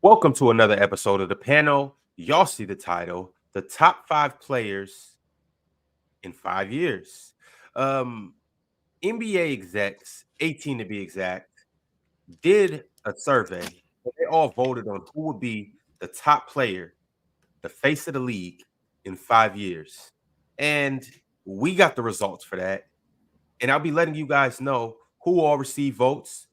Welcome to another episode of the panel. Y'all see the title, the top 5 players in 5 years. NBA execs, 18 to be exact, did a survey. They all voted on who would be the top player, the face of the league in 5 years. And we got the results for that. And I'll be letting you guys know who all received votes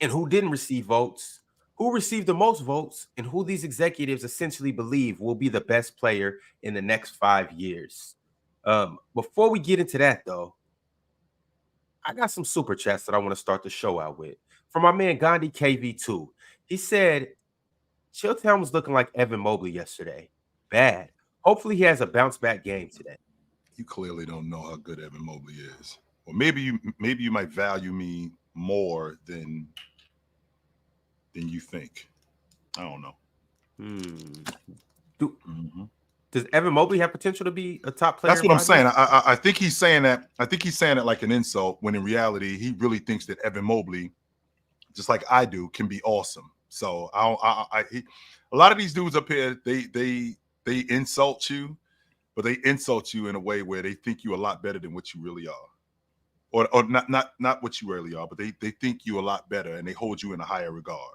and who didn't receive votes, who received the most votes, and who these executives essentially believe will be the best player in the next 5 years. Before we get into that, though, I got some super chats that I want to start the show out with. From my man Gandhi KV2. He said, Chilltown was looking like Evan Mobley yesterday. Bad. Hopefully he has a bounce back game today. You clearly don't know how good Evan Mobley is. Or maybe you might value me more than you think. I don't know. Does Evan Mobley have potential to be a top player? That's what I'm saying. I think he's saying that. I think he's saying it like an insult when in reality he really thinks that Evan Mobley, just like I do, can be awesome. So a lot of these dudes up here, they insult you, but they insult you in a way where they think you a lot better than what you really are. Or not what you really are, but they think you a lot better and they hold you in a higher regard.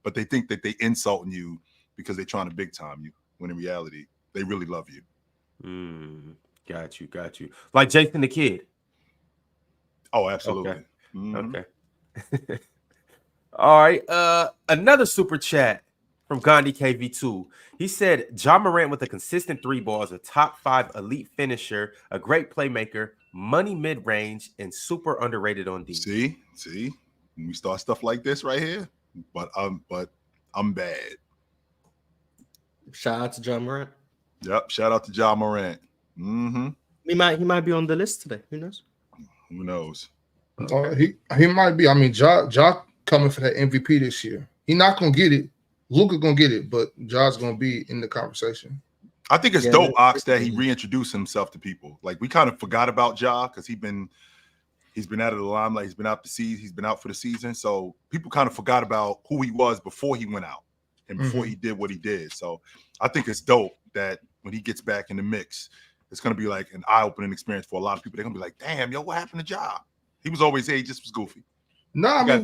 But they think that they insulting you because they're trying to big time you, when in reality, they really love you. Got you. Like Jason the Kid. Oh, absolutely. Okay. All right. Another super chat from Gandhi KV2. He said, Ja Morant with a consistent 3 ball is a top 5 elite finisher, a great playmaker, money mid-range, and super underrated on D. See, when we start stuff like this right here, but I'm bad. Shout out to Ja Morant. Yep, shout out to Ja Morant. He might be on the list today. Who knows? Who knows? He might be. I mean, Ja coming for that MVP this year. He not gonna get it. Luka gonna get it, but Ja's gonna be in the conversation. I think it's dope, Ox, that he reintroduced himself to people. Like, we kind of forgot about Ja because he's been out of the limelight. He's been out he's been out for the season. So people kind of forgot about who he was before he went out and before he did what he did. So I think it's dope that when he gets back in the mix, it's gonna be like an eye-opening experience for a lot of people. They're gonna be like, damn, yo, what happened to Ja? He was always here, he just was goofy. No, I mean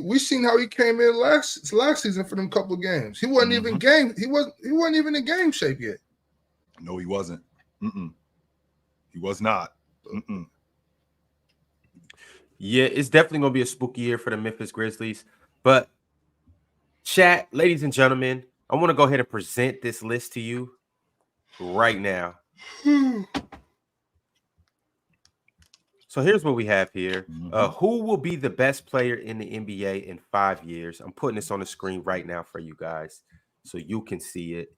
we seen how he came in last season for them couple of games. He wasn't even game. He wasn't even in game shape yet. No, he wasn't. He was not. Yeah, it's definitely gonna be a spooky year for the Memphis Grizzlies. But chat, ladies and gentlemen, I want to go ahead and present this list to you right now. So here's what we have here. Who will be the best player in the NBA in 5 years? I'm putting this on the screen right now for you guys so you can see it.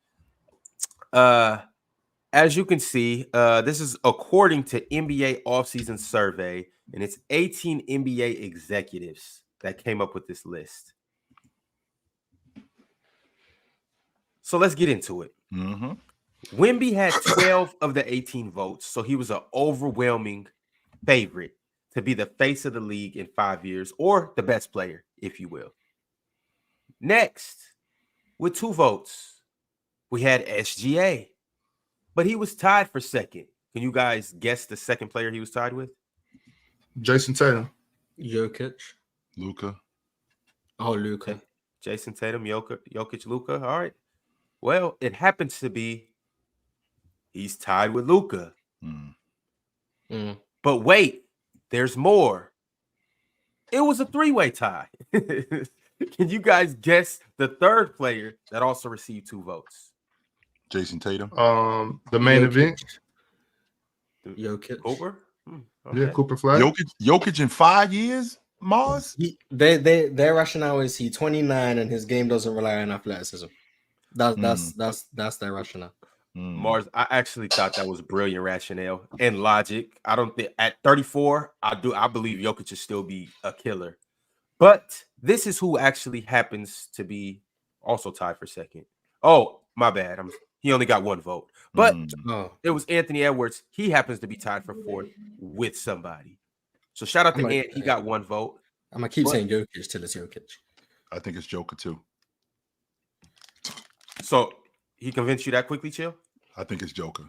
As you can see, this is according to NBA offseason survey, and it's 18 NBA executives that came up with this list. So let's get into it. Wemby had 12 of the 18 votes, so he was an overwhelming favorite to be the face of the league in 5 years, or the best player, if you will. Next, with 2 votes, we had SGA, but he was tied for second. Can you guys guess the second player he was tied with? Jason Tatum. Jokic. Luka. Oh, Luka. Jason Tatum, Jokic, Luka. All right. Well, it happens to be he's tied with Luka. But wait, there's more. It was a 3-way tie. Can you guys guess the third player that also received 2 votes? Jason Tatum. The main event. Jokic. Cooper? Okay. Yeah, Cooper Flag. Jokic in 5 years, Mars? Their rationale is he's 29 and his game doesn't rely on athleticism. That's their rationale. Mars, I actually thought that was brilliant rationale and logic. I don't think at 34, I believe Jokic should still be a killer. But this is who actually happens to be also tied for second. Oh, my bad. He only got 1 vote. But it was Anthony Edwards. He happens to be tied for 4th with somebody. So shout out to Ant. He got 1 vote. I'm gonna keep saying Jokic till it's Jokic. I think it's Joker too. So he convinced you that quickly, Chill? I think it's Joker.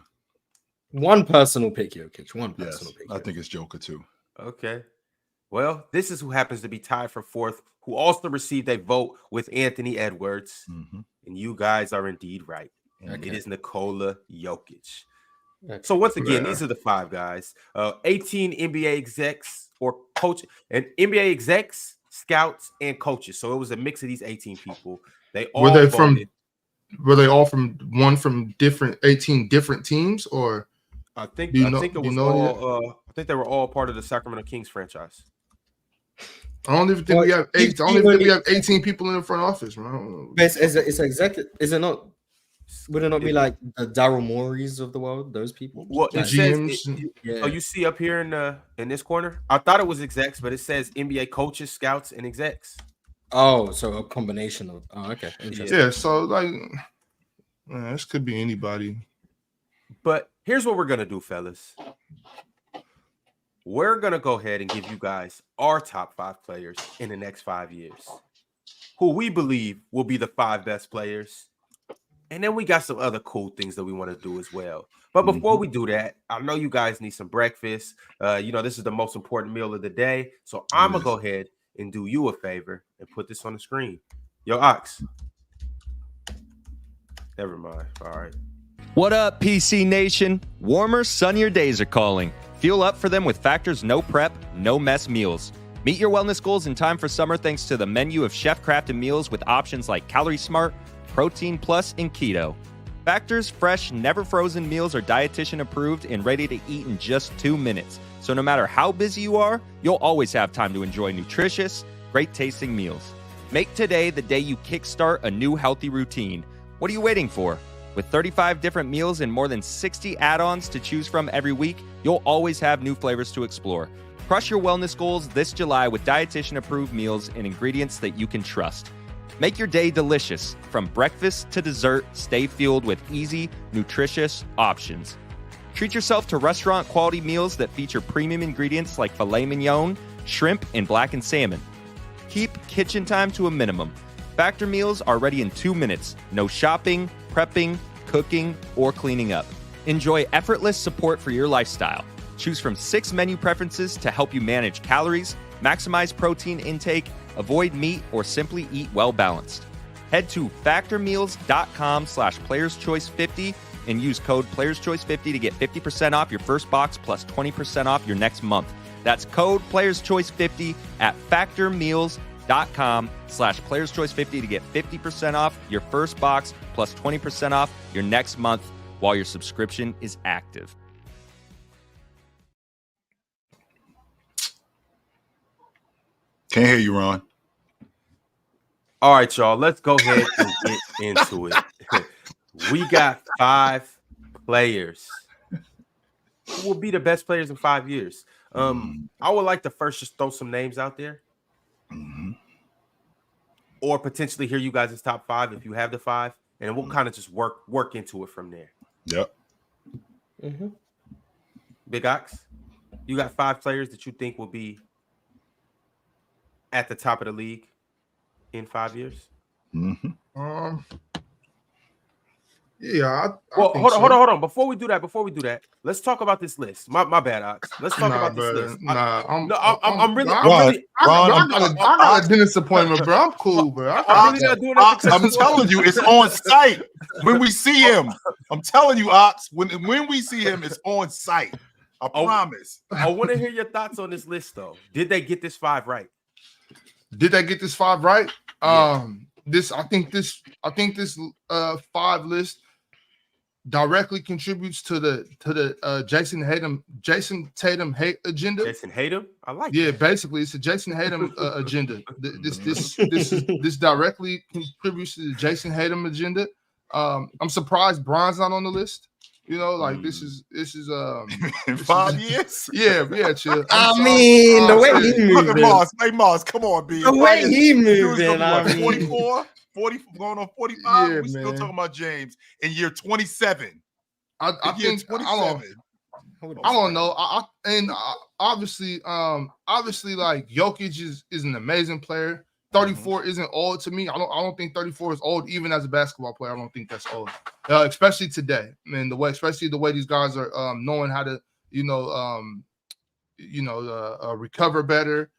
One personal pick, Jokic. One Yes, personal pick. I think it's Joker too. Okay. Well, this is who happens to be tied for fourth, who also received a vote with Anthony Edwards. Mm-hmm. And you guys are indeed right. Okay. It is Nikola Jokic. Okay. So once again, these are the 5 guys. 18 NBA execs or coach and NBA execs, scouts, and coaches. So it was a mix of these 18 people. They all voted. Were they all from 18 different teams, or I think Do you I know- think it do you was know all I think they were all part of the Sacramento Kings franchise. I don't even think we have 8. I don't even think we have 18 people in the front office, man. But it's executive. Is it not? Would it not be like the Daryl Morey's of the world? Those people. Well, The it says GMs. Yeah. oh, you see up here in this corner. I thought it was execs, but it says NBA coaches, scouts, and execs. Oh, so a combination of. Oh, okay. Interesting. Yeah, so like, man, this could be anybody. But here's what we're gonna do, fellas. We're gonna go ahead and give you guys our top 5 players in the next 5 years, who we believe will be the 5 best players. And then we got some other cool things that we want to do as well. But before we do that, I know you guys need some breakfast. This is the most important meal of the day. So I'm gonna go ahead and do you a favor and put this on the screen. Yo, Ox. Never mind. All right. What up, PC Nation? Warmer, sunnier days are calling. Fuel up for them with Factor's no prep, no mess meals. Meet your wellness goals in time for summer thanks to the menu of chef-crafted meals with options like Calorie Smart, Protein Plus, and Keto. Factor's fresh, never frozen meals are dietitian approved and ready to eat in just 2 minutes. So no matter how busy you are, you'll always have time to enjoy nutritious, great tasting meals. Make today the day you kickstart a new healthy routine. What are you waiting for? With 35 different meals and more than 60 add-ons to choose from every week, you'll always have new flavors to explore. Crush your wellness goals this July with dietitian-approved meals and ingredients that you can trust. Make your day delicious. From breakfast to dessert, stay fueled with easy, nutritious options. Treat yourself to restaurant-quality meals that feature premium ingredients like filet mignon, shrimp, and blackened salmon. Keep kitchen time to a minimum. Factor meals are ready in 2 minutes. No shopping, prepping, cooking, or cleaning up. Enjoy effortless support for your lifestyle. Choose from 6 menu preferences to help you manage calories, maximize protein intake, avoid meat, or simply eat well balanced. Head to factormeals.com/playerschoice50 and use code playerschoice50 to get 50% off your first box plus 20% off your next month. That's code playerschoice50 at factormeals.com/playerschoice50 to get 50% off your first box plus 20% off your next month while your subscription is active. Can't hear you, Ron. All right, y'all. Let's go ahead and get into it. We got 5 players who will be the best players in 5 years. I would like to first just throw some names out there, or potentially hear you guys' top 5 if you have the 5, and we'll kind of just work into it from there. Yep. Big Ox, you got 5 players that you think will be at the top of the league in 5 years? Yeah. Well, hold on. Before we do that, let's talk about this list. My bad, Ox. Let's talk about this list. I'm really. I got a dentist appointment, bro. I'm cool, bro. I'm really not doing that. I'm telling you, it's on site when we see him. I'm telling you, Ox, when we see him, it's on site. I promise. I want to hear your thoughts on this list, though. Did they get this 5 right? Did they get this 5 right? Yeah. I think this 5 list directly contributes to the Jason Tatum hate agenda. Jason Tatum, I like. Yeah, that. basically, it's a Jason Tatum agenda. This directly contributes to the Jason Tatum agenda. I'm surprised Bron's not on the list. You know, like this is in 5 years. Yeah, chill. I mean, the way he Look moving. at Mars. Hey, Mars, come on, B. The way he He was moving. gonna be, I what, mean, 44, 40, going on 45. Yeah, We still man. talking about James in year 27. I think I don't know. Obviously, like Jokic is an amazing player. 34 isn't old to me. I don't think 34 is old, even as a basketball player. I don't think that's old, especially today. And especially the way these guys are knowing how to, recover better,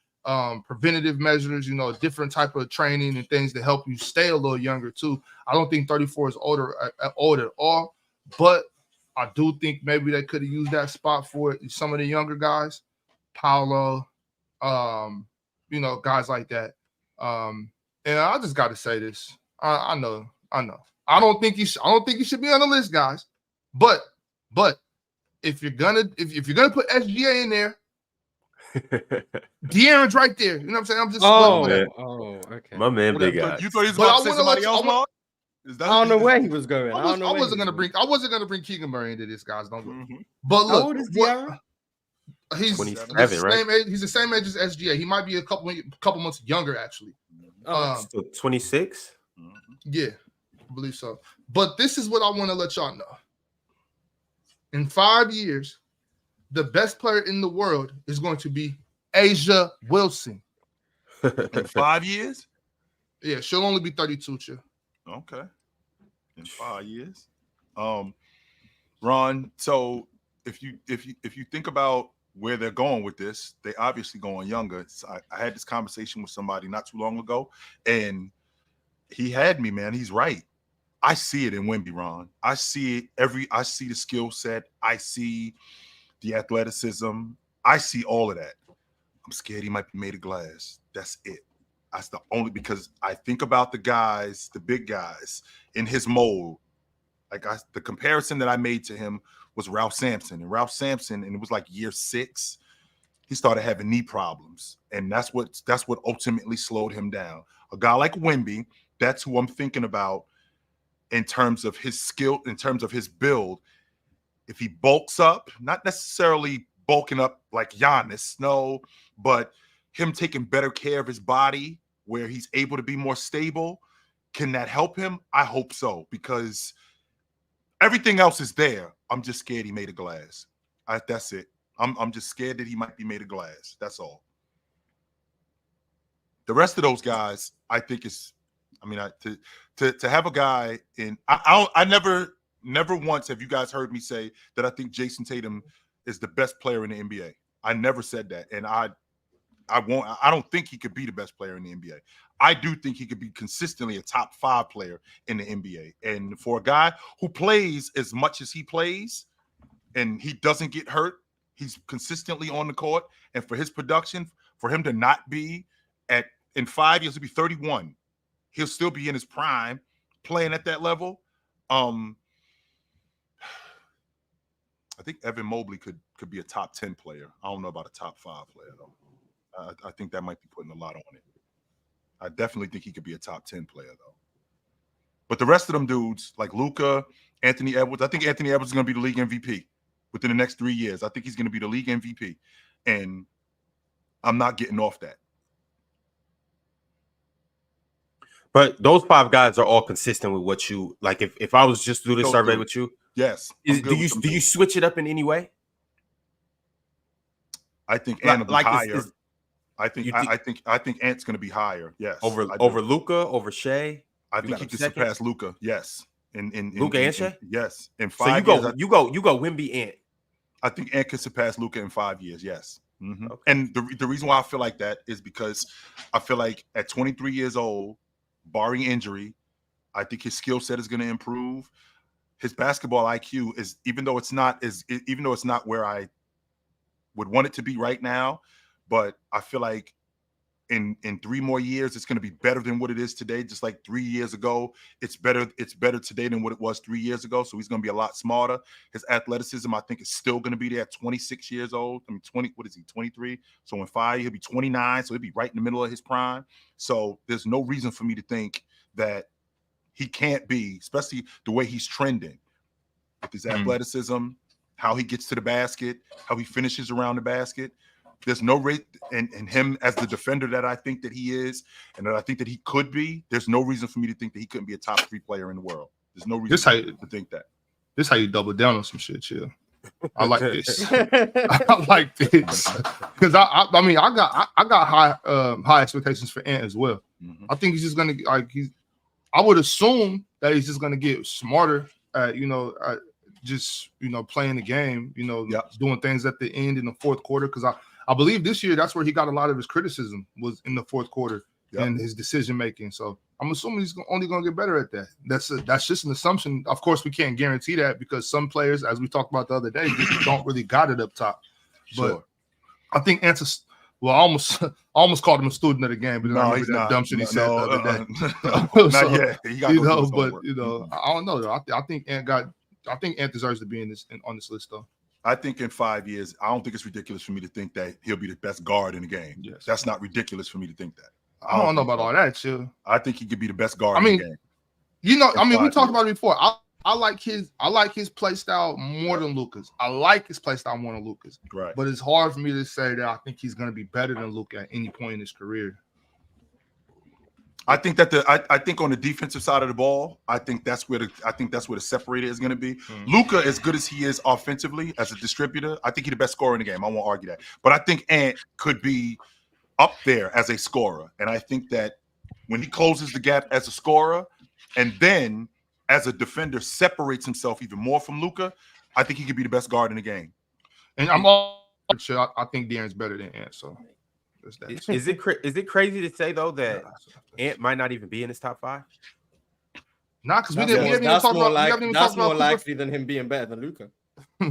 preventative measures, different type of training and things to help you stay a little younger too. I don't think 34 is old at all, but I do think maybe they could have used that spot for some of the younger guys, Paolo, guys like that. And I just got to say this. I know. I don't think he should be on the list, guys. But if you're gonna put SGA in there, De'Aaron's right there. You know what I'm saying? I'm just okay. My man, big guy. You thought he was going to say somebody else, Mark? I don't know where he was going. I wasn't gonna bring Keegan Murray into this, guys. Don't. Mm-hmm. But look, how old is De'Aaron? He's 27, right? Same age. He's the same age as SGA. He might be a couple months younger, actually. So 26. Yeah, I believe so. But this is what I want to let y'all know. In 5 years, the best player in the world is going to be Asia Wilson. In 5 years? Yeah, she'll only be 32, chill. Okay. In 5 years. Ron, so if you think about where they're going with this, they obviously going younger. I had this conversation with somebody not too long ago, and he had me, man. He's right. I see it in Wemby, Ron. I see it I see the skill set. I see the athleticism. I see all of that. I'm scared he might be made of glass. That's it. That's the only, because I think about the guys, the big guys in his mold. The comparison that I made to him was Ralph Sampson. And Ralph Sampson, and it was like year 6, he started having knee problems. And that's what ultimately slowed him down. A guy like Wemby, that's who I'm thinking about in terms of his skill, in terms of his build. If he bulks up, not necessarily bulking up like Giannis, no, but him taking better care of his body where he's able to be more stable, can that help him? I hope so, because everything else is there. I'm just scared he made of glass. That's it. I'm just scared that he might be made of glass. That's all. The rest of those guys, I think is, to have a guy in, I never once have you guys heard me say that I think Jason Tatum is the best player in the NBA. I never said that, and I don't think he could be the best player in the NBA. I do think he could be consistently a top 5 player in the NBA. And for a guy who plays as much as he plays and he doesn't get hurt, he's consistently on the court. And for his production, for him to not be in 5 years, he'll be 31. He'll still be in his prime playing at that level. I think Evan Mobley could be a top 10 player. I don't know about a top 5 player, though. I think that might be putting a lot on it. I definitely think he could be a top 10 player, though. But the rest of them dudes, like Luka, Anthony Edwards, I think Anthony Edwards is going to be the league MVP within the next 3 years. I think he's going to be the league MVP. And I'm not getting off that. But those 5 guys are all consistent with what you like. If I was just to do this survey with you, yes, do you switch it up in any way? I think Ant will be higher. I think Ant's going to be higher. Yes, over Luka, over Shea. I think he could surpass Luka. Yes, in Luka and Shea. Yes, in 5 years. So you go Wemby Ant. I think Ant could surpass Luka in 5 years. Yes. Mm-hmm. Okay. And the reason why I feel like that is because I feel like at 23 years old, barring injury, I think his skill set is going to improve. His basketball IQ is, even though it's not where I would want it to be right now, but I feel like in 3 more years it's going to be better than what it is today. Just like 3 years ago, it's better today than what it was 3 years ago. So he's going to be a lot smarter. His athleticism, I think, is still going to be there at 26 years old. 23? So in 5 he'll be 29. So he'll be right in the middle of his prime. So there's no reason for me to think that he can't be, especially the way he's trending with his athleticism, how he gets to the basket, how he finishes around the basket. There's no rate, and him as the defender that I think that he is, and that I think that he could be. There's no reason for me to think that he couldn't be a top 3 player in the world. The's no reason to think that. This how you double down on some shit, chill. I like this. I like this because I mean I got high expectations for Ant as well. I think he's just gonna I would assume that he's just gonna get smarter at just playing the game, doing things at the end in the fourth quarter, because I believe this year that's where he got a lot of his criticism was in the fourth quarter and his decision making. So I'm assuming he's only going to get better at that. That's just an assumption. Of course, we can't guarantee that because some players, as we talked about the other day, just don't really got it up top. But I think Ant's I almost called him a student of the game, but I remember that dumb shit he said the other day. Not yet. He got I don't know though. I think Ant deserves to be on this list though. I think in 5 years, I don't think it's ridiculous for me to think that he'll be the best guard in the game. Yes. That's not ridiculous for me to think that. I don't know about all that, chill. I think he could be the best guard in the game. We talked about it before. I like his play style more than Luka's. I like his play style more than Luka's. Right. But it's hard for me to say that I think he's going to be better than Luka at any point in his career. I think that I think on the defensive side of the ball, I think that's where the separator is going to be. Luka, as good as he is offensively as a distributor, I think he's the best scorer in the game. I won't argue that. But I think Ant could be up there as a scorer, and I think that when he closes the gap as a scorer, and then as a defender separates himself even more from Luka, I think he could be the best guard in the game. And I'm all sure I think De'Aaron's better than Ant. So. Is it crazy to say though that Ant might not even be in his top 5? Nah, because we haven't even talked about. That's more likely than him being better than Luka. We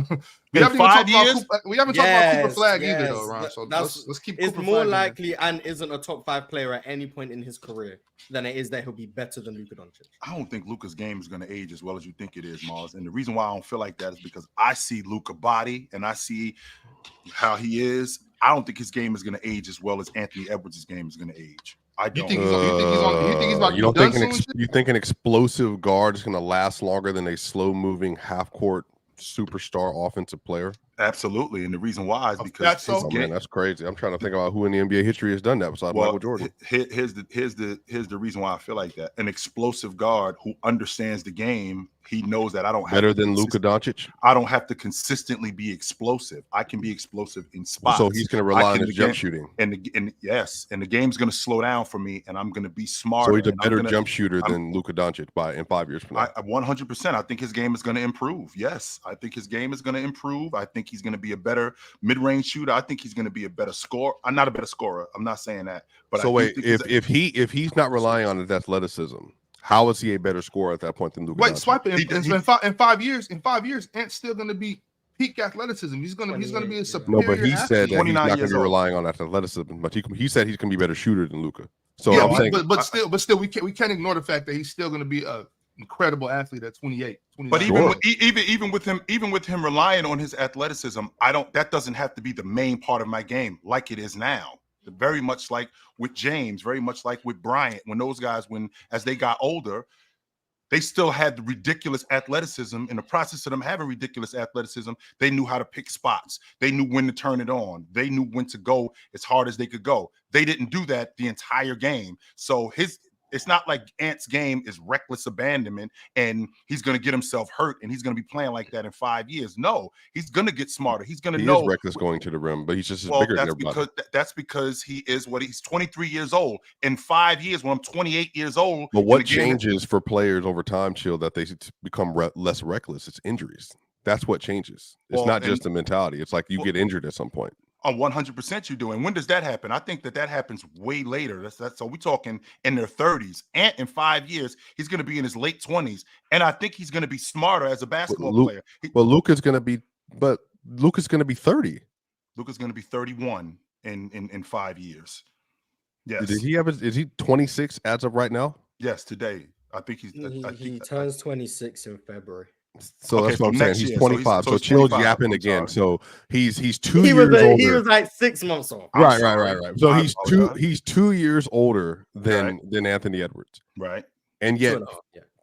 haven't talked about Cooper Flag either, though, Ron. So let's keep. It's Cooper more Flag likely and isn't a top 5 player at any point in his career than it is that he'll be better than Luka Doncic. I don't think Luka's game is going to age as well as you think it is, Mars. And the reason why I don't feel like that is because I see Luka body and I see how he is. I don't think his game is going to age as well as Anthony Edwards' game is going to age. I don't. You think he's about to you be done soon? You think an explosive guard is going to last longer than a slow-moving half-court superstar offensive player? Absolutely, and the reason why is because man, that's crazy. I'm trying to think about who in the NBA history has done that besides Michael Jordan. Here's the reason why I feel like that. An explosive guard who understands the game. He knows that I don't have better than Luka Doncic. I don't have to consistently be explosive. I can be explosive in spots. So he's going to rely on his jump shooting. And the game's going to slow down for me, and I'm going to be smarter. So he's a better jump shooter than Luka Doncic in 5 years from now. 100%. I think his game is going to improve. Yes, I think his game is going to improve. I think he's going to be a better mid-range shooter. I think he's going to be a better scorer. I'm not a better scorer. I'm not saying that. But so wait, if he's not relying on his athleticism, how is he a better scorer at that point than Luka? Wait, swipe it. In 5 years, Ant's still going to be peak athleticism. He's going to be a superior. No, but he said that he's not going to be relying on athleticism. But he said he's going to be a better shooter than Luka. So yeah, I'm saying, but still, we can't ignore the fact that he's still going to be a incredible athlete at 28. 29. But even with him relying on his athleticism, that doesn't have to be the main part of my game like it is now. Very much like with James, very much like with Bryant, when those guys, as they got older, they still had the ridiculous athleticism. In the process of them having ridiculous athleticism, they knew how to pick spots. They knew when to turn it on. They knew when to go as hard as they could go. They didn't do that the entire game. So it's not like Ant's game is reckless abandonment and he's going to get himself hurt and he's going to be playing like that in 5 years. No, he's going to get smarter. He's going to know. He is reckless going to the rim, but he's just bigger than everybody. That's because he is he's 23 years old. In 5 years, when I'm 28 years old. But what changes for players over time, Chill, that they become less reckless? It's injuries. That's what changes. It's not just a mentality. It's like you get injured at some point. 100% you do. And when does that happen? I think that happens way later. So we're talking in their 30s. Ant in 5 years, he's going to be in his late 20s. And I think he's going to be smarter as a basketball player. Luka's going to be 30. Luka's going to be 31 in 5 years. Yes. Is he 26 as of right now? Yes, today. I think he turns 26 in February. So that's what I'm saying. He's 25. So Chill's yapping again. So he's 2 years older. He was like 6 months off. Right. So he's 2 years older than Anthony Edwards. Right. And yet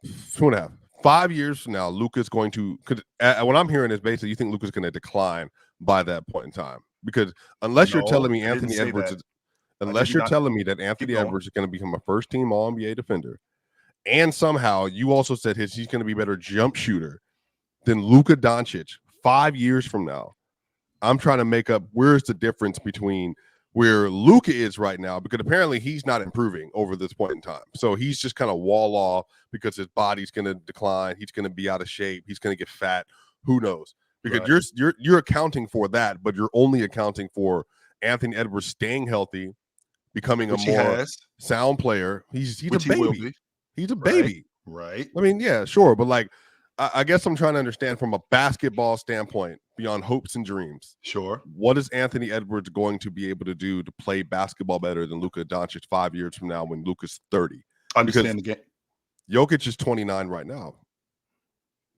2.5. 5 years from now, Luka's going to. What I'm hearing is basically you think Luka's going to decline by that point in time, because unless you're telling me Anthony Edwards, telling me that Anthony Edwards is going to become a first-team All-NBA defender. And somehow you also said he's going to be a better jump shooter than Luka Doncic 5 years from now, I'm trying to make up where's the difference between where Luka is right now, because apparently he's not improving over this point in time. So he's just kind of wall off because his body's going to decline. He's going to be out of shape. He's going to get fat. Who knows? Because you're accounting for that, but you're only accounting for Anthony Edwards staying healthy, becoming a more sound player. He's a baby. He's a baby. Right. I mean, yeah, sure. But like, I guess I'm trying to understand from a basketball standpoint, beyond hopes and dreams. Sure. What is Anthony Edwards going to be able to do to play basketball better than Luka Doncic 5 years from now when Luka's 30? Understand the game. Jokic is 29 right now.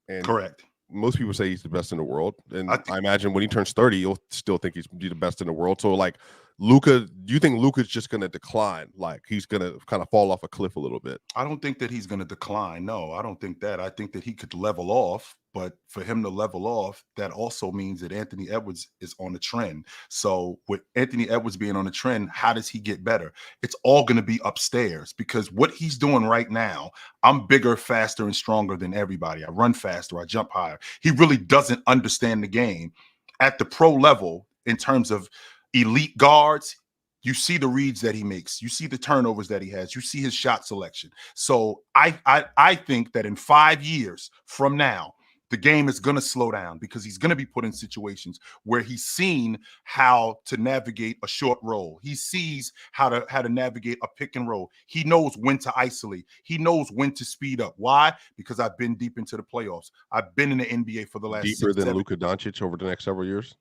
And correct. Most people say he's the best in the world. And I imagine when he turns 30, you'll still think he's the best in the world. So like Luka, do you think Luka's just going to decline? Like he's going to kind of fall off a cliff a little bit? I don't think that he's going to decline. No, I don't think that. I think that he could level off. But for him to level off, that also means that Anthony Edwards is on a trend. So with Anthony Edwards being on a trend, how does he get better? It's all going to be upstairs, because what he's doing right now, I'm bigger, faster, and stronger than everybody. I run faster. I jump higher. He really doesn't understand the game at the pro level in terms of elite guards. You see the reads that he makes. You see the turnovers that he has. You see his shot selection. So I think that in 5 years from now, the game is going to slow down, because he's going to be put in situations where he's seen how to navigate a short roll. He sees how to navigate a pick and roll. He knows when to isolate. He knows when to speed up. Why? Because I've been deep into the playoffs. I've been in the NBA for the last deeper than Luka Doncic over the next several years.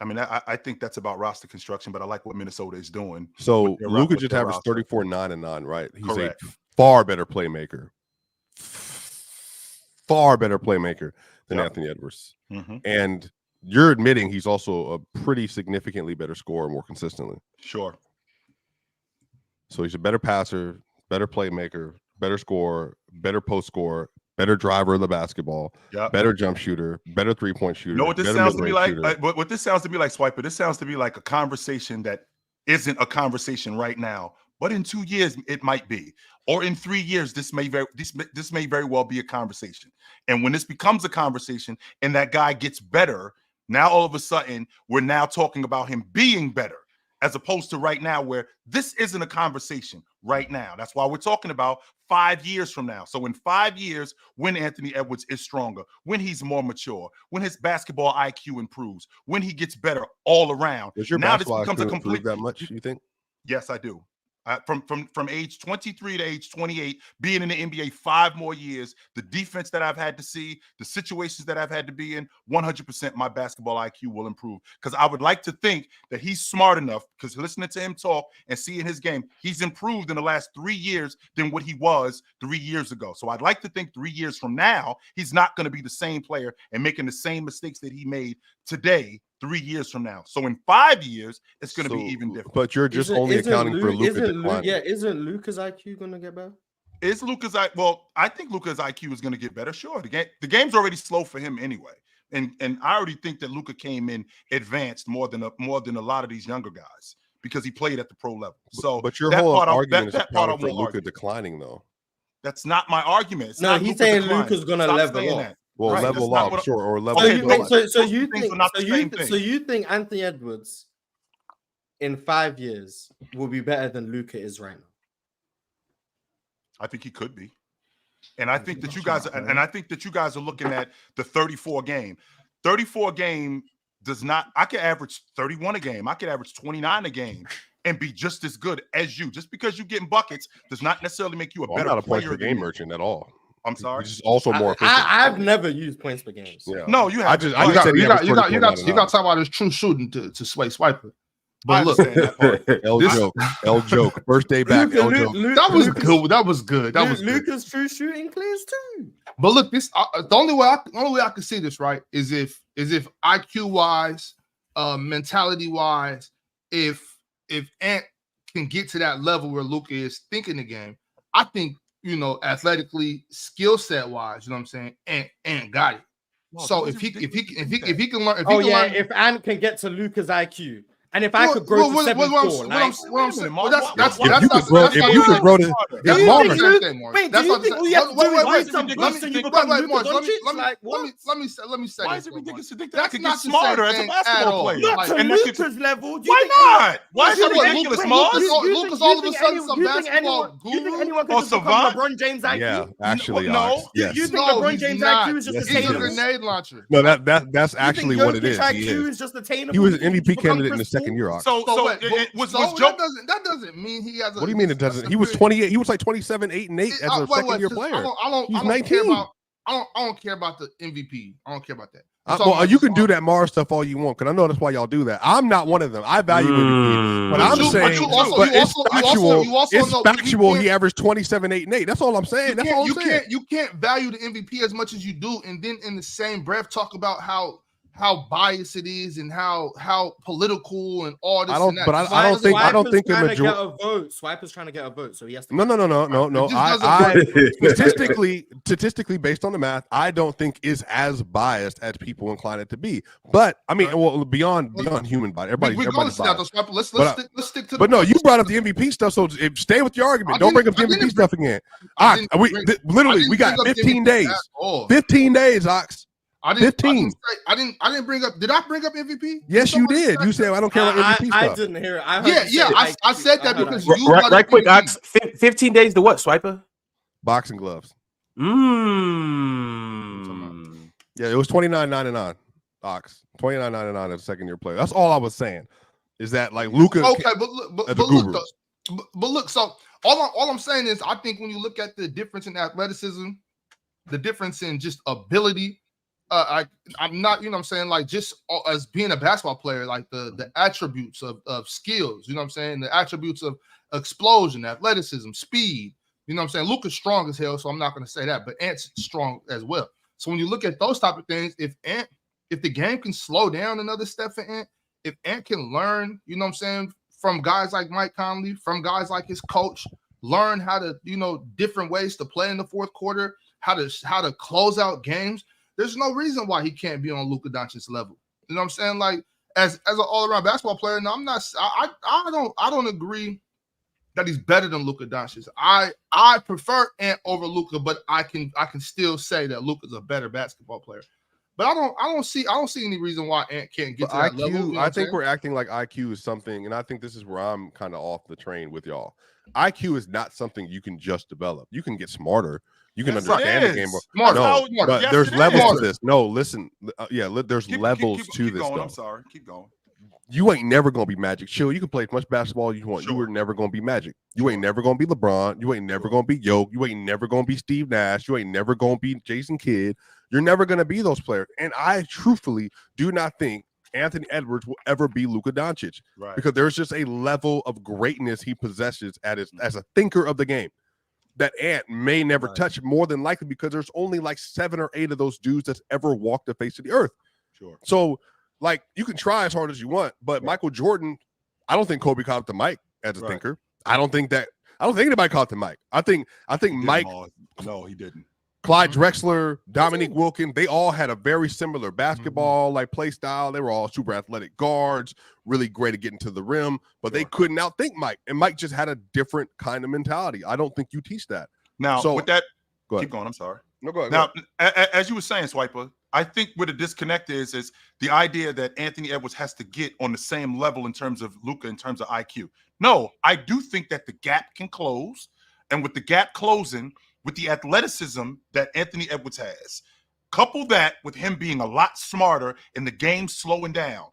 I mean, I think that's about roster construction, but I like what Minnesota is doing. So Luka just averaged 34, 9, and 9, right? He's correct. A far better playmaker. Far better playmaker than Anthony Edwards. Mm-hmm. And you're admitting he's also a pretty significantly better scorer more consistently. Sure. So he's a better passer, better playmaker, better scorer, better post scorer, better driver of the basketball, better jump shooter, better three-point shooter. You know what this sounds to me like? What this sounds to me like, Swiper, this sounds to me like a conversation that isn't a conversation right now, but in 2 years it might be. Or in 3 years, this may very well be a conversation. And when this becomes a conversation and that guy gets better, now all of a sudden we're now talking about him being better, as opposed to right now where this isn't a conversation right now. That's why we're talking about 5 years from now. So in 5 years, when Anthony Edwards is stronger, when he's more mature, when his basketball IQ improves, when he gets better all around. Does your now basketball this becomes IQ a complete improve that much, you think? Yes, I do. From age 23 to age 28, being in the NBA 5 more years, the defense that I've had to see, the situations that I've had to be in, 100% my basketball IQ will improve. Because I would like to think that he's smart enough, because listening to him talk and seeing his game, he's improved in the last 3 years than what he was 3 years ago. So I'd like to think 3 years from now, he's not going to be the same player and making the same mistakes that he made today 3 years from now. So in 5 years, it's going to be even different. But you're just only accounting for Luka declining. Isn't Luka's IQ going to get better? Is Luka's IQ? Well, I think Luka's IQ is going to get better. Sure, the game's already slow for him anyway, and I already think that Luka came in advanced more than a lot of these younger guys, because he played at the pro level. So, but your whole argument is accounting for Luka declining, though. That's not my argument. It's no, not he's Luka saying declining. Luka's going to level off. Well, right, level off, sure, or level. So you think Anthony Edwards in 5 years will be better than Luka is right now? I think he could be, and I think that you guys, and I think that you guys are looking at the 34 game. 34 game does not. I could average 31 a game. I could average 29 a game and be just as good as you. Just because you're getting buckets does not necessarily make you a better I'm not a player. Points per game merchant at all. I'm sorry. He's also more efficient. I've never used points per game. Yeah. No, you have. You got to talk about his true shooting to sway Swiper. But look, L joke. First day back. That was good. That was good. That was Luka's true shooting clears too. But look, this the only way I can see this right is if IQ wise, mentality wise, if Ant can get to that level where Luka is thinking the game, I think, athletically, skill set wise, you know what I'm saying, and got it. So if he can learn, if Ant can get to Luka's IQ And if I could grow to 7'4", if you could grow to, do you think all you have to do is wait, read some books and you become Luka Doncic? Like, what? Let me say Why this. is it ridiculous to think that That's I could not get the smarter same as a thing basketball at all. player? Not to And that could- Luka's level. Why not? Why is it Wait, ridiculous, Luka- Mars? Lucas all of a sudden some basketball You think guru? anyone Or could just become savant? LeBron James IQ? yeah, actually, No. Ox, yes. You think No, LeBron he's James not. IQ is just Yes, He's a attainable? grenade launcher. No, that's actually what it is. Jokic He IQ is. is just attainable. He was an You MVP become candidate in the Chris second Paul? year, Ox. So wait, was that Joe? doesn't mean he has a. What do you mean it doesn't? He was 28. He was like 27, 8, and 8 as a second year player. He's 19. I don't care about the MVP. I don't care about that. Well, you can do that Mars stuff all you want, because I know that's why y'all do that. I'm not one of them. I value MVP, but I'm saying, it's factual. He averaged 27, 8, and 8. That's all I'm saying. That's all I'm saying. You can't value the MVP as much as you do, and then in the same breath talk about how biased it is and how political and all this. I don't think the majority. Swiper's trying to get a vote, so he has to. No. Statistically, based on the math, I don't think is as biased as people incline it to be. But I mean, well, beyond human body, everybody's biased. Let's stick to. But no, you brought up the MVP stuff, so stay with your argument. Don't bring up the MVP stuff again. We got 15 days. 15 days, Ox. 15. I didn't bring up. Did I bring up MVP? Yes, you did. You said I don't care about MVP stuff. I didn't hear it. I said that because you right quick, Ox. 15 days to what, Swiper? Boxing gloves. Yeah, it was $29.99. Ox. $29.99 as a second year player. That's all I was saying. Is that like Luka? Okay, but look. So all I'm saying is, I think when you look at the difference in athleticism, the difference in just ability. I'm not, you know what I'm saying, like just as being a basketball player, like the attributes of skills, you know what I'm saying, the attributes of explosion, athleticism, speed, you know what I'm saying. Luka's strong as hell, so I'm not going to say that, but Ant's strong as well. So when you look at those type of things, if the game can slow down another step for Ant, if Ant can learn, you know what I'm saying, from guys like Mike Conley, from guys like his coach, learn how to, different ways to play in the fourth quarter, how to close out games. There's no reason why he can't be on Luka Doncic's level. You know what I'm saying? Like as an all-around basketball player, no, I'm not. I don't agree that he's better than Luka Doncic. I prefer Ant over Luka, but I can still say that Luka's a better basketball player. But I don't see any reason why Ant can't get to that IQ, level. You know I think we're acting like IQ is something, and I think this is where I'm kind of off the train with y'all. IQ is not something you can just develop. You can get smarter. You can understand the game more. No, but there's levels to this. No, listen. There's levels to this. I'm sorry. Keep going. You ain't never gonna be Magic. Chill. You can play as much basketball as you want. Sure. You were never gonna be Magic. You ain't never gonna be LeBron. You ain't never gonna be Yoke. You ain't never gonna be Steve Nash. You ain't never gonna be Jason Kidd. You're never gonna be those players. And I truthfully do not think Anthony Edwards will ever be Luka Doncic, because there's just a level of greatness he possesses as a thinker of the game that Ant may never touch, more than likely, because there's only like 7 or 8 of those dudes that's ever walked the face of the earth. Sure. So, like, you can try as hard as you want, but Michael Jordan, I don't think Kobe caught up to Mike as a thinker. I don't think anybody caught up to Mike. I think Mike. No, he didn't. Clyde Drexler, Dominique Wilkins, they all had a very similar basketball like play style. They were all super athletic guards, really great at getting to the rim, but they couldn't outthink Mike. And Mike just had a different kind of mentality. I don't think you teach that. Now, with that, keep going. I'm sorry. No, go ahead. Now, as you were saying, Swiper, I think where the disconnect is the idea that Anthony Edwards has to get on the same level in terms of Luka, in terms of IQ. No, I do think that the gap can close, and with the gap closing, with the athleticism that Anthony Edwards has, couple that with him being a lot smarter and the game slowing down,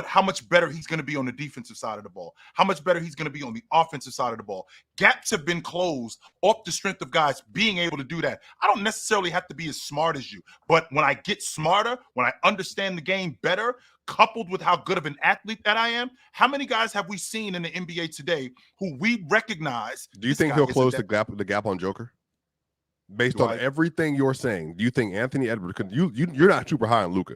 how much better he's going to be on the defensive side of the ball, how much better he's going to be on the offensive side of the ball. Gaps have been closed off the strength of guys being able to do that. I don't necessarily have to be as smart as you, but when I get smarter, when I understand the game better, coupled with how good of an athlete that I am, how many guys have we seen in the NBA today who we recognize? Do you think he'll close the gap on Joker? Based on everything you're saying, do you think Anthony Edwards, because you're not super high on Luka,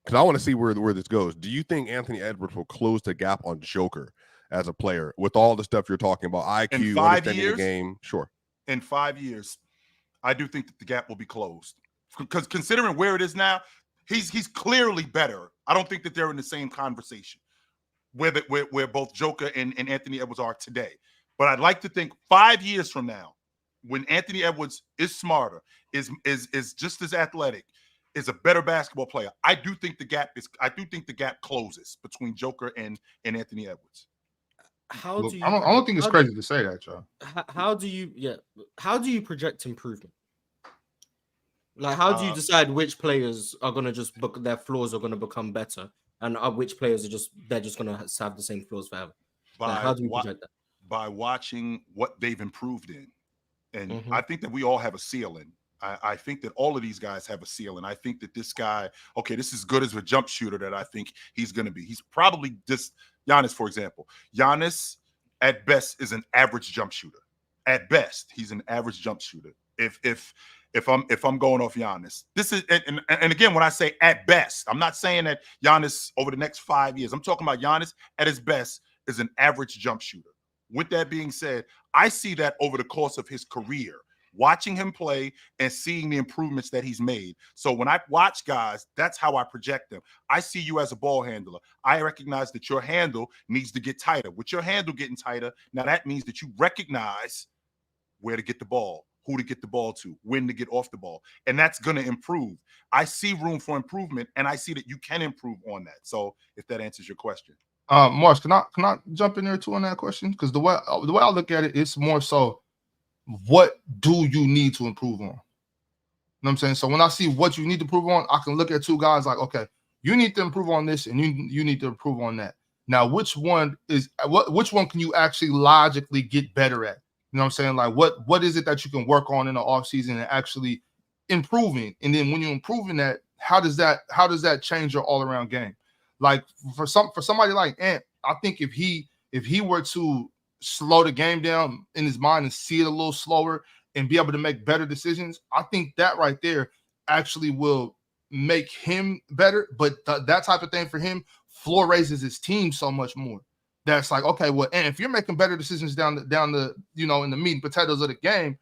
because I want to see where this goes. Do you think Anthony Edwards will close the gap on Joker as a player with all the stuff you're talking about, IQ, understanding the game? Sure. In 5 years, I do think that the gap will be closed, because considering where it is now, he's clearly better. I don't think that they're in the same conversation. where both Joker and Anthony Edwards are today. But I'd like to think 5 years from now, when Anthony Edwards is smarter, is just as athletic, is a better basketball player, I do think the gap closes between Joker and Anthony Edwards. How do you? I don't think it's crazy to say that, y'all. How do you project improvement? Like, how do you decide which players are gonna just their flaws are gonna become better, and which players they're just gonna have the same flaws forever? How do you project that? By watching what they've improved in, and I think that we all have a ceiling. I think that all of these guys have a ceiling. I think that this guy, okay, this is good as a jump shooter that I think he's going to be. He's probably just Giannis, for example. Giannis, at best, is an average jump shooter. At best, he's an average jump shooter. If I'm going off Giannis, this is and again, when I say at best, I'm not saying that Giannis over the next 5 years. I'm talking about Giannis at his best is an average jump shooter. With that being said, I see that over the course of his career, watching him play and seeing the improvements that he's made. So when I watch guys, that's how I project them. I see you as a ball handler. I recognize that your handle needs to get tighter. With your handle getting tighter, now that means that you recognize where to get the ball, who to get the ball to, when to get off the ball. And that's going to improve. I see room for improvement, and I see that you can improve on that. So if that answers your question. Mars, can I jump in there too on that question? Because the way I look at it, it's more so, what do you need to improve on? You know what I'm saying? So when I see what you need to improve on, I can look at two guys like, okay, you need to improve on this and you need to improve on that. Now, which one can you actually logically get better at? You know what I'm saying? Like, what is it that you can work on in the offseason and actually improving? And then when you're improving that, how does that change your all-around game? Like for somebody like Ant, I think if he were to slow the game down in his mind and see it a little slower and be able to make better decisions, I think that right there actually will make him better. But that type of thing for him floor raises his team so much more. That's like, okay, well, and if you're making better decisions down the in the meat and potatoes of the game,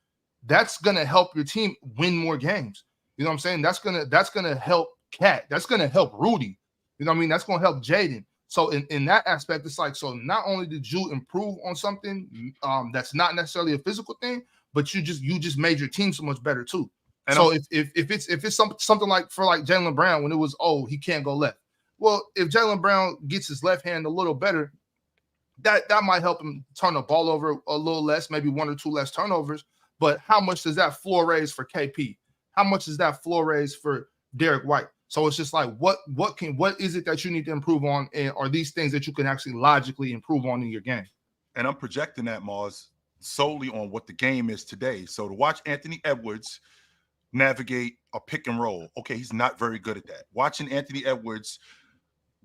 that's gonna help your team win more games. You know what I'm saying? That's gonna help Cat. That's gonna help Rudy. You know what I mean? That's gonna help Jaden. So in that aspect, it's like, so not only did you improve on something that's not necessarily a physical thing, but you just made your team so much better too. And so if it's something like for like Jaylen Brown when it was, oh, he can't go left. Well, if Jaylen Brown gets his left hand a little better, that might help him turn the ball over a little less, maybe one or two less turnovers. But how much does that floor raise for KP? How much is that floor raise for Derek White? So it's just like, what is it that you need to improve on? And are these things that you can actually logically improve on in your game? And I'm projecting that, Mars, solely on what the game is today. So to watch Anthony Edwards navigate a pick and roll, okay, he's not very good at that. Watching Anthony Edwards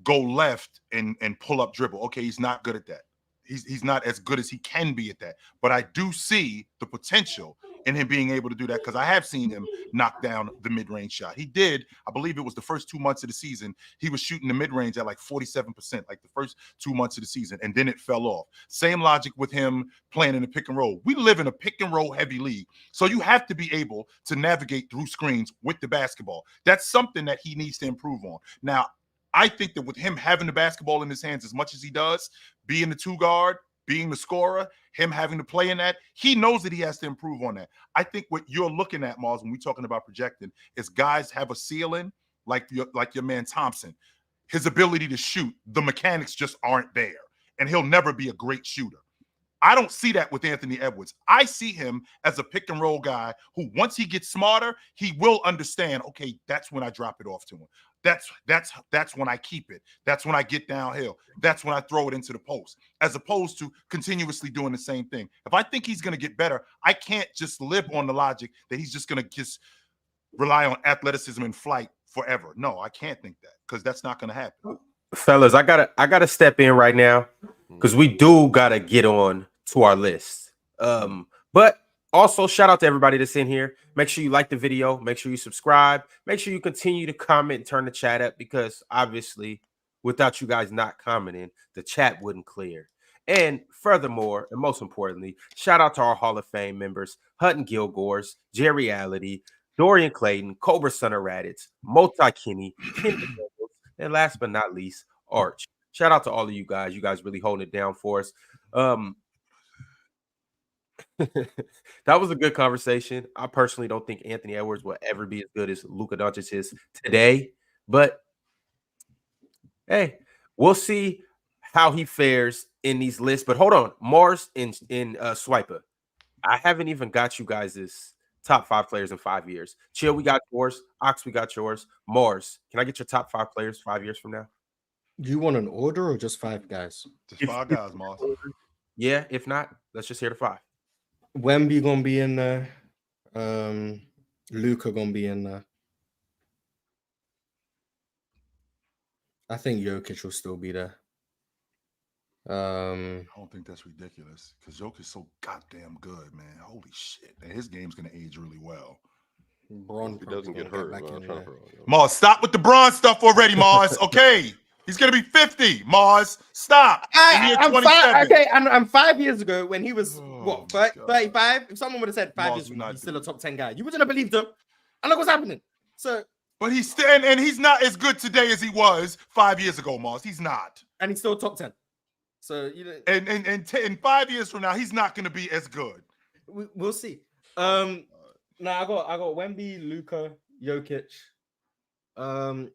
go left and pull up dribble, okay, he's not good at that. He's not as good as he can be at that. But I do see the potential in him being able to do that because I have seen him knock down the mid-range shot. He did, I believe it was the first 2 months of the season, he was shooting the mid-range at like 47%, like the first 2 months of the season, and then it fell off. Same logic with him playing in the pick and roll. We live in a pick and roll heavy league, so you have to be able to navigate through screens with the basketball. That's something that he needs to improve on. Now, I think that with him having the basketball in his hands as much as he does, being the two guard, being the scorer, him having to play in that, he knows that he has to improve on that. I think what you're looking at, Mars, when we're talking about projecting, is guys have a ceiling like your man Thompson. His ability to shoot, the mechanics just aren't there, and he'll never be a great shooter. I don't see that with Anthony Edwards. I see him as a pick and roll guy who, once he gets smarter, he will understand, okay, that's when I drop it off to him. That's when I keep it. That's when I get downhill. That's when I throw it into the post, as opposed to continuously doing the same thing. If I think he's going to get better, I can't just live on the logic that he's just going to just rely on athleticism and flight forever. No, I can't think that, because that's not going to happen. Fellas, I gotta step in right now because we do gotta get on to our list. But also, shout out to everybody that's in here. Make sure you like the video. Make sure you subscribe. Make sure you continue to comment and turn the chat up, because obviously, without you guys not commenting, the chat wouldn't clear. And furthermore, and most importantly, shout out to our Hall of Fame members, Hutton Gilgores, Jerry Allity, Dorian Clayton, Cobra Son of Raditz, Multi Kenny, and last but not least, Arch. Shout out to all of you guys. You guys really holding it down for us. That was a good conversation. I personally don't think Anthony Edwards will ever be as good as Luka Doncic is today, but hey, we'll see how he fares in these lists. But hold on, Mars in Swiper. I haven't even got you guys' top 5 players in 5 years. Chill, we got yours. Ox, we got yours. Mars, can I get your top 5 players 5 years from now? Do you want an order or just 5 guys? Just 5 guys, Moss. Yeah, if not, let's just hear the 5. Wemby gonna be in there. Luka gonna be in there. I think Jokic will still be there. I don't think that's ridiculous because Jokic is so goddamn good, man. Holy shit. And his game's going to age really well. Bron He doesn't get hurt. Mars, stop with the Bron stuff already, Mars. Okay. He's going to be 50. Mars, stop. I'm 5 years ago when he was, 35? If someone would have said 5 Mars years ago, he's not still a top 10 guy. You wouldn't have believed him. And look what's happening. So, but he's still, and he's not as good today as he was 5 years ago, Mars. He's not. And he's still top 10. So, you know, and 5 years from now, he's not going to be as good. We'll see. Now I got Wemby, Luka, Jokic. I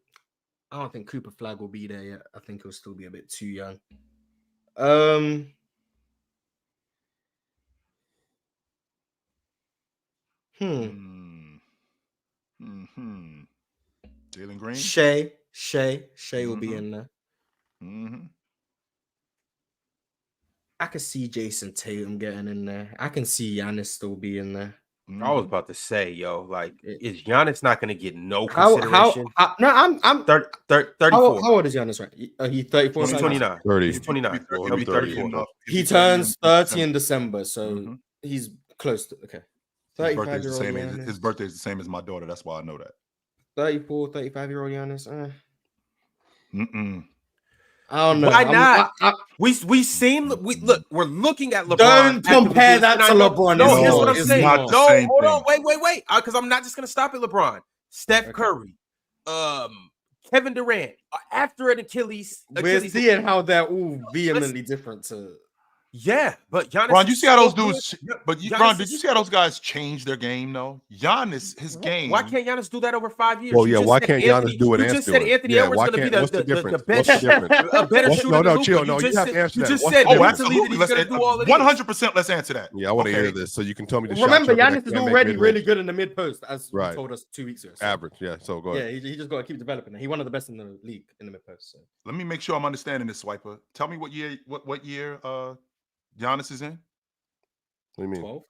don't think Cooper Flag will be there yet. I think he'll still be a bit too young. Mm-hmm. Jalen Green? Shea will be in there. Mm-hmm. I can see Jason Tatum getting in there. I can see Giannis still be in there. I was about to say, yo, like, is Giannis not going to get no consideration? I'm 34. How old is Giannis? Right? He's 34. He's 29. 30. He's 29. He'll be 34. He turns 30 in December, so he's close to okay. 35-year-old his birthday is the same as my daughter. That's why I know that. 34, 35-year-old Giannis. I don't know. Why not? We're looking at LeBron. Don't compare that to LeBron. No, here's what I'm saying. No, hold on, wait. Because I'm not just gonna stop at LeBron. Steph Curry, Kevin Durant, after an Achilles. We're seeing how they're all vehemently different to. Yeah, but Giannis. Ron, you see how those dudes? Ron, did you see how those guys change their game though? Giannis, his game. Why can't Giannis do that over 5 years? Well, yeah. Why can't Giannis do it? You just said Anthony Edwards going to be the best, a better shooter. No, chill. No, you have to answer that. You just said absolutely he's going to do all of this. 100%. Let's answer that. Yeah, I want to hear this, so you can tell me the. Remember, Giannis is already really good in the mid post, as you told us 2 weeks ago. Average, yeah. So go ahead. Yeah, he just got to keep developing. He's one of the best in the league in the mid post. Let me make sure I'm understanding this, Swiper. Tell me what year Giannis is in? What do you mean? 12?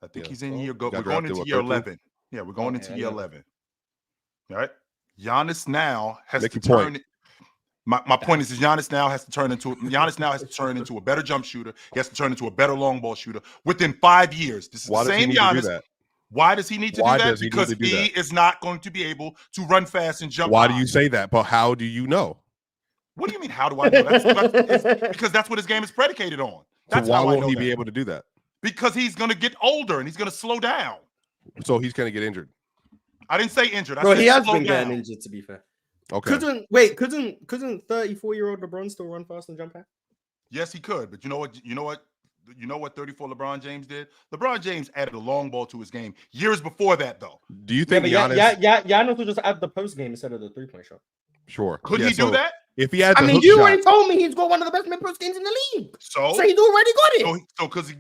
I think he's in year. We're going into year 11. Yeah, we're going into year 11. All right. Giannis now has to turn. My point is Giannis now has to turn into a better jump shooter. He has to turn into a better long ball shooter within 5 years. This is the same Giannis. Why does he need to do that? Because he is not going to be able to run fast and jump. Why do you say that? But how do you know? What do you mean? How do I know? Because that's what his game is predicated on. That's so why won't he be able to do that? Because he's going to get older and he's going to slow down. So he's going to get injured. I didn't say injured. Bro, he has been getting injured, to be fair. Okay. Couldn't 34-year-old LeBron still run fast and jump high? Yes, he could. But you know what 34 LeBron James did? LeBron James added a long ball to his game years before that, though. Do you think Giannis? Giannis will just add the post game instead of the 3-point shot. Sure. Could he do that? If he had, you already told me he's got one of the best mid-post games in the league. So he's already got it.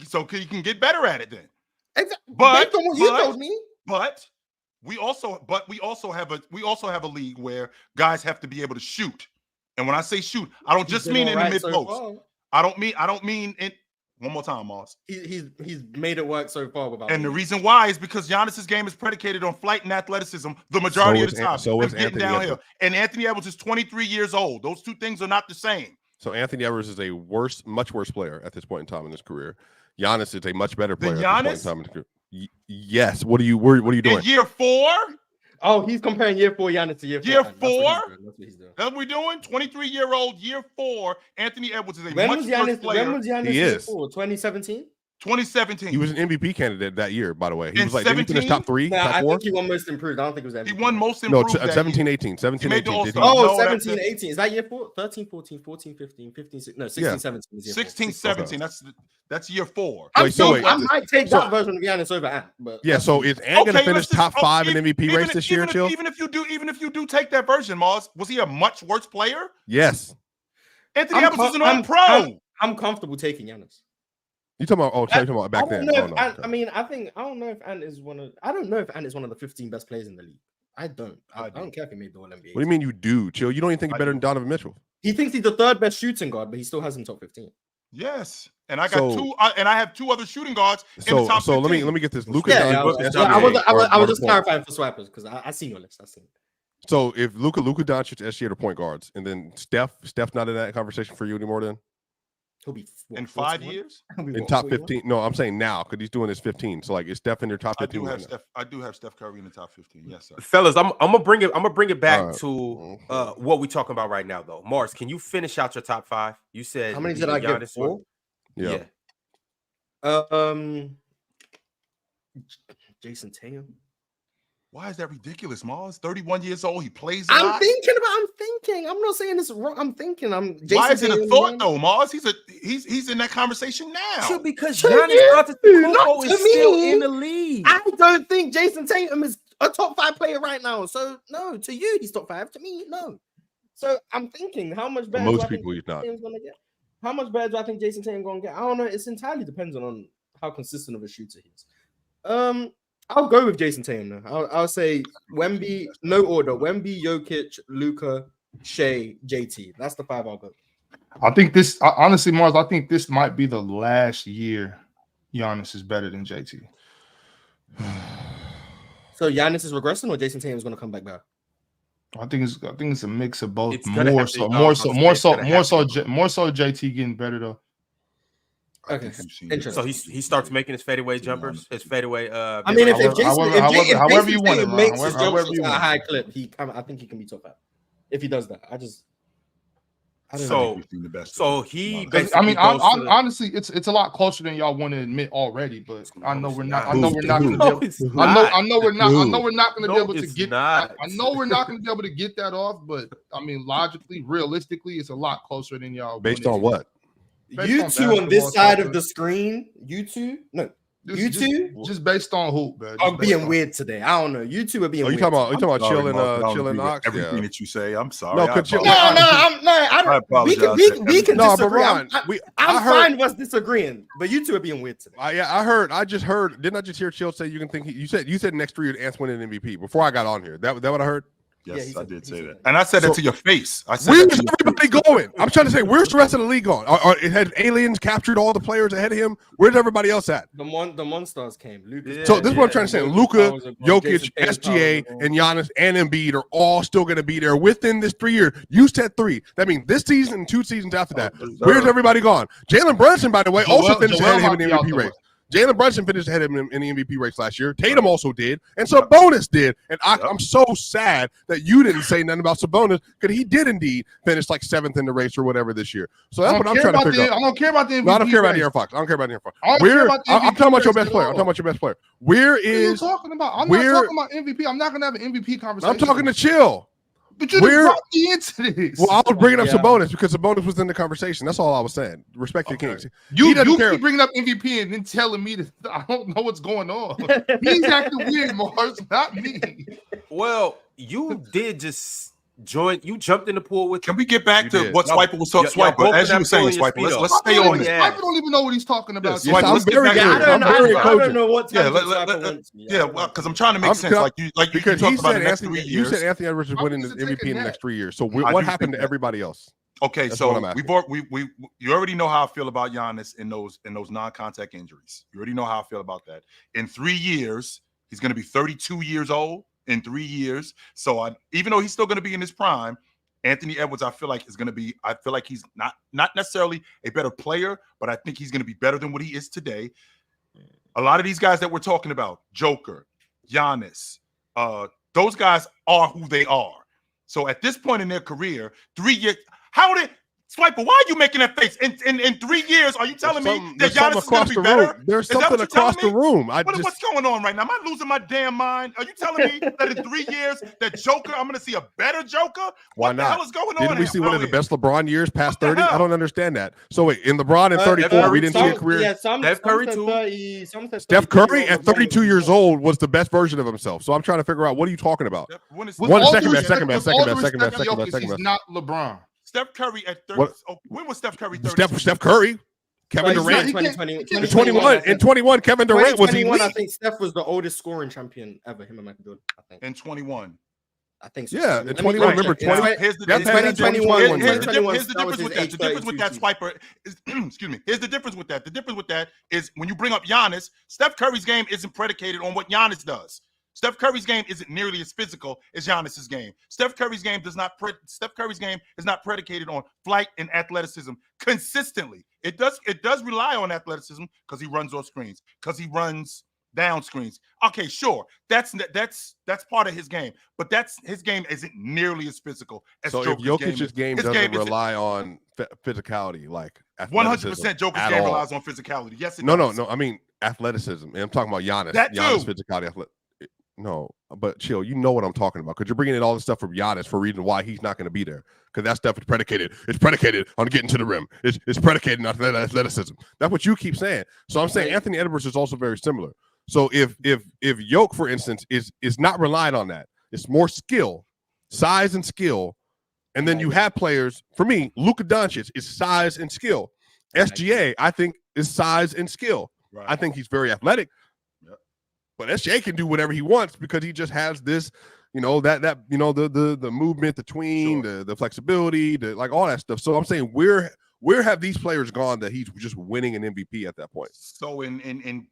So he can get better at it then. Exactly. Based on what you told me. But we also have a league where guys have to be able to shoot. And when I say shoot, I don't just mean in the mid-post. I don't mean in. One more time, Moss. He's made it work so far without. And the reason why is because Giannis's game is predicated on flight and athleticism the majority of the time. So is getting downhill. And Anthony Edwards is 23 years old. Those two things are not the same. So Anthony Edwards is a much worse player at this point in time in his career. Giannis is a much better player at this point in time in his career. Yes. What are you doing? In year 4? Oh, he's comparing year 4 Giannis to year 4. Year 4? That's what he's doing. That's what we're doing? 23-year-old, year 4. Anthony Edwards is a much worse player. When was Giannis year 4? 2017? 2017. He was an MVP candidate that year, by the way. He In was like, did he finish 17? top 3, No, top I 4? think he won most improved. I don't think it was MVP. He won most No, improved. that 17, year. 18. 17, He made the 18. Did he? All-Star. Oh, No, 17, 18. Is that year 4? 13, 14, 14, 15, 15, 16. No, 16, Yeah. 17. Is year 16, 4. 17. That's year 4. Wait, so wait. I might take So- that version of Giannis over Ant. But Yeah, so is Ant going to finish let's just- top 5 in even- MVP race this year, Chill? Even if you do take that version, Mars, was he a much worse player? Yes. Anthony I'm Edwards was an com- all-pro. I'm comfortable taking Giannis. You talking about? Oh, you're talking about back then? Know Oh, if no, Ant, okay. I mean, I don't know if Ant is one of. I don't know if Ant is one of the 15 best players in the league. I don't. I don't care if he made the All NBA. What do you mean you do, Chill? You don't even think I he's better do. than Donovan Mitchell? He thinks he's the 3rd best shooting guard, but he still has him top 15. Yes, and I got So- 2, and I have 2 other shooting guards in the So top 15. let me get this. Luka Yeah, I Doncic, was SGA, I was or just point. clarifying for swappers because I seen your list. I seen it. So if Luka Doncic, SGA are point guards, and then Steph's not in that conversation for you anymore, then He'll be what, in 5 41? years. He'll be in what, top 41? 15. No, I'm saying now because he's doing his 15. So like, is Steph in your top I 15? do have right now? Steph. I do have Steph Curry in the top 15. Yes, sir. Fellas, I'm gonna bring it back All right. to what we talking about right now, though. Mars, can you finish out your top 5? You said How many you did I and get? Giannis 4? Yeah. Jason Tatum. Why is that ridiculous, Mars? 31 years old. He plays a I'm lot. thinking. I'm not saying this wrong. I'm thinking. Jason Why is it a Tatum, thought man. though, Mars? He's in that conversation now. Sure, because To Giannis you, not Antetokounmpo to is still me. in the league. I don't think Jason Tatum is a top 5 player right now. So no, to you, he's top 5. To me, no. So I'm thinking, how much better? most do I think people, he's not. Tatum's gonna get? How much better do I think Jason Tatum gonna get? I don't know. It's entirely dependent on how consistent of a shooter he is. I'll go with Jason Tatum now. I'll say Wemby, no order. Wemby, Jokic, Luka, Shea, JT. That's the 5 I'll go. I think this, honestly, Mars, I think this might be the last year Giannis is better than JT. So Giannis is regressing, or Jason Tatum is going to come back better? I think it's a mix of both. It's gonna More have to- so more so JT getting better though. Okay, interesting. So he starts making his fadeaway jumpers, his fadeaway. I mean, if however Jason you want it, Tatum man. makes his However jump shots you at a want it. high clip, I think he can be top 5. If he does that, I don't So- know. He's been the best. So he 'Cause, basically I mean, goes to the- honestly, it's a lot closer than y'all want to admit already. But I know we're not. I know No, we're not going to. it's I not. know we're not. I know we're not going to No, be able to it's get. not. I know we're not going to be able to get that off. But I mean, logically, realistically, it's a lot closer than y'all. Based wanted on to. what? Based You on two on this basketball side soccer. of the screen, you two, no, Just- you just- two just based on hoop, man. are Just based being on- weird today. I don't know. You two are being Oh, you weird. talking about? You talking about Sorry, chilling? Mark, I don't Chilling agree with Ox? everything Yeah. that you say. I'm sorry. No, I could you- apologize. I don't. We can No, but disagree. Ron, I'm I heard. fine with us disagreeing, but you two are being weird today. I just heard. Didn't I just hear Chill say you can think? You said next 3 years Ants winning MVP before I got on here. That what I heard. Yeah, Yes, he I said- did he say said that, that. and I said So- that to your face. I said Where's that to your everybody face. going? I'm trying to say, where's the rest of the league going? Had aliens captured all the players ahead of him? Where's everybody else at? The Monstars came. Luka. So this is what I'm trying to say. Luka, Powers are gone. Jokic, Jason Tatum, SGA, Powers are and Giannis and Embiid are all still going to be there within this 3 years. You said 3. That means this season and 2 seasons after that. Where's everybody gone? Jalen Brunson, by the way, also finished ahead of him in the MVP race. Jalen Brunson finished ahead of him in the MVP race last year. Tatum also did, and Sabonis did. And I'm so sad that you didn't say nothing about Sabonis because he did indeed finish like 7th in the race or whatever this year. So that's what I'm trying to figure out. I don't care about the MVP. No, I don't care about race. De'Aaron Fox. I don't care about De'Aaron Fox. I don't care about the I'm MVP talking about your race best at player. I'm all. talking about your best player. Where What are you is? talking about? I'm where- not talking about MVP. I'm not going to have an MVP conversation. I'm talking to Chill. But you where- brought me into this. Well, I was bringing up Yeah. Sabonis because Sabonis was in the conversation. That's all I was saying. Respect your Kings. He You doesn't care. keep bringing up MVP and then telling me that I don't know what's going on. He's acting weird, Mars, not me. Well, you did just join. You jumped in the pool with. Can we get back You to did. what Y'all- Swiper was talking? y'all Swiper, both as you in were that saying, pool in your Swiper. speedo. Let's stay on Oh, this. yeah. I don't even know what he's talking about. Yes, I'm let's get very back good. to it. I'm very I cogent. don't know what Yeah, time yeah, well, because I'm trying to make I'm- sense. Like you Because talked he about said the next Anthony. 3 You years. said Anthony Edwards is I winning was the just MVP taking in the that. next 3 years. So I what do happened think to that. everybody else? Okay, That's what I'm so asking. you already know how I feel about Giannis in those non-contact injuries. You already know how I feel about that. In 3 years, he's going to be 32 years old in 3 years. So even though he's still going to be in his prime, Anthony Edwards, I feel like he's not necessarily a better player, but I think he's going to be better than what he is today. A lot of these guys that we're talking about, Joker, Giannis, those guys are who they are. So at this point in their career, 3 years, Swiper, why are you making that face? In 3 years, are you telling me that Giannis is going to be better? There's something across the room. What's going on right now? Am I losing my damn mind? Are you telling me that in 3 years, that Joker, I'm going to see a better Joker? Why not? What the hell is going on? Didn't we see one of the best LeBron years past 30? hell? I don't understand that. So wait, in LeBron at 34, we didn't see a career. Yeah, Steph Curry too. Steph Curry at 32 years old was the best version of himself. So I'm trying to figure out, what are you talking about? He's not LeBron. Steph Curry at 30. Oh, when was Steph Curry 30? Steph Curry, Kevin Durant. 2021. In 21, Kevin Durant was elite. I think Steph was the oldest scoring champion ever. Him and Michael Jordan. I think. In 21. I think so. Yeah, in 21. Remember 20? Here's the difference with that. The difference with that, Swiper, is, excuse me. Here's the difference with that. The difference with that is when you bring up Giannis, Steph Curry's game isn't predicated on what Giannis does. Steph Curry's game isn't nearly as physical as Giannis's game. Steph Curry's game is not predicated on flight and athleticism consistently. It does rely on athleticism because he runs off screens, because he runs down screens. Okay, sure. That's part of his game, but his game isn't nearly as physical as so Joker's if Jokic's game doesn't rely on physicality, like 100% Joker's game relies on physicality. Yes, it does. No. I mean athleticism. And I'm talking about Giannis. That Giannis too. Physicality. No, but chill. You know what I'm talking about because you're bringing in all this stuff from Giannis for a reason why he's not going to be there. Because that stuff is predicated. It's predicated on getting to the rim. It's predicated on athleticism. That's what you keep saying. So I'm saying Anthony Edwards is also very similar. So if Yoke, for instance, is not relying on that, it's more skill, size and skill, and then you have players. For me, Luka Doncic is size and skill. SGA, I think, is size and skill. Right. I think he's very athletic. But SGA can do whatever he wants because he just has this, the movement, the tween, the flexibility, like all that stuff. So I'm saying where have these players gone that he's just winning an MVP at that point? So in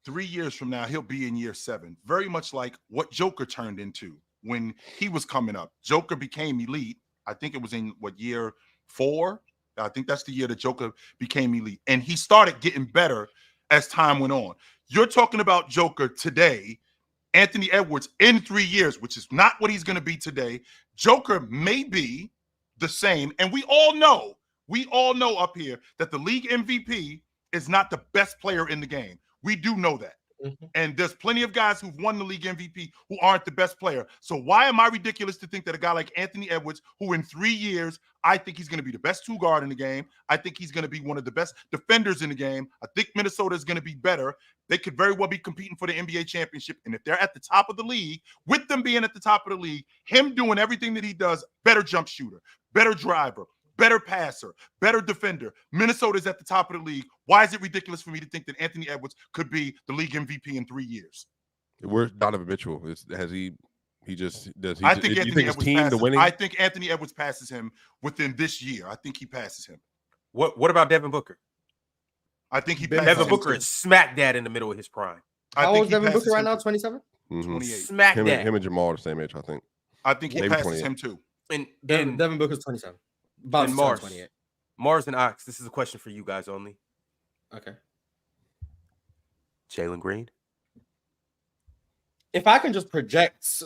3 years from now, he'll be in year 7, very much like what Joker turned into when he was coming up. Joker became elite. I think it was in year 4. I think that's the year that Joker became elite, and he started getting better as time went on. You're talking about Joker today, Anthony Edwards in 3 years, which is not what he's going to be today. Joker may be the same. And we all know up here that the league MVP is not the best player in the game. We do know that. Mm-hmm. And there's plenty of guys who've won the league MVP who aren't the best player. So why am I ridiculous to think that a guy like Anthony Edwards, who in 3 years, I think he's going to be the best 2 guard in the game. I think he's going to be one of the best defenders in the game. I think Minnesota is going to be better. They could very well be competing for the NBA championship. And if they're at the top of the league, with them being at the top of the league, him doing everything that he does, better jump shooter, better driver, better passer, better defender. Minnesota's at the top of the league. Why is it ridiculous for me to think that Anthony Edwards could be the league MVP in 3 years? Where's Donovan Mitchell? Has he just does he? I think Anthony Edwards team passes, the winning? I think Anthony Edwards passes him within this year. I think he passes him. What about Devin Booker? I think he passes Devin Booker is smack dad in the middle of his prime. How old is Devin Booker right now? 27? 28. Smack dad. Him and Jamal are the same age, I think. I think he passes him too. And Devin Booker's 27. And Mars and Ox, this is a question for you guys only. Okay. Jalen Green. If I can just project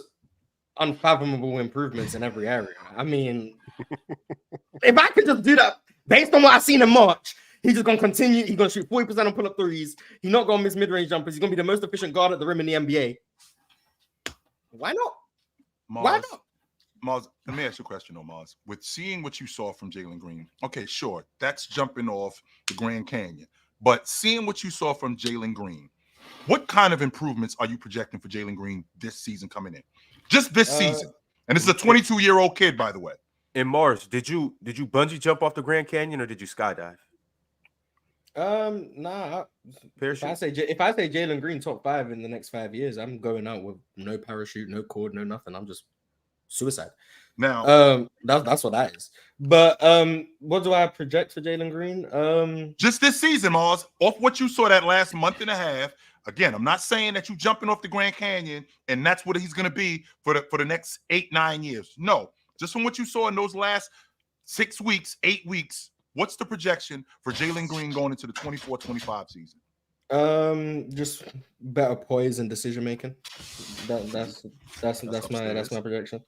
unfathomable improvements in every area, I mean, if I could just do that based on what I've seen in March, he's just going to continue. He's going to shoot 40% on pull-up threes. He's not going to miss mid-range jumpers. He's going to be the most efficient guard at the rim in the NBA. Why not? Why not? Mars, let me ask you a question, though, Mars. With seeing what you saw from Jalen Green, okay, sure, that's jumping off the Grand Canyon. But seeing what you saw from Jalen Green, what kind of improvements are you projecting for Jalen Green this season coming in? Just this season. And this is a 22-year-old kid, by the way. And Mars, did you bungee jump off the Grand Canyon or did you skydive? Nah. If I say Jalen Green top 5 in the next 5 years, I'm going out with no parachute, no cord, no nothing. I'm just suicide. Now, that's what that is. But what do I project for Jalen Green? Just this season, Mars, off what you saw that last month and a half. Again, I'm not saying that you jumping off the Grand Canyon and that's what he's going to be for the next 8-9 years. No, just from what you saw in those last 6 weeks, 8 weeks. What's the projection for Jalen Green going into the 24-25 season? Just better poise and decision making. That's my projection.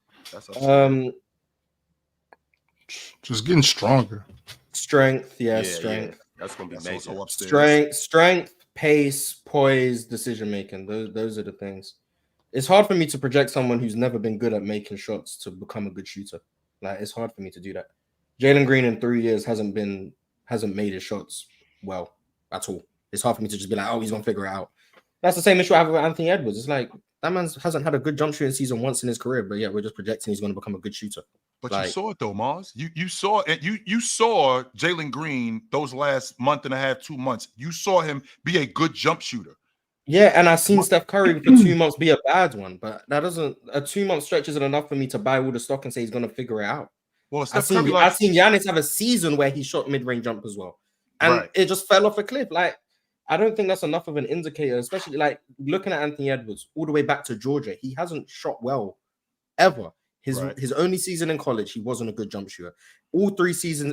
Just getting stronger. Strength, Yeah, strength. that's gonna be That's major. also upstairs. Strength, pace, poise, decision making. Those are the things. It's hard for me to project someone who's never been good at making shots to become a good shooter. Like, it's hard for me to do that. Jalen Green in 3 years hasn't made his shots well at all. It's hard for me to just be like, oh, he's gonna figure it out. That's the same issue I have with Anthony Edwards. It's like that man hasn't had a good jump shooting season once in his career, but yeah, we're just projecting he's going to become a good shooter. But Like, you saw it though, Mars. You saw it. You saw Jalen Green those last month and a half, 2 months. You saw him be a good jump shooter. Yeah, and I've seen Steph Curry for 2 months be a bad one, but that doesn't a 2-month stretch isn't enough for me to buy all the stock and say he's going to figure it out. Well, I've seen Giannis have a season where he shot mid-range jump as well, and it just fell off a cliff. Like, I don't think that's enough of an indicator, especially like looking at Anthony Edwards all the way back to Georgia. He hasn't shot well ever. His only season in college, he wasn't a good jump shooter. All 4 seasons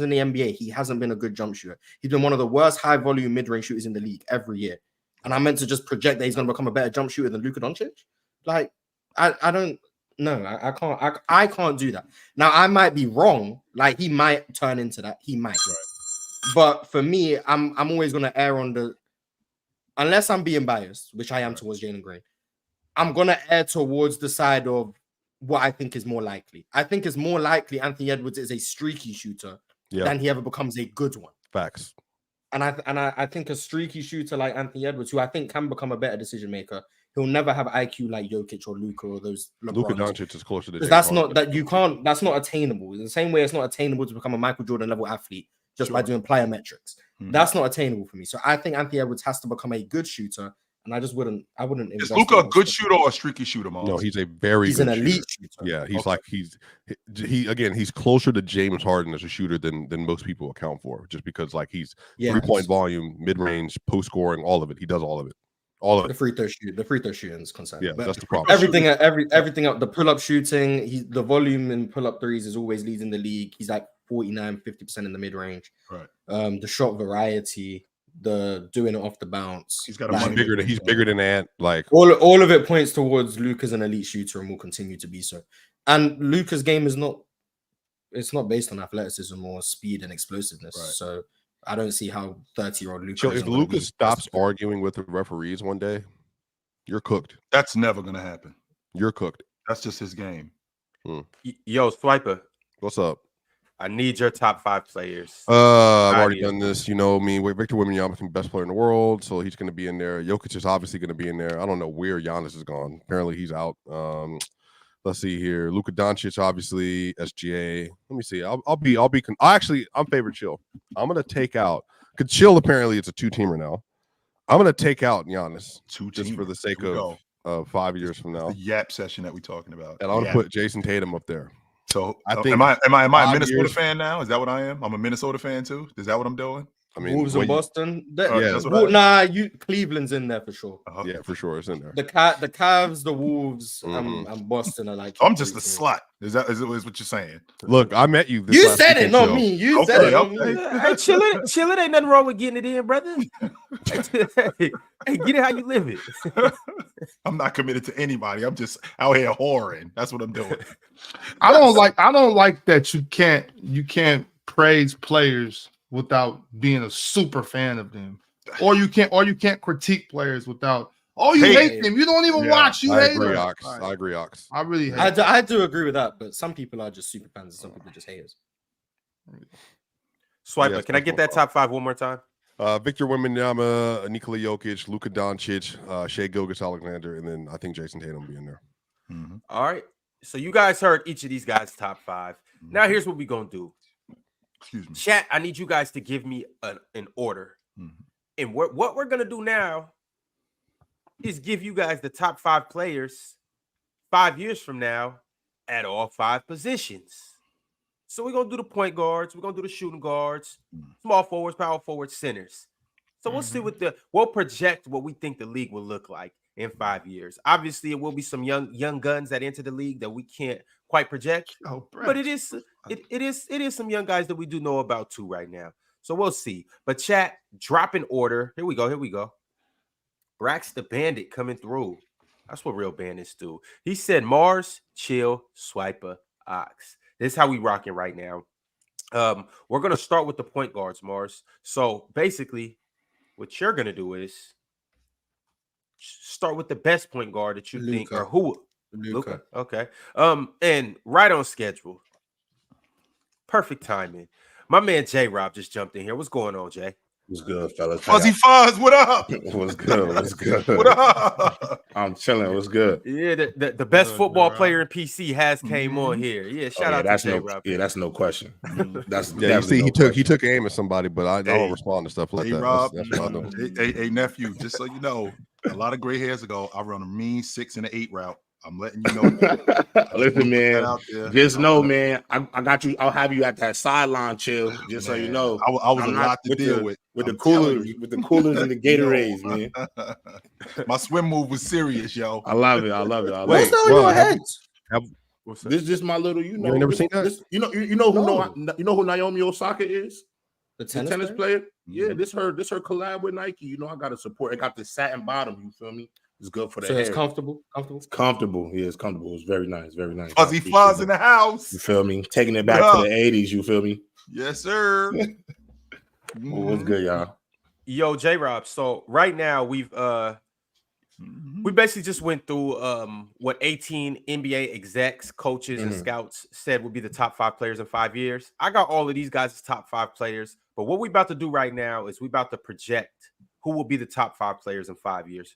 in the NBA, he hasn't been a good jump shooter. He's been one of the worst high-volume mid-range shooters in the league every year. And I meant to just project that he's going to become a better jump shooter than Luka Doncic. Like, I don't know. I can't do that. Now, I might be wrong. Like, he might turn into that. He might. Right. But for me, I'm always going to err on the, unless I'm being biased, which I am towards Jalen Green, I'm going to err towards the side of what I think is more likely. I think it's more likely Anthony Edwards is a streaky shooter than he ever becomes a good one. Facts. And I think a streaky shooter like Anthony Edwards, who I think can become a better decision maker, he'll never have IQ like Jokic or Luka or those. Luka Doncic is closer to James that's Harden. not that you can't. That's not attainable. In the same way, it's not attainable to become a Michael Jordan level athlete just by doing plyometrics. That's not attainable for me. So I think Anthony Edwards has to become a good shooter, and I wouldn't. Is Luka a good shooter or a streaky shooter, Mom? No, he's a very. He's an elite shooter. Yeah, he's like he's closer to James Harden as a shooter than most people account for, just because like he's 3-point volume, mid range, post scoring, all of it. He does all of it. All of it. The free throw shooting is concerned. Yeah, but that's the problem. Everything up. The pull up shooting, the volume in pull up threes is always leading the league. He's like 49-50% in the mid range. Right. The shot variety, the doing it off the bounce. He's got a he's bigger than Ant. Like all of it points towards Luka's an elite shooter and will continue to be so. And Luka's game is not based on athleticism or speed and explosiveness. Right. So I don't see how 30-year-old Luka. So if Luka stops arguing with the referees one day, you're cooked. That's never gonna happen. You're cooked. That's just his game. Yo, Swiper. What's up? I need your top 5 players. I've already done this. You know me. Victor Wembanyama is the best player in the world, so he's going to be in there. Jokic is obviously going to be in there. I don't know where Giannis is gone. Apparently he's out. Let's see here. Luka Doncic, obviously SGA. Let me see. I'm favorite Chill. I'm going to take out because Chill apparently it's a 2-teamer now. I'm going to take out Giannis just for the sake of 5 years from now. The Yap session that we're talking about, and I'm going to put Jason Tatum up there. So I think am I a Minnesota fan now? Is that what I am? I'm a Minnesota fan too. Is that what I'm doing? I mean, Wolves and Boston. Cleveland's in there for sure. Yeah, for sure, it's in there. The Cavs, the Wolves, and Boston are like. I'm just a slut. Is what you're saying? Look, I met you. You said it, not me. You said it. Hey, chill it. Ain't nothing wrong with getting it in, brother. Hey, get it how you live it. I'm not committed to anybody. I'm just out here whoring. That's what I'm doing. I don't like that you can't praise players without being a super fan of them, or you can't critique players without. Oh, you hate them. You don't even watch. You hate them. I agree, Ox. I really hate. I do agree with that, but some people are just super fans, and some people are just haters. Swiper, can I get that top 5 one more time? Victor Wembanyama, Nikola Jokic, Luka Doncic, Shai Gilgeous-Alexander, and then I think Jason Tatum will be in there. Mm-hmm. All right. So you guys heard each of these guys' top 5. Mm-hmm. Now here's what we're gonna do. Excuse me. Chat, I need you guys to give me an order. Mm-hmm. And what we're gonna do now is give you guys the top 5 players 5 years from now at all 5 positions. So we're gonna do the point guards, we're gonna do the shooting guards, small forwards, power forwards, centers. So we'll see we'll project what we think the league will look like in 5 years. Obviously, it will be some young guns that enter the league that we can't quite project. But it is some young guys that we do know about too right now. So we'll see. But chat, drop in order. Here we go. Brax the Bandit coming through. That's what real bandits do. He said Mars, Chill, Swiper, Ox. This is how we rocking right now. We're gonna start with the point guards, Mars. So basically, what you're gonna do is start with the best point guard that you think, or who? Luka. Okay. And right on schedule. Perfect timing. My man J-Rob just jumped in here. What's going on, Jay? What's good, fellas? Fuzzy Fuzz, what up? What's good? What's good? What up? I'm chilling. What's good? Yeah, the best football player in PC has came on here. Yeah, shout out to J-Rob. Yeah, that's no question. That's you see, he took aim at somebody, but I don't respond to stuff like that. Rob, that's what I know. Hey, nephew, just so you know, a lot of gray hairs ago, I run a mean 6 and an 8 route. I'm letting you know. Listen, man. Just know, man. I got you. I'll have you at that sideline chill. Just so you know, I was a lot to deal with the coolers, and the Gatorades, man. My swim move was serious, yo. I love it. What's on your head? This is my little. You ain't never seen that? You know who Naomi Osaka is? The tennis player. Yeah, this her collab with Nike. You know, I got to support. I got the satin bottom. You feel me? It's good for the hair. It's comfortable. It's comfortable. Yeah, it's comfortable. It's very nice. Fuzzy Fuzz in the house. You feel me? Taking it back to the 80s. You feel me? Yes, sir. What's good, y'all? Yo, J-Rob. So right now we basically just went through what 18 NBA execs, coaches, and scouts said would be the top 5 players in 5 years. I got all of these guys as top 5 players, but what we about to do right now is we about to project who will be the top 5 players in 5 years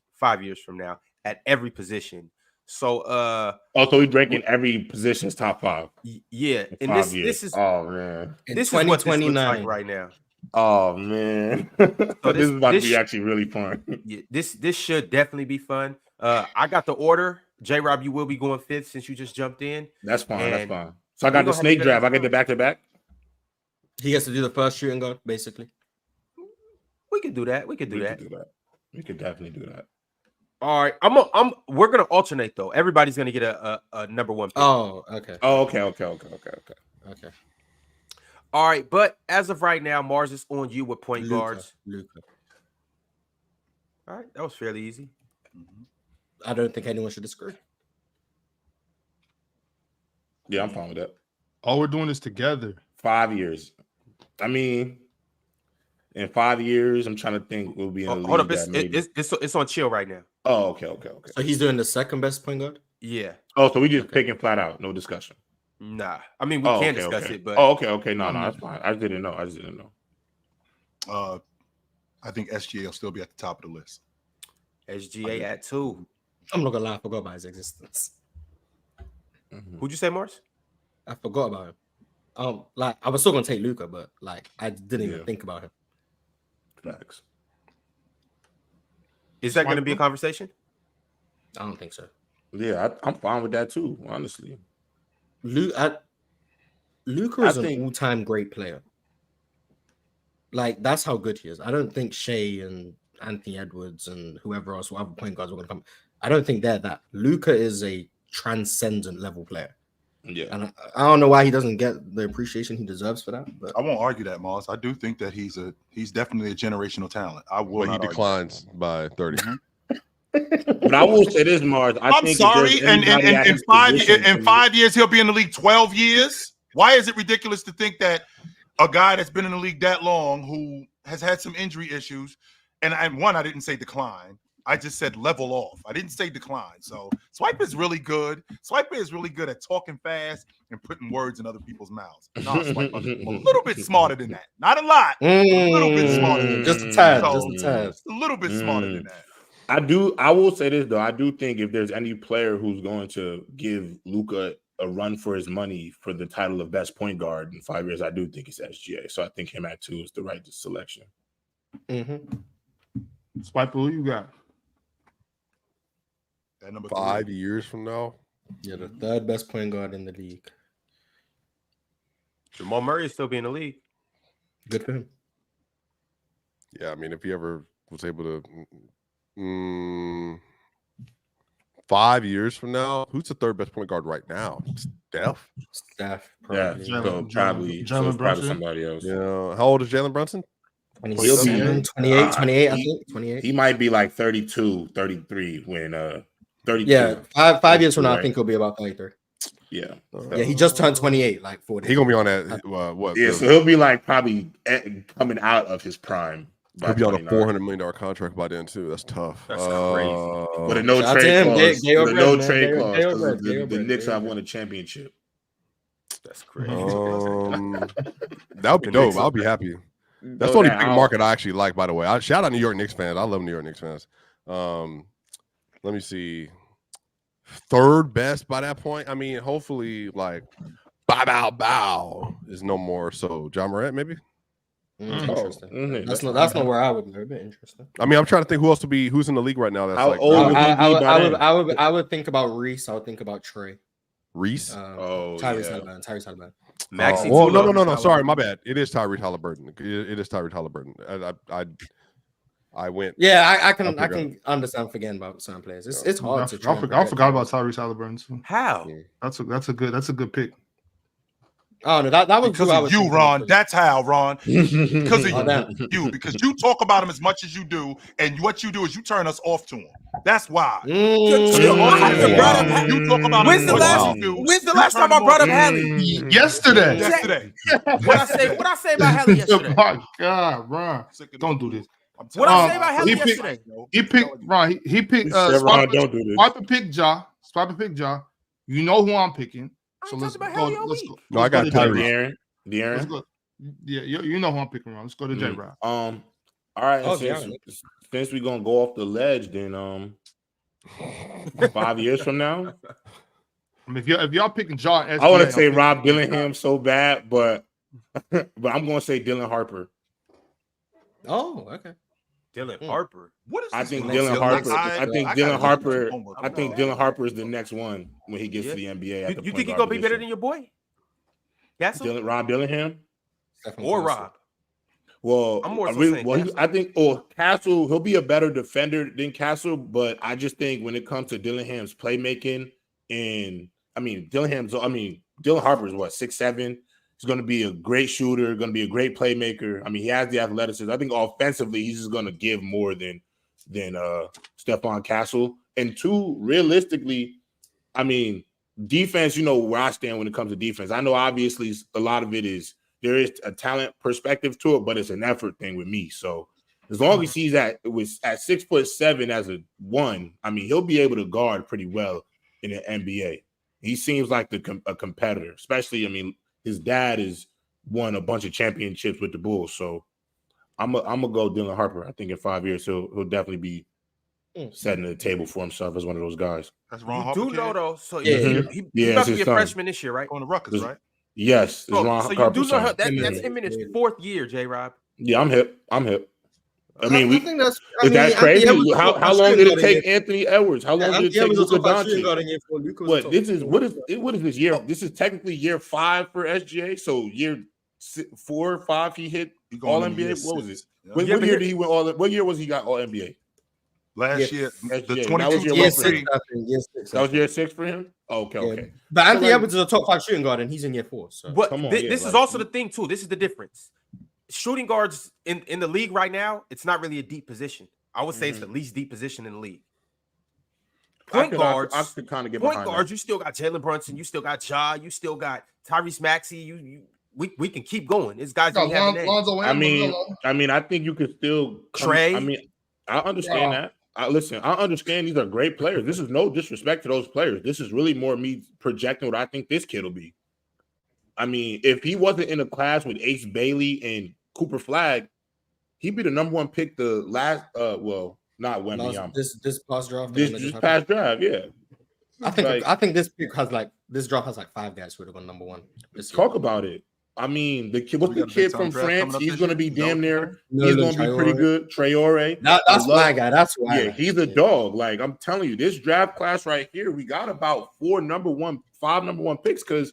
from now at every position. So so we ranking every position's top 5. Yeah, and this is man. This is what this looks like right now. Oh man. So this is about to be actually really fun. Yeah, this should definitely be fun. I got the order. J-Rob, you will be going 5th since you just jumped in. That's fine. So I got the snake draft. I get the back-to-back. He gets to do the first shooting guard, basically. We could do that. We could definitely do that. All right. We're gonna alternate though. Everybody's gonna get a number 1 pick. Oh, okay. Okay. All right, but as of right now, Mars is on you with point guards. Luka. All right, that was fairly easy. I don't think anyone should disagree. Yeah, I'm fine with that. All we're doing is together. 5 years. I mean, in 5 years, I'm trying to think we'll be in the league. Hold up, it's on chill right now. Oh, okay. So he's doing the second best point guard? Yeah. Oh, so we just picking flat out, no discussion. Nah, I mean we can discuss it, but okay. No, that's fine. I just didn't know. I think SGA will still be at the top of the list. SGA at 2. I'm not gonna lie, I forgot about his existence. Who'd you say, Mars? I forgot about him. Like I was still gonna take Luka, but like I didn't even think about him. Facts. Is that going to be a conversation? I don't think so. Yeah, I'm fine with that too, honestly. Luka is an all-time great player. Like, that's how good he is. I don't think Shea and Anthony Edwards and whoever else, whatever point guards were going to come. I don't think they're that. Luka is a transcendent level player. Yeah. And I don't know why he doesn't get the appreciation he deserves for that. But I won't argue that, Mars. I do think that he's definitely a generational talent. I will. But he declines by 30. But I will say this, Mars. I'm sorry. And in 5 years, he'll be in the league 12 years. Why is it ridiculous to think that a guy that's been in the league that long, who has had some injury issues, and I didn't say decline. I just said level off. I didn't say decline. So Swiper is really good. Swiper is really good at talking fast and putting words in other people's mouths. No, Swiper, a little bit smarter than that. Not a lot. A little bit smarter than that. Just a tad. Just a little bit smarter than that. I will say this though. I do think if there's any player who's going to give Luka a run for his money for the title of best point guard in 5 years, I do think it's SGA. So I think him at 2 is the right selection. Swiper, who you got? At number 5 years from now? Yeah, the third best point guard in the league. Jamal Murray is still being in the league. Good for him. Yeah, I mean, if he ever was able to 5 years from now, who's the third best point guard right now? Steph? Probably. Yeah, so probably somebody else. Yeah. How old is Jalen Brunson? 27, 28, I think. 28. He might be like 32, 33 when 32. Yeah, five years from now, I think he'll be about 33. Yeah. Yeah, he just turned 28, like 4 days. He gonna be on that. What? Yeah, so he'll be like probably coming out of his prime. He'll be on a $400 million contract by then too. That's tough. That's crazy. With a no Shout out to trade him, clause. Gay With a bread, no man. trade Gay clause bread, because Gay the bread, Knicks Gay have bread. won a championship. That's crazy. That would be dope. I'll be happy. That's the only big market I actually like, by the way. Shout out New York Knicks fans. I love New York Knicks fans. Let me see. Third best by that point. I mean, hopefully, like bow is no more. So John Morant, maybe. Interesting. That's not where I would go. A bit interesting. I mean, I'm trying to think who's in the league right now. That's How like old would he be by then? I would think about Reese. I would think about Trey. Reese. Tyrese Halliburton. Maxey. Well, no. Sorry, my bad. It is Tyrese Halliburton. It is Tyrese Halliburton. I went. Yeah, I can understand forgetting about certain players. It's hard to. I forgot about Tyrese Halliburton too. How? That's a good pick. Oh no, that was because of you, Ron. That's how, Ron. Because of you. Because you talk about him as much as you do, and what you do is you turn us off to him. That's why. You talk about when's the last time I brought up Hallie? Yesterday. What I say about Hallie yesterday? My God, Ron, don't do this. What I say about Hallie yesterday? He picked Ron. He picked. Ron, don't do this. Swap and pick Ja. Swap and pick Ja. You know who I'm picking. So let's go. No, I got De'Aaron. Yeah, you know who I'm picking, Ron. Let's go to J-Rob. All right. Since we're gonna go off the ledge, then 5 years from now. I mean, if y'all picking Ja, I want to say Rob Dillingham so bad, but I'm gonna say Dylan Harper. Oh, okay. Dylan Harper. What is I think Dylan Harper. I think Dylan Harper is the next one when he gets to the NBA. You think he's gonna be better than your boy? Rob Dillingham or Rob? Well, I'm more I think Castle. He'll be a better defender than Castle, but I just think when it comes to Dillingham's playmaking, and Dylan Harper is what 6'7". He's going to be a great shooter, going to be a great playmaker. I mean, he has the athleticism. I think offensively, he's just going to give more than Stephon Castle. And two, realistically, I mean, defense, you know where I stand when it comes to defense. I know obviously a lot of it is there is a talent perspective to it, but it's an effort thing with me. So as long as he's at 6'7" as a one, I mean, he'll be able to guard pretty well in the NBA. He seems like a competitor, especially, I mean, his dad has won a bunch of championships with the Bulls, so I'm gonna go Dylan Harper. I think in 5 years he'll definitely be setting the table for himself as one of those guys. That's Ron You Harper. do know though, so Yeah. he's about to be a freshman this year, right? On the Rutgers, right? Yes, So you do know that's him in his fourth year, J-Rob. Yeah, I'm hip. I mean, I think that's crazy? Anthony How long did it take Anthony Edwards? How long did it take Luka Doncic? What is this year? This is technically year 5 for SGA. So year 4 or 5, he hit All NBA. What was it? What year did he win All? What year was he got All NBA? Last year, the 22 year 6. That was year 6 for him. Okay. But Anthony Edwards is a top 5 shooting guard, and he's in year 4. So But this is also the thing too. This is the difference. Shooting guards in the league right now, it's not really a deep position. I would say it's the least deep position in the league. Point guards, you still got Jalen Brunson, you still got Ja, you still got Tyrese Maxey. We can keep going. This guy's gonna have a name. I mean, I think you could still Trey. I mean, I understand that. I understand these are great players. This is no disrespect to those players. This is really more me projecting what I think this kid will be. I mean, if he wasn't in a class with Ace Bailey and Cooper Flagg, he'd be the number 1 pick the last not Wemby. This past draft. This past draft, yeah. I think this pick has this draft has 5 guys who would have gone number 1. Talk about it. I mean, the kid from France? He's going to be damn near. He's going to be pretty good. Traore. That's my guy. That's why. Yeah, he's a dog. Like I'm telling you, this draft class right here, we got about 5 number 1 picks. Because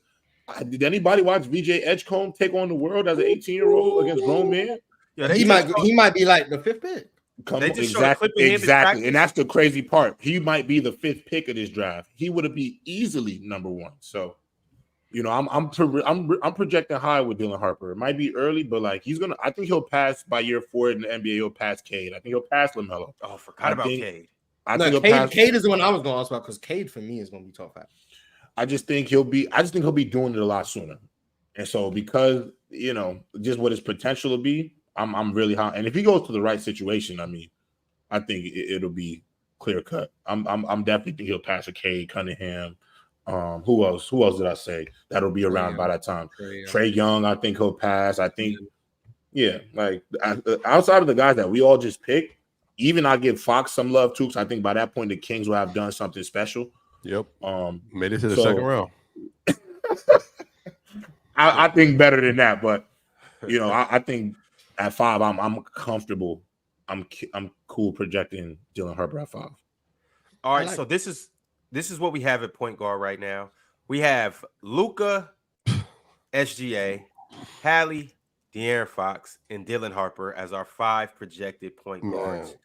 did anybody watch VJ Edgecombe take on the world as an 18-year-old against grown men? Yeah, he might be like the 5th pick. Exactly, and that's the crazy part. He might be the 5th pick of this draft. He would be easily number 1. So. You know, I'm projecting high with Dylan Harper. It might be early, but he's gonna. I think he'll pass by year 4 in the NBA. He'll pass Cade. I think he'll pass LaMelo. Oh, forgot about Cade. Cade is the one I was going to ask about because Cade for me is going to be top 5. I just think he'll be doing it a lot sooner. And so because just what his potential will be, I'm really high. And if he goes to the right situation, I mean, I think it'll be clear cut. I'm definitely think he'll pass a Cade Cunningham. Who else did I say that'll be around by that time? Trey Young, I think he'll pass. I think, like outside of the guys that we all just picked, even I give Fox some love too, because I think by that point the Kings will have done something special. Yep. Made it to the second round. I think better than that, but I think at 5, I'm comfortable. I'm cool projecting Dylan Harper at 5. All right, so this is what we have at point guard right now. We have Luka, SGA, Hallie, De'Aaron Fox, and Dylan Harper as our 5 projected point guards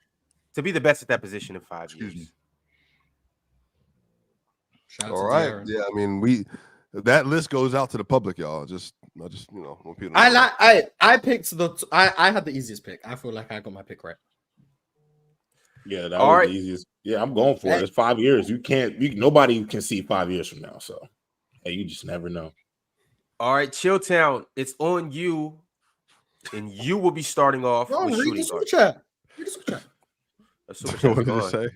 to be the best at that position in 5 years. All right. Yeah, I mean, that list goes out to the public, y'all. I just want people to know. I picked I had the easiest pick. I feel like I got my pick right. Yeah, that was the easiest. Yeah, I'm going for it. It's 5 years. Nobody can see 5 years from now. So, hey, you just never know. All right, Chilltown, it's on you, and you will be starting off with shooting guard. Chat. Read the super chat. What did it say?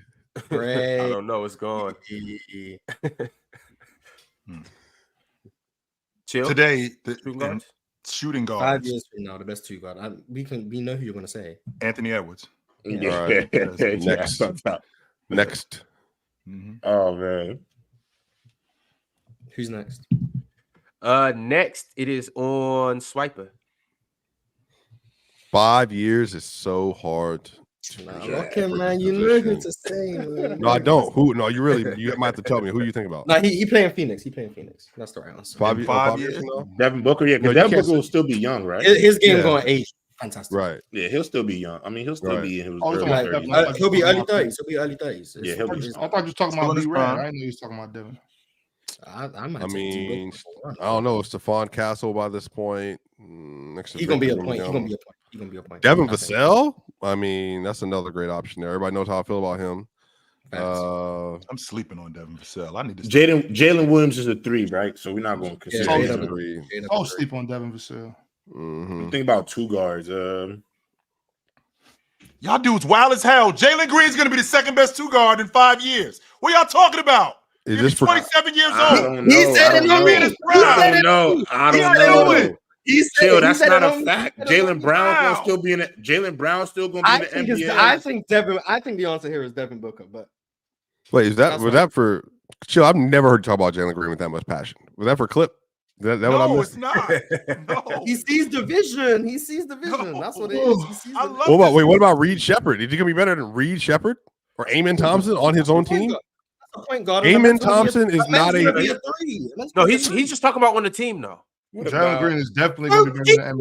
Great. I don't know. It's gone. Chill. Today, shooting guards. 5 years from now, the best 2 guard. We know who you're going to say. Anthony Edwards. Yeah. Right. Next. Mm-hmm. Oh man. Who's next? Next it is on Swiper. 5 years is so hard. Okay, man. You know who to say, man. No, I don't. Who? No, you might have to tell me who you think about. No, he playing Phoenix. That's the right answer. 5 years from now? Devin Booker, because Devin Booker will still be young, right? His game going age. Fantastic. Right. Yeah, he'll still be young. I mean, he'll still be in his he'll be early 30s. Yeah, I thought you were talking about B-Ray. I didn't know you was talking about Devin. I don't know. Stephon Castle by this point. He's gonna be a point. He's gonna be a point. Devin Vassell. I mean, that's another great option there. Everybody knows how I feel about him. I'm sleeping on Devin Vassell. I need to. Jalen Williams is a 3, right? So we're not going to consider 3. Don't sleep on Devin Vassell. Mm-hmm. Think about 2 guards. Y'all dudes wild as hell. Jalen Green's gonna be the second best 2 guard in 5 years. What y'all talking about? He's 27 years old. He said it on me. I don't know. Chill, that's not a fact. Jalen Brown gonna still be in it. Jalen Brown still gonna be in the NBA. I think the answer here is Devin Booker. But wait, was that for Chill? I've never heard you talk about Jalen Green with that much passion. Was that for clip? That no, what I missed? It's not. No. He sees the vision. No. That's what it is. What about Reed Shepard? Is he gonna be better than Reed Shepard or Eamon Thompson on his own team? Point guard. Eamon Thompson is not a 3. No, he's just talking about on the team though. Jalen Green is definitely going to be in the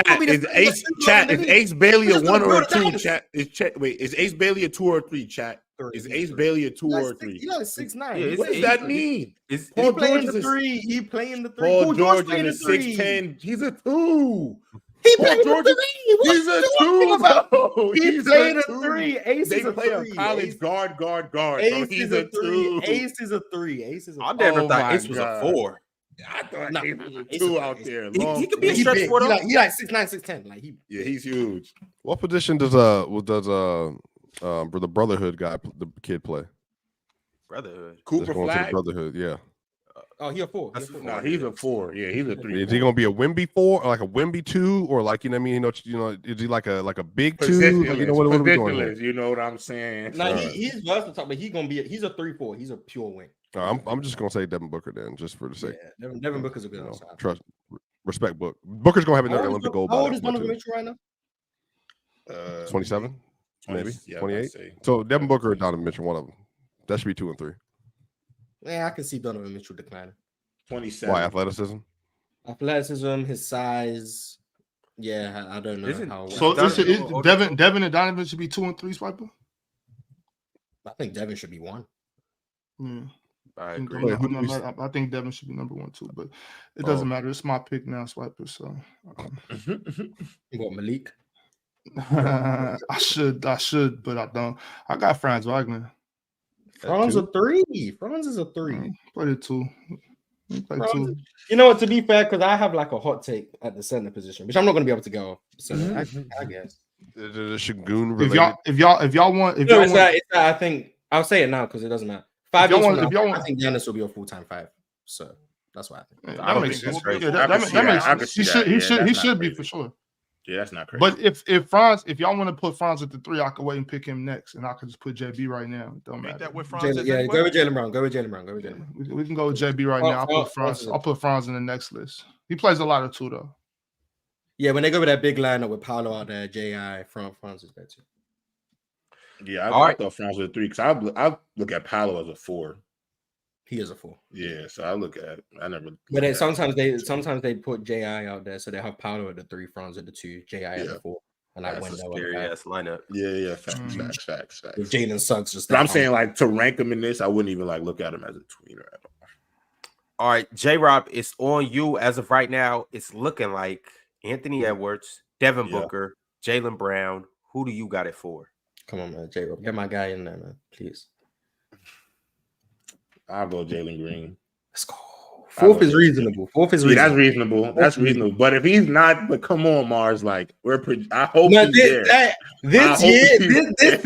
NBA. Is Ace Bailey a 1 or a 2? Chat is Ace Bailey a 2 or a 3? Chat is Ace Bailey a 2 or a 3? He got a 6'9". What does that mean? He playing the 3. He playing the 3. Paul George is a 6'10". He's a 2. He playing the 3. He's a 2. He playing a 3. Ace they is a play 3. a college guard. Ace He's is a 2. Ace is a 3. I never thought Ace was a 4. I thought Ace was a 2 out there. He could be a stretch 4 though. He like 6'9", 6'10". Like he's huge. What position does the Brotherhood guy, the kid, play? Brotherhood. Cooper Flag. Brotherhood, yeah. Oh, he's a 4. No, he's a 4. Yeah, he's a 3. Is he gonna be a Wemby 4 or like a Wemby 2 or like what I mean? Is he like a big 2? Like, what are we doing here? You know what I'm saying? No, he's versatile, but he's a 3-4. He's a pure wing. I'm just gonna say Devin Booker then, just for the sake. Yeah, Devin Booker's a good trust, respect Book. Booker's gonna have another Olympic gold. How old is Donovan Mitchell right now? 27, maybe 28. Yeah, so Devin Booker or Donovan Mitchell, one of them. That should be 2 and 3. Yeah, I can see Donovan Mitchell declining. 27. Why athleticism? His size. Yeah, I don't know how. So Devin and Donovan should be 2 and 3, Swiper. I think Devin should be 1. Yeah. I agree. I think Devin should be number 1 too, but it doesn't matter. It's my pick now, Swiper. So, what, Malik? I should, but I don't. I got Franz Wagner. Franz a 3. Franz is a 3. Play the 2. Play Franz 2. You know what? To be fair, because I have like a hot take at the center position, which I'm not going to be able to go center. I guess. The Shagun If related. y'all want, I think I'll say it now because it doesn't matter. 5 years from now, I think Giannis will be a full-time 5. So that's why I think. That makes sense. That makes He should be for sure. Yeah, that's not crazy. But if y'all want to put Franz at the 3, I could wait and pick him next, and I could just put JB right now. It don't matter. That with Franz. Go with Jaylen Brown. Go with Jaylen Brown. We can go with JB right now. I'll put Franz in the next list. He plays a lot of 2 though. Yeah, when they go with that big lineup with Paolo out there, J.I. Franz is there too. Yeah, I thought Franz was a 3 because I look at Paolo as a 4. He is a 4. Yeah, so I never. But sometimes they put J.I. out there, so they have Paolo at the 3, Franz at the 2, J.I. at the 4, and like That's a scary ass lineup. Yeah, facts. With Jalen Suggs just. But I'm saying like to rank him in this, I wouldn't even like look at him as a tweener at all. All right, J-Rob, it's on you as of right now. It's looking like Anthony Edwards, Devin Booker, Jaylen Brown. Who do you got it for? Come on, man, J-Rob, get my guy in there, man, please. I'll go Jalen Green. Let's go. 4th is reasonable. 4th is reasonable. That's reasonable. But if he's not, but come on, Mars. Like I hope he's there. This season, if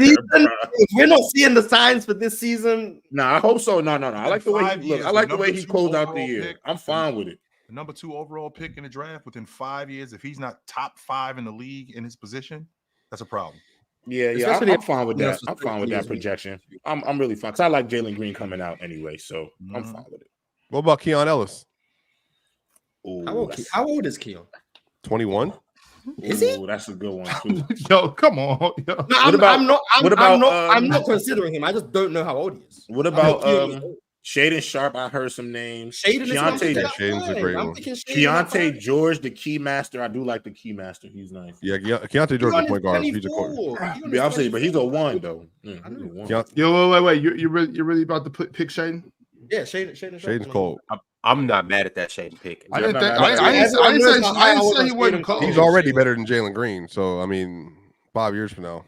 we're not seeing the signs for this season. No, I hope so. No. I like the way he looks. I like the way he closed out the year. I'm fine with it. The number 2 overall pick in the draft within 5 years. If he's not top 5 in the league in his position, that's a problem. Yeah, I'm fine with that. I'm fine with that projection. I'm really fine because I like Jalen Green coming out anyway, so I'm fine with it. What about Keon Ellis? Ooh, how old is Keon? 21. Is he? That's a good one too. Yo, come on. Yo. No, I'm not considering him. I just don't know how old he is. What about Shaden Sharp? I heard some names. Shaden's a great one. Keontae George, the key master. I do like the key master. He's nice. Yeah, Keontae George, the point guard. He's a point. I'm saying, but he's a 1 though. Yo, wait. You really about to pick Shaden? Yeah, Shaden's cold. I'm not mad at that Shaden pick. I didn't say he wasn't cold. He's already better than Jalen Green. So I mean, 5 years from now.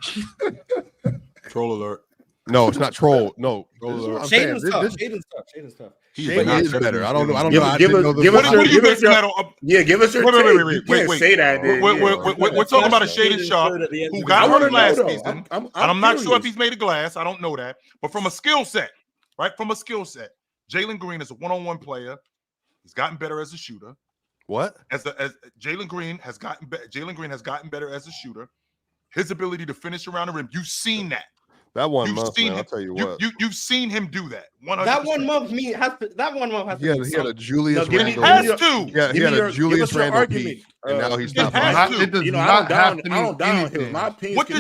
Troll alert. No, it's not troll. No, Shaden's tough. Shaden is better. I don't know. Give us your take. Wait. Say that. We're talking about a Shaden Sharp who got hurt last season. And I'm not sure if he's made of glass. I don't know that. But from a skill set, right? Jalen Green is a one-on-one player. He's gotten better as a shooter. What? As Jalen Green has gotten better as a shooter. His ability to finish around the rim. You've seen that. That 1 month, man, I'll tell you what. You've seen him do that. 100%. That 1 month has he had a Julius Randle. He has to. Yeah, he had a Julius Randle peak, and now he's not. It does not have to mean anything. My opinion. What is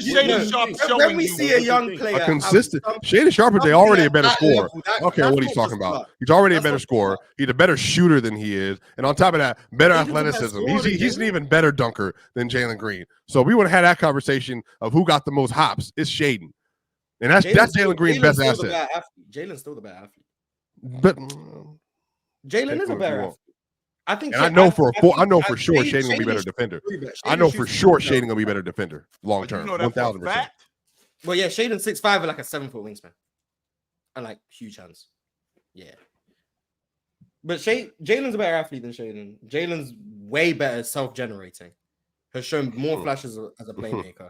Shaden Sharp showing when we see a young player, a consistent Shaden Sharp is already a better scorer. Okay, what he's talking about. He's already a better scorer. He's a better shooter than he is, and on top of that, better athleticism. He's an even better dunker than Jalen Green. So we would have had that conversation of who got the most hops. It's Shaden. And that's Jalen Green's best asset. Jalen's still the better athlete. But Jalen is a better athlete. I think. And I know for sure Shaden will be better defender. I know for sure Shaden will be better defender long term. 1,000%. Well, yeah, Shaden's 6'5" with like a 7-foot wingspan, and like huge hands. Yeah. But Jalen's a better athlete than Shaden. Jalen's way better self-generating. Has shown more flashes as a playmaker.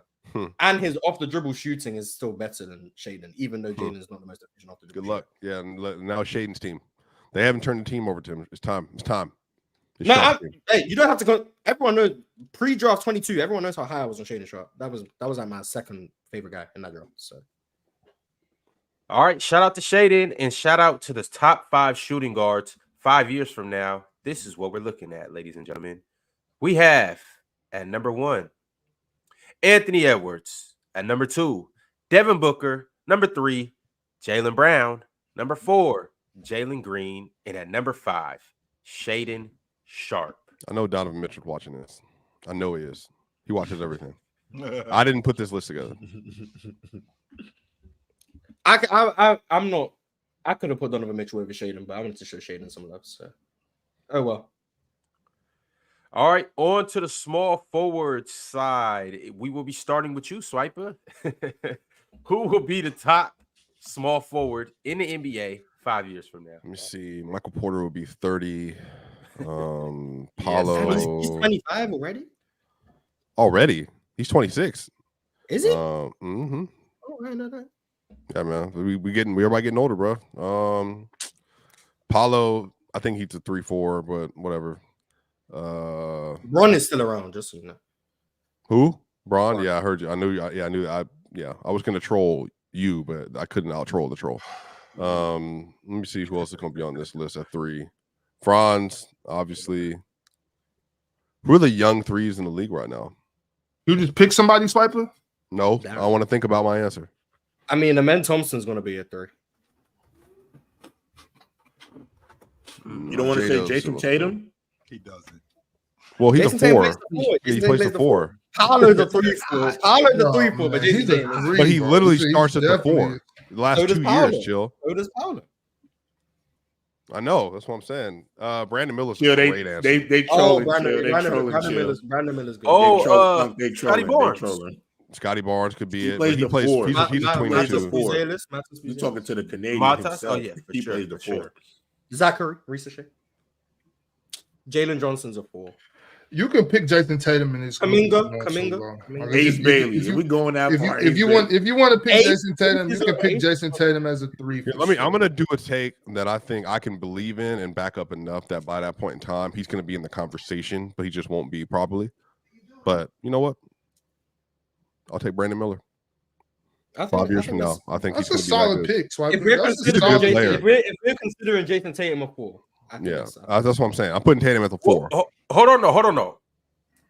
And his off the dribble shooting is still better than Shaden, even though Jaden's not the most efficient off the dribble. Good luck. Yeah, and now Shaden's team. They haven't turned the team over to him. It's time. Hey, you don't have to go. Everyone knows pre-draft 22. Everyone knows how high I was on Shaden Sharp. That was like my second favorite guy in that draft. So, all right, shout out to Shaden and shout out to the top 5 shooting guards 5 years from now. This is what we're looking at, ladies and gentlemen. We have at number 1. Anthony Edwards. At number 2, Devin Booker. Number 3, Jaylen Brown. Number 4, Jalen Green. And at number 5, Shaden Sharp. I know Donovan Mitchell's watching this. I know he is. He watches everything. I didn't put this list together. I'm not. I could have put Donovan Mitchell over Shaden, but I wanted to show Shaden some love. So, oh well. All right, on to the small forward side. We will be starting with you, Swiper. Who will be the top small forward in the NBA 5 years from now? Let me see. Michael Porter will be 30. Paulo. He's 25 already. Already? He's 26. Is he? Mm-hmm. Oh, I know that. Yeah, man. We're about getting older, bro. Paulo, I think he's a 3-4, but whatever. Bron is still around, just so you know. Who? Bron? Yeah, I heard you. I knew. Yeah, I knew. I was gonna troll you, but I couldn't out troll the troll. Let me see who else is gonna be on this list at 3. Franz, obviously. Who are the young threes in the league right now? You just pick somebody, Swiper? No, I want to think about my answer. I mean, Amen Thompson's gonna be a 3. You don't want to say Jason Tatum? He doesn't. Well, he's Jason a 4. He plays the 4. Tyler's a 3-4. Tyler's a 3-4, but he's Jason a Tatum. But he literally He's starts at the definitely- 4. The last So does 2 Paolo. years, chill. So does Paolo. I know. That's what I'm saying. Brandon Miller's Yeah, a great answer. they Oh, trolling. Brandon Miller's good. Oh, they Scotty trolling. Barnes. They trolling. Scotty Barnes could be He it. plays But he the plays. 4. He's a tween plays two. the 4. You You talking to the Canadian Matas? himself. Oh, yeah, for he sure, plays the for 4. sure. Zachary, Ricochet. Jalen Johnson's a 4. You can pick Jason Tatum in this. Kaminga. Ace Bailey. We going that far. If you want to pick Ace Jason Tatum, you is can a- pick Ace- Jason Tatum as a 3. Here, I'm gonna do a take that I think I can believe in and back up enough that by that point in time he's gonna be in the conversation, but he just won't be properly. But you know what? I'll take Brandon Miller. 5 years from now. I think that's he's a gonna be solid that good. pick. Swiper. If we're That's a considering solid player. Jason, if we're considering Jason Tatum a 4, I think Yeah, that's that's what I'm saying. I'm putting Tatum at the 4. Hold on, no.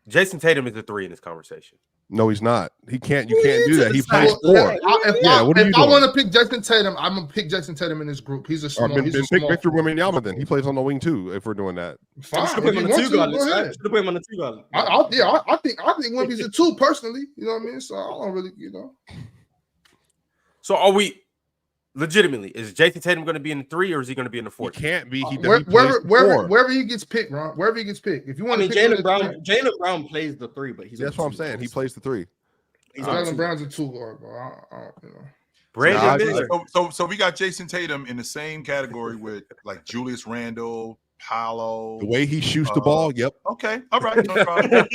Jason Tatum is a 3 in this conversation. No, he's not. He can't. You can't do that. He plays Well, 4. If I want to pick Jason Tatum, I'm gonna pick Jason Tatum in this group. He's a small. Pick Victor Wembanyama then. He plays on the wing too. If we're doing that, Fine. Should put him on the 2 guard. Should put him on the 2 guard. I think Wemby's a 2 personally. You know what I mean? So I don't really, So are we legitimately? Is Jason Tatum going to be in the 3 or is he going to be in the 4? he can't be. Wherever he gets picked, Ron. Wherever he gets picked. If you want to, Jaylen Brown plays the 3, but he's. That's what I'm saying. He plays the 3. Jaylen Brown's a 2 guard, bro. Brandon Miller. So we got Jason Tatum in the same category with like Julius Randle, Paolo. The way he shoots the ball. Yep. Okay. All right. No problem.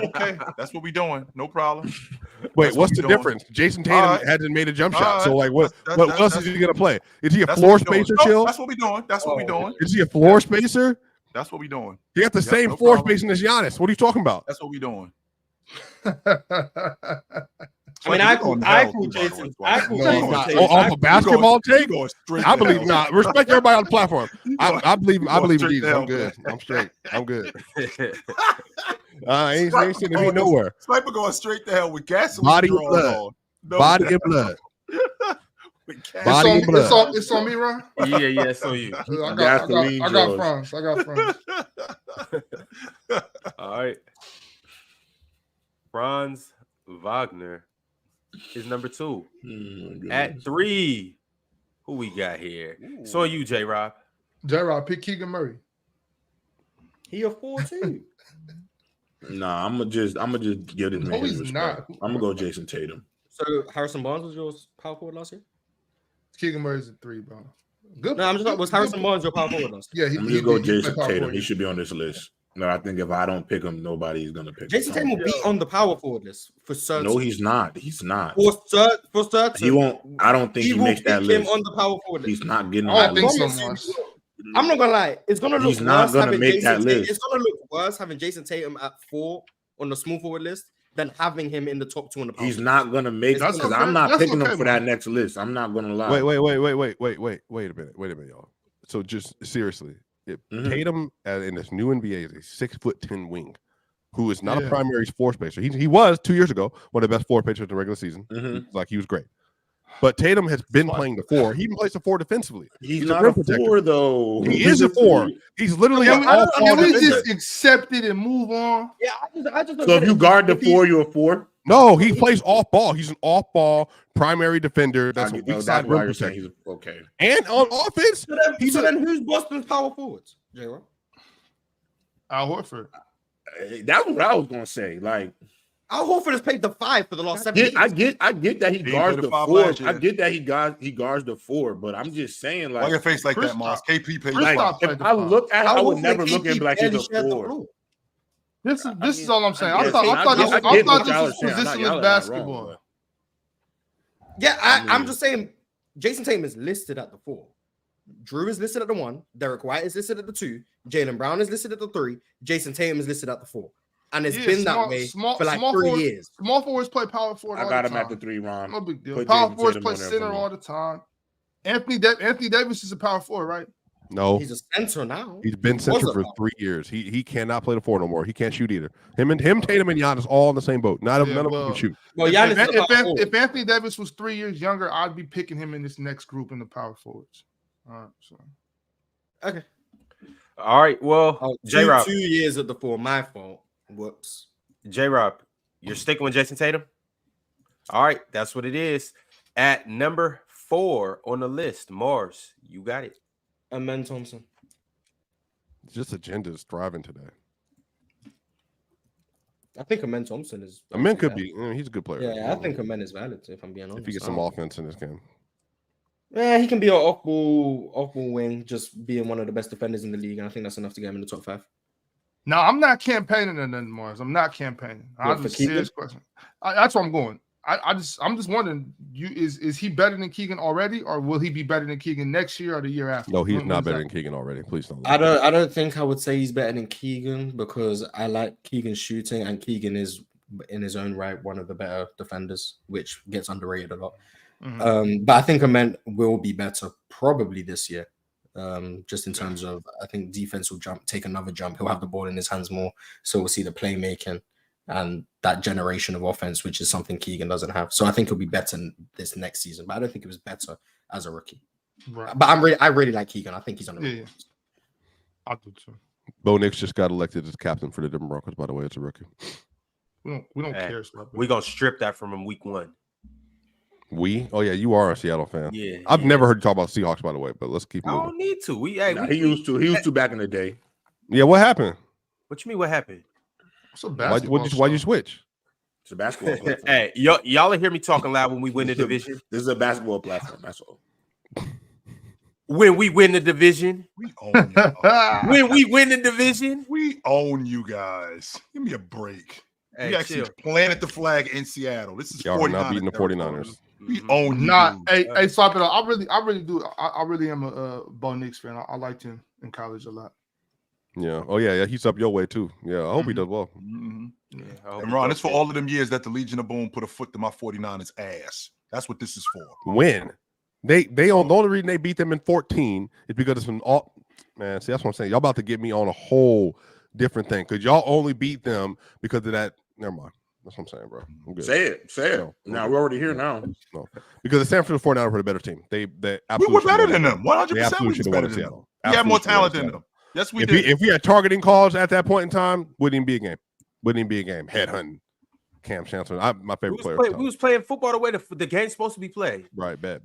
Okay. That's what we're doing. No problem. Wait, what's the difference? Jason Tatum hasn't made a jump shot. So like, what else is he gonna play? Is he a floor spacer? Chill. That's what we're doing. That's what we're doing. Is he a floor spacer? That's what we're doing. He got the same floor spacing as Giannis. What are you talking about? That's what we're doing. I mean, I cool Jason. Off a basketball take? I believe not. Respect everybody on the platform. I believe in Jesus. I'm good. I'm straight. I'm good. I ain't sitting here nowhere. Sniper going straight to hell with gasoline. Body and blood. Body and blood. Body and blood. It's on me, Ron. Yeah. It's on you. I got Franz. All right. Franz Wagner is number 2. At 3, who we got here? So you, J-Rob. J-Rob, pick Keegan Murray. He a 4 too. Nah, I'm gonna just give this man his respect. I'm gonna go Jason Tatum. So Harrison Barnes was your power forward last year? Keegan Murray's a 3, bro. Good. No, I'm just like, was Harrison Barnes your power forward last year? Yeah, I'm just go Jason Tatum. He should be on this list. No, I think if I don't pick him, nobody's gonna pick him. Jason Tatum will be on the power forward list for certain. No, he's not. He's not. For certain. He won't. I don't think he makes that list. Him on the power forward list. He's not getting I on don't that think list. so much. I'm not gonna lie. It's gonna look He's not worse gonna having make Jason that list. It's gonna look worse having Jason Tatum at 4 on the small forward list than having him in the top 2 on the power. He's not gonna make that because I'm not picking him for that next list. I'm not gonna lie. Wait a minute, y'all. So just seriously, Tatum in this new NBA is a 6'10" wing, who is not a primary floor spacer. He was 2 years ago one of the best floor spacers in the regular season. Like he was great. But Tatum has been playing the 4. He even plays the 4 defensively. He's not a 4 though. He is a 4. He's literally Can we just accept it and move on? Yeah, I just. So if you guard the 4, you're a 4. No, he plays off ball. He's an off ball primary defender. That's a weak side rim protector. He's okay. And on offense, So then who's Boston's power forwards? J-Rob? Al Horford. That's what I was gonna say. Like, Al Horford has played the 5 for the last 7 years. I get that he guards played the the 5 4. last year. I get that he guards the 4, but I'm just saying, like, why your face like that, Kristaps- Mars? KP played like, Kristaps played if the I 5. look at it, I Al would Horford never and look at KP him like he's barely a shared the 4. floor. This is all I'm saying. I guess, thought and I this get was what y'all are saying. positionless Y'all are not basketball. wrong, Yeah, I I'm mean- just saying Jason Tatum is listed at the 4. Drew is listed at the 1. Derek White is listed at the 2. Jaylen Brown is listed at the 3. Jason Tatum is listed at the 4. And it's been that way for like 3 years. Small forwards play power forward. I all got the him time. at the 3, Ron. No big deal. Put Power Jason forwards Tatum play on there for center me. all the time. Anthony Davis is a power forward, right? No, He's a center now. he's been He center was a for 3 years. He cannot play the 4 no more. He can't shoot either. Him, Tatum, and Giannis all in the same boat. None of them can shoot. Well, If, Giannis if, is a power forward. if Anthony Davis was 3 years younger, I'd be picking him in this next group in the power forwards. All right, so Okay. All right. Well, Oh, J Rob, 2 years at the 4. My fault. Whoops. J Rob, you're sticking with Jason Tatum. All right, that's what it is. At number 4 on the list, Mars, you got it. Amen Thompson. Just agenda is thriving today. I think Amen Thompson is. Amen could be. He's a good player. Yeah, I think Amen is valid. If I'm being honest, if he gets some offense in this game. Yeah, he can be an off-ball wing, just being one of the best defenders in the league, and I think that's enough to get him in the top 5. no, I'm not campaigning on nothing, Mars. I'm not campaigning. What, I'm for just serious question. That's where I'm going. I'm just wondering, is he better than Keegan already, or will he be better than Keegan next year or the year after? No, he's When not is better that? than Keegan already. Please don't. I don't think I would say he's better than Keegan because I like Keegan's shooting, and Keegan is in his own right one of the better defenders, which gets underrated a lot. Mhm. But I think Amen will be better probably this year. Just in terms of, I think defense will take another jump. He'll have the ball in his hands more, so we'll see the playmaking and that generation of offense, which is something Keegan doesn't have. So I think he'll be better this next season, but I don't think it was better as a rookie. Right. But I really like Keegan. I think he's on the Yeah. I do too. Bo Nix just got elected as captain for the Denver Broncos. By the way, it's a rookie. We don't Hey, care. Swipe. We're gonna strip that from him week 1. Oh yeah, you are a Seattle fan. Yeah. I've never heard you talk about Seahawks, by the way, but let's keep I moving. don't need to. Nah, he used to back in the day. Yeah, what happened? What you mean? What happened? It's a Why'd basketball you switch? It's a basketball platform. Hey, y'all will hear me talking loud when we win the division. This is a basketball platform. That's all. When we win the division. We own you. When we win the division. We own you guys. Give me a break. Hey, we actually chill. planted the flag in Seattle. This is Y'all are not beating the territory. 49ers. We own you. Nah, dude. hey, Swap it up. I really do. I really am a Bo Nix fan. I liked him in college a lot. Yeah. Oh yeah, he's up your way too. Yeah, I hope he does well. Mhm. Yeah, I hope And he Ron, does it's for good. all of them years that the Legion of Boom put a foot to my 49ers ass. That's what this is for. When they on the only reason they beat them in 14 is because it's from all man. See, that's what I'm saying. Y'all about to get me on a whole different thing because y'all only beat them because of that. Never mind. That's what I'm saying, bro. I'm good. Say it. No. Now we're already here now. No, because the San Francisco 49ers were the better team. They We absolutely were should better have than won. them. 100%. They We absolutely was should have better won than them. Seattle. We had more Absolutely talent should than have them. Yes, we If did. we had targeting calls at that point in time, wouldn't even be a game. Wouldn't even be a game. Headhunting. Cam Chancellor, my favorite player. We was playing football the way the game's supposed to be played. Right, bet.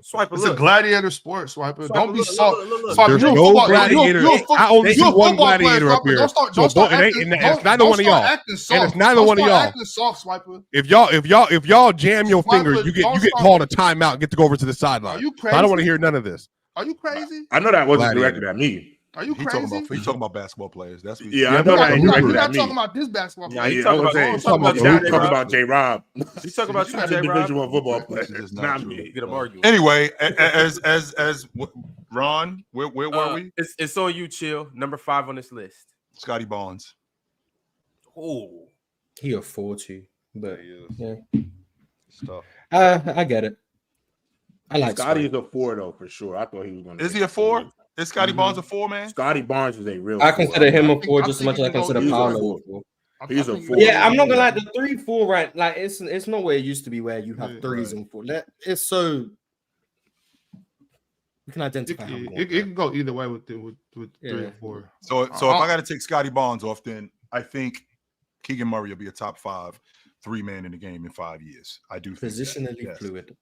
Swipe a It's a look. gladiator sport, Swiper. Swiper, Don't be look, soft. look. Swiper, There's you a no football- gladiator. you a fo- I only you see a one football player, gladiator up Swiper. here. Don't start And it's neither one of y'all. And it's neither one of y'all. Acting soft, Swiper. If y'all jam your Swiper, fingers, you get don't start- called a timeout and get to go over to the Are sideline. you So I don't want to crazy? hear none of this. Are you crazy? I know that wasn't Gladiator. directed at me. Are you He crazy? talking about basketball players. That's what Yeah, I Yeah, know but that ain't you're You're directed at not me. talking about this basketball Yeah, player. you I talking was about- saying, you talking about talking J-Rob. about J-Rob. He's talking about you, He's a J-Rob. Division I football player. This is It's not not true. me. Get them arguing. Anyway, as Ron, where were we? It's on you, chill. Number 5 on this list. Scotty Barnes. Oh, He a 4-2, but yeah, Stuff. I get it. I like Scotty Scotty. is a 4 though for sure. I thought he was going to. Is he a 4? Is Scotty Mhm. Barnes a 4, man? Scotty Barnes is a real. I 4. consider him I a think- 4 I just as think much as he I can go consider either Paolo way. a 4. He's a I think- 4. Yeah, I'm not gonna lie. The 3-4 right, like it's not where it used to be where you have Yeah, threes right. and 4. It's so you can It, identify. how I'm going it with can go either way with 3 Yeah. or 4. So if I got to take Scotty Barnes off, then I think Keegan Murray will be a top 5 3-man in the game in 5 years. I do that. think that, Positionally yes. fluid.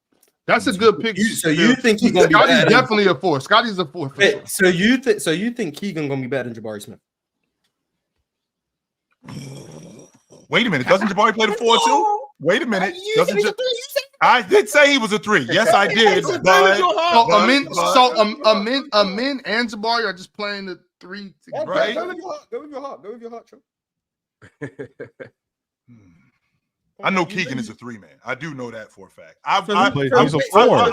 That's a good pick. So you think he's gonna be Scotty's better? definitely a 4. Scotty's a 4 for sure. So you think Keegan gonna be better than Jabari Smith? Wait a minute. Doesn't Jabari play the 4 too? Wait a minute. I did say he was a 3. Yes, I did. Amin and Jabari are just playing the 3 together. Right? Go with your heart. Go with your heart, Joe. I know Keegan is a 3 man. I do know that for a fact. He's a 4.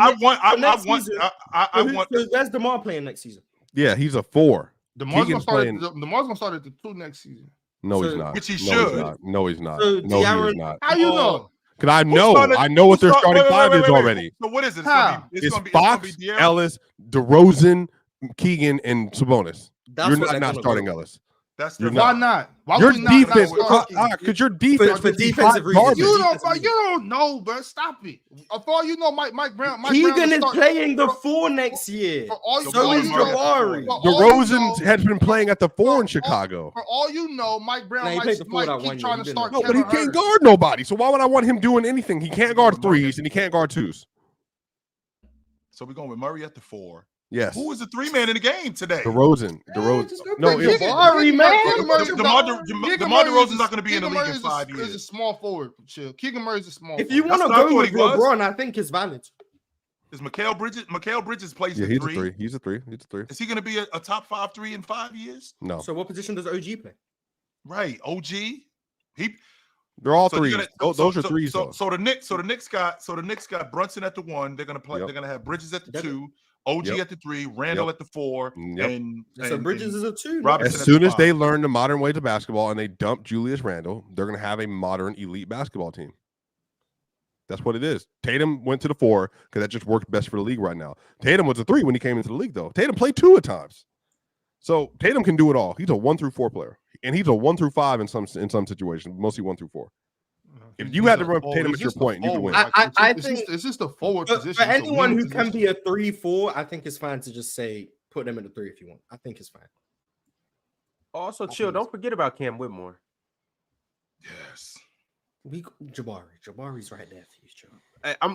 That's DeMar playing next season. Yeah, he's a 4. DeMar's gonna start at the 2 next season. No, he's not. Which he should. No, he's not. So No, he's not. How you know? Because I know what their starting 5 is already. So what is it? It's Fox, Ellis, DeRozan, Keegan, and Sabonis. You're not starting Ellis. Why not? Why your would defense, because your defense for defensive reasons. You don't know, bro. Stop it. For all you know, Mike Brown. Keegan is playing the 4 next year. So is Jabari. DeRozan has been playing at the 4 in Chicago. For all you know, Mike Brown might keep trying to start. No, but he can't guard nobody. So why would I want him doing anything? He can't guard 3s and he can't guard 2s. So we're going with Murray at the 4. Yes. Who was the 3 man in the game today? DeRozan. No, it's Jabari, man. DeMar DeRozan's not going to be in the league in 5 years. He's a small forward. Chill. Keegan Murray's a small. If you want to go with LeBron, I think it's valid. Is Mikal Bridges plays yeah, the 3? He's a 3. Is he going to be a top 5 3 in 5 years? No. So what position does OG play? Right, OG. They're all 3s. Those are 3s. So the Knicks got Brunson at the 1. They're going to play. They're going to have Bridges at the 2. OG at the 3, Randall at the 4, and so Bridges is a 2. As soon as they learn the modern ways of basketball and they dump Julius Randle, they're going to have a modern elite basketball team. That's what it is. Tatum went to the 4 because that just worked best for the league right now. Tatum was a 3 when he came into the league, though. Tatum played 2 at times. So Tatum can do it all. He's a 1 through 4 player, and he's a 1 through 5 in some situations, mostly 1 through 4. If you had to run Tatum at your point, you could win. I think it's just a forward position. For anyone who can be a 3-4, I think it's fine to just say put them in the 3 if you want. I think it's fine. Also, chill. Don't forget about Cam Whitmore. Yes. Jabari's right there for you, Joe.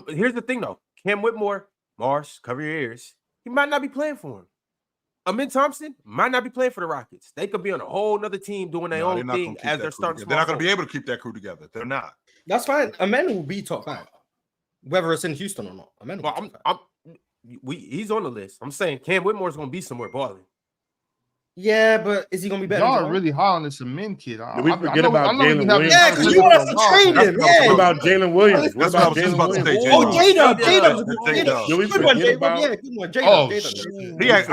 Here's the thing, though. Cam Whitmore, Mars, cover your ears. He might not be playing for him. Amin Thompson might not be playing for the Rockets. They could be on a whole nother team doing their own thing as they're starting. They're not going to be able to keep that crew together. They're not. That's fine. Amin will be top 5, whether it's in Houston or not. Amin will be top 5. He's on the list. I'm saying Cam Whitmore is going to be somewhere balling. Yeah, but is he going to be better? Y'all are really high on this Amin kid. Did we forget about Jalen Williams? Yeah, because you want us to trade him. Yeah. What about Jalen Williams? What about Jalen Williams? Oh, J-Dub. Did we forget about? Yeah, good one. J-Dub. I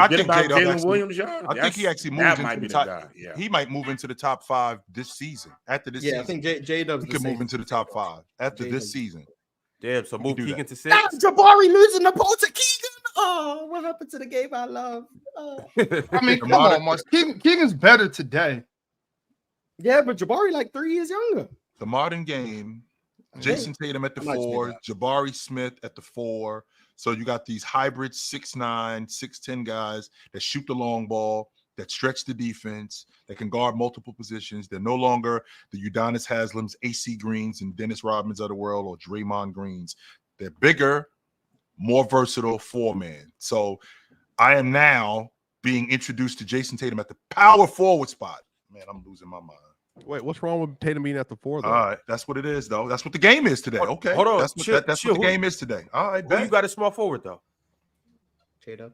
think Jalen Williams, y'all. I think he actually moves into the top. He might move into the top 5 this season. After this season, I think J-Dub could move into the top 5 after this season. Damn, so move Keegan to 6. That's Jabari losing the ball to Keegan. Oh, what happened to the game I love? Oh. I mean, come on, Mars. Keegan's better today. Yeah, but Jabari like 3 years younger. The modern game, Jason Tatum at the 4, Jabari Smith at the 4. So you got these hybrid 6'9", 6'10" guys that shoot the long ball, that stretch the defense, that can guard multiple positions. They're no longer the Udonis Haslam's, AC Greens, and Dennis Rodmans of the world, or Draymond Greens. They're bigger, more versatile 4-man. So I am now being introduced to Jason Tatum at the power forward spot. Man, I'm losing my mind. Wait, what's wrong with Tatum being at the 4, though? All right, that's what it is, though. That's what the game is today. Okay, hold on. That's what the game is today. All right, who you got a small forward, though? Jalen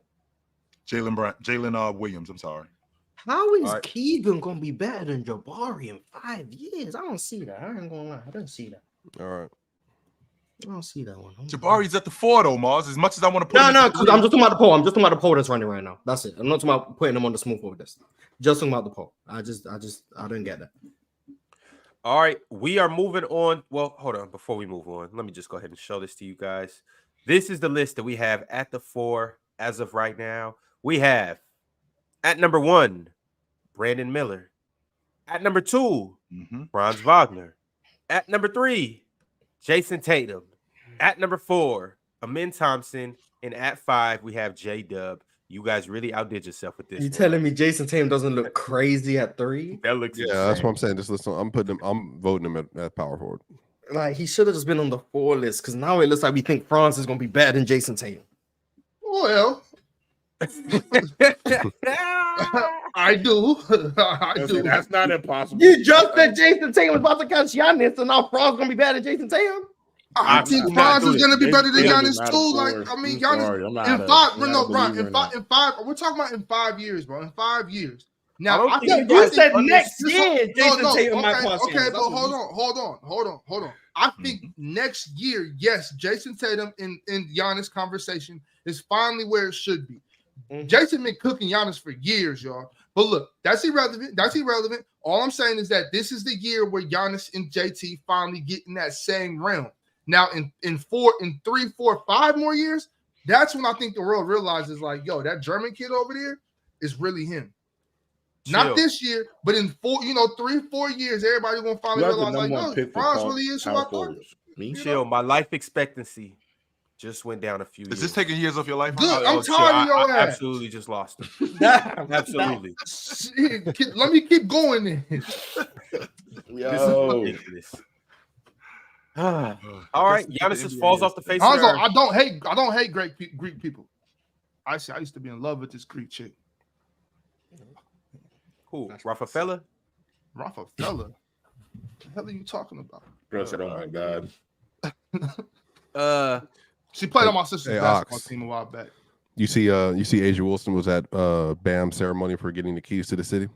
Williams, I'm sorry. How is Keegan going to be better than Jabari in 5 years? I don't see that. I ain't going to lie. I don't see that. All right. I don't see that one. Jabari's at the 4, though, Mars. As much as I want to put No, I'm just talking about the poll. I'm just talking about the poll that's running right now. That's it. I'm not talking about putting them on the small forward list. Just talking about the poll. I don't get that. All right, we are moving on. Well, hold on. Before we move on, let me just go ahead and show this to you guys. This is the list that we have at the 4 as of right now. We have at number 1, Brandon Miller. At number 2, Franz Wagner. At number 3, Jason Tatum. At number 4, Amin Thompson. And at 5, we have J-Dub. You guys really outdid yourself with this. You telling me Jason Tatum doesn't look crazy at 3? That looks insane. That's what I'm saying. Just listen, I'm voting him at power forward. Like, he should have just been on the 4 list, because now it looks like we think Franz is going to be better than Jason Tatum. Well, I do. I do. That's not impossible. You just said Jason Tatum was about to catch Giannis, and now Fran's gonna be better than Jason Tatum. I think Franz is going to be better than Giannis too. Like, I mean, Giannis in 5. We're talking about in 5 years, bro. In 5 years. Now, I think you said next year. Jason Tatum might cross. Okay, but hold on. I think next year, yes, Jason Tatum in Giannis conversation is finally where it should be. Jason been cooking Giannis for years, y'all. But look, that's irrelevant. All I'm saying is that this is the year where Giannis and JT finally get in that same realm. Now, in 3, 4, 5 more years, that's when I think the world realizes, like, yo, that German kid over there is really him. Chill. Not this year, but in 3, 4 years, everybody gonna finally realize, like, no, Franz really is who I thought. Chill. My life expectancy just went down a few years. Is this taking years off your life? Good. I'm tired of your ass. Absolutely just lost it. Absolutely. Let me keep going then. This is ridiculous. All right, Giannis just falls off the face of the earth. I don't hate Greek people. I used to be in love with this Greek chick. Who? Raffaella? What the hell are you talking about? Girl said, "Oh my god." She played on my sister's basketball team a while back. You see Asia Wilson was at Bam's ceremony for getting the keys to the city.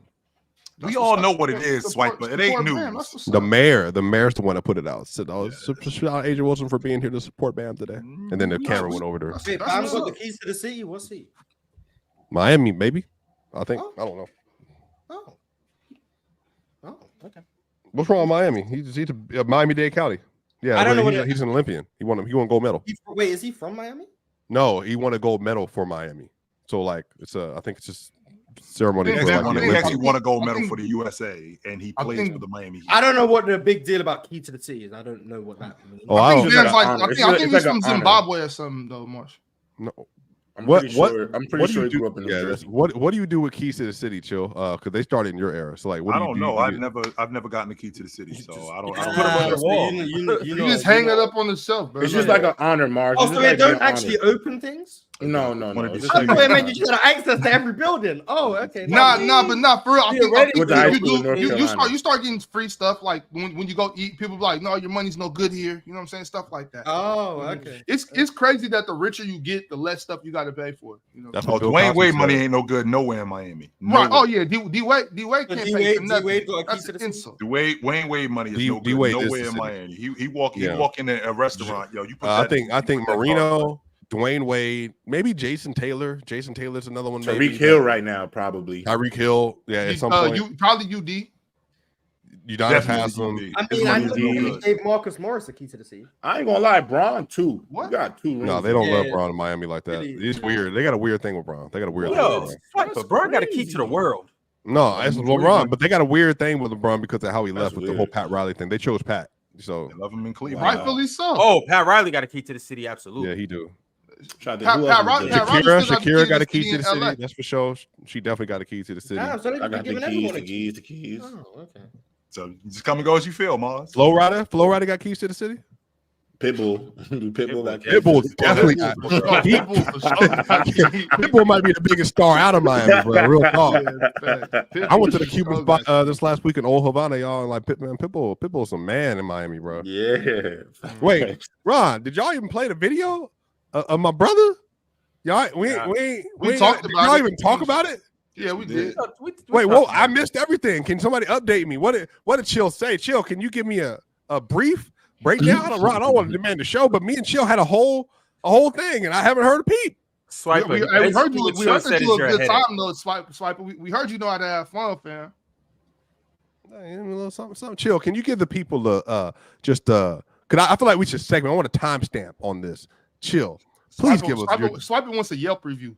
We all know what it is, Swipe, but it ain't news. The mayor's the one that put it out. Said, shout out Asia Wilson for being here to support Bam today. And then the camera went over there. Hey, Bam's got the keys to the city. What's he? Miami, maybe. I think. I don't know. Oh, okay. What's wrong with Miami? He's a Miami-Dade County. Yeah, I don't know. He's an Olympian. He won a gold medal. Wait, is he from Miami? No, he won a gold medal for Miami. So like, I think it's just ceremony. He actually won a gold medal for the USA, and he plays for the Miami Heat. I don't know what the big deal about key to the city is. I don't know what that means. I think he's from Zimbabwe or something, though, Marsh. No. I'm pretty sure he grew up in what do you do with keys to the city, Chill? Because they started in your era. So like, what I do don't you do? know. I've never gotten the key to the city, so I don't put them on the wall. You just hang it up on the shelf, bro. It's just like an honor, Mark. Oh, so they don't actually open things? No. I thought it meant you just had access to every building. Oh, okay. Nah, but not for real. I think you start getting free stuff like when you go eat. People be like, no, your money's no good here. You know what I'm saying? Stuff like that. Oh, okay. It's crazy that the richer you get, the less stuff you got to pay for. You know. Dwayne Wade money ain't no good nowhere in Miami. Right? Oh yeah, D Wade can't pay for nothing. That's an insult. Dwayne Wade money is no good nowhere in Miami. He walk in a restaurant, yo. You put I think Marino. Dwayne Wade, maybe Jason Taylor. Jason Taylor's another one. Tyreek Hill right now, probably. Tyreek Hill, yeah, at some point. Probably UD. Udonis Haslam. I know gave Marcus Morris the key to the city. I ain't gonna lie, Bron too. What? You got two. No, they don't love Bron in Miami like that. It's weird. They got a weird thing with Bron. They got a weird thing. But Bron got a key to the world. No, it's LeBron, but they got a weird thing with LeBron because of how he left with the whole Pat Riley thing. They chose Pat, so they love him in Cleveland. Rightfully so. Oh, Pat Riley got a key to the city. Absolutely. Yeah, he do. Shakira got a key to the city. That's for sure. She definitely got a key to the city. I got the keys. Oh, okay. So just come and go as you feel, Mars. Flo Rida got keys to the city. Pitbull definitely. Pitbull might be the biggest star out of Miami, bro. Real talk. I went to the Cuban spot this last week in Old Havana, y'all, and like Pitbull's a man in Miami, bro. Yeah. Wait, Ron, did y'all even play the video of my brother? Y'all, we talked about y'all even talk about it? Yeah, we did. Wait, whoa! I missed everything. Can somebody update me? What did Chill say? Chill, can you give me a brief breakdown? I don't want to demand the show, but me and Chill had a whole thing, and I haven't heard a peep. Swiper, we heard you. We heard you a good time though. Swiper. We heard you know how to have fun, fam. A little something. Chill. Can you give the people because I feel like we should segment. I want a timestamp on this. Chill. Please give us. Swiper wants a Yelp review.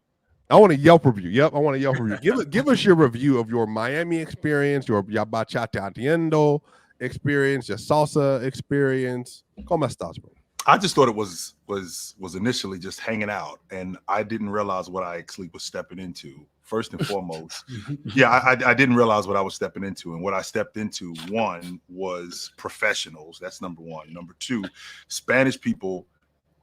I want a Yelp review. Yep, I want a Yelp review. Give us your review of your Miami experience, your bachata atiendo experience, your salsa experience. Como estas, bro? I just thought it was initially just hanging out, and I didn't realize what I actually was stepping into. First and foremost, I didn't realize what I was stepping into, and what I stepped into, one, was professionals. That's number one. Number two, Spanish people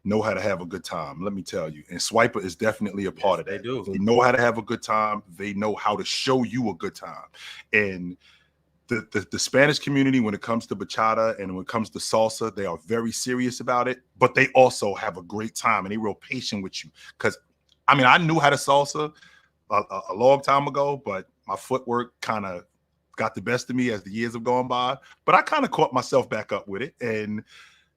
know how to have a good time. Let me tell you. And Swiper is definitely a part of that. They do. They know how to have a good time. They know how to show you a good time. And the Spanish community, when it comes to bachata and when it comes to salsa, they are very serious about it, but they also have a great time and they're real patient with you. Because, I mean, I knew how to salsa a long time ago, but my footwork kind of got the best of me as the years have gone by. But I kind of caught myself back up with it. And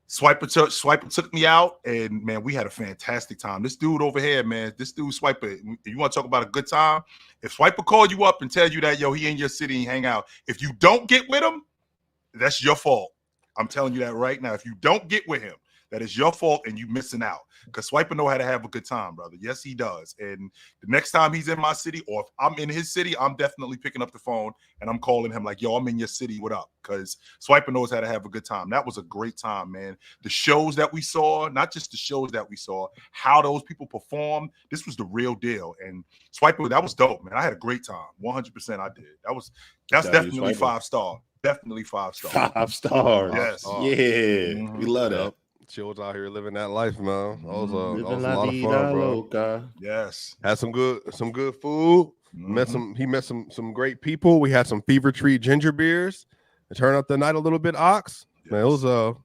Swiper took me out, and man, we had a fantastic time. This dude over here, man, this dude Swiper, you want to talk about a good time? If Swiper called you up and tell you that, yo, he in your city and hang out, if you don't get with him, that's your fault. I'm telling you that right now. If you don't get with him, that is your fault and you missing out. Because Swiper know how to have a good time, brother. Yes, he does. And the next time he's in my city, or if I'm in his city, I'm definitely picking up the phone and I'm calling him like, yo, I'm in your city. What up? Because Swiper knows how to have a good time. That was a great time, man. The shows that we saw, not just the shows that we saw, how those people performed, this was the real deal. And Swiper, that was dope, man. I had a great time. 100% I did. That's definitely 5-star. Definitely 5-star. 5 stars. Yes. Yeah. We love that. Chill's out here living that life, man. That was a lot of fun, bro. Loca. Yes. Had some good food. He met some great people. We had some Fever Tree ginger beers. It turned out the night a little bit ox. Yes. Man, it was a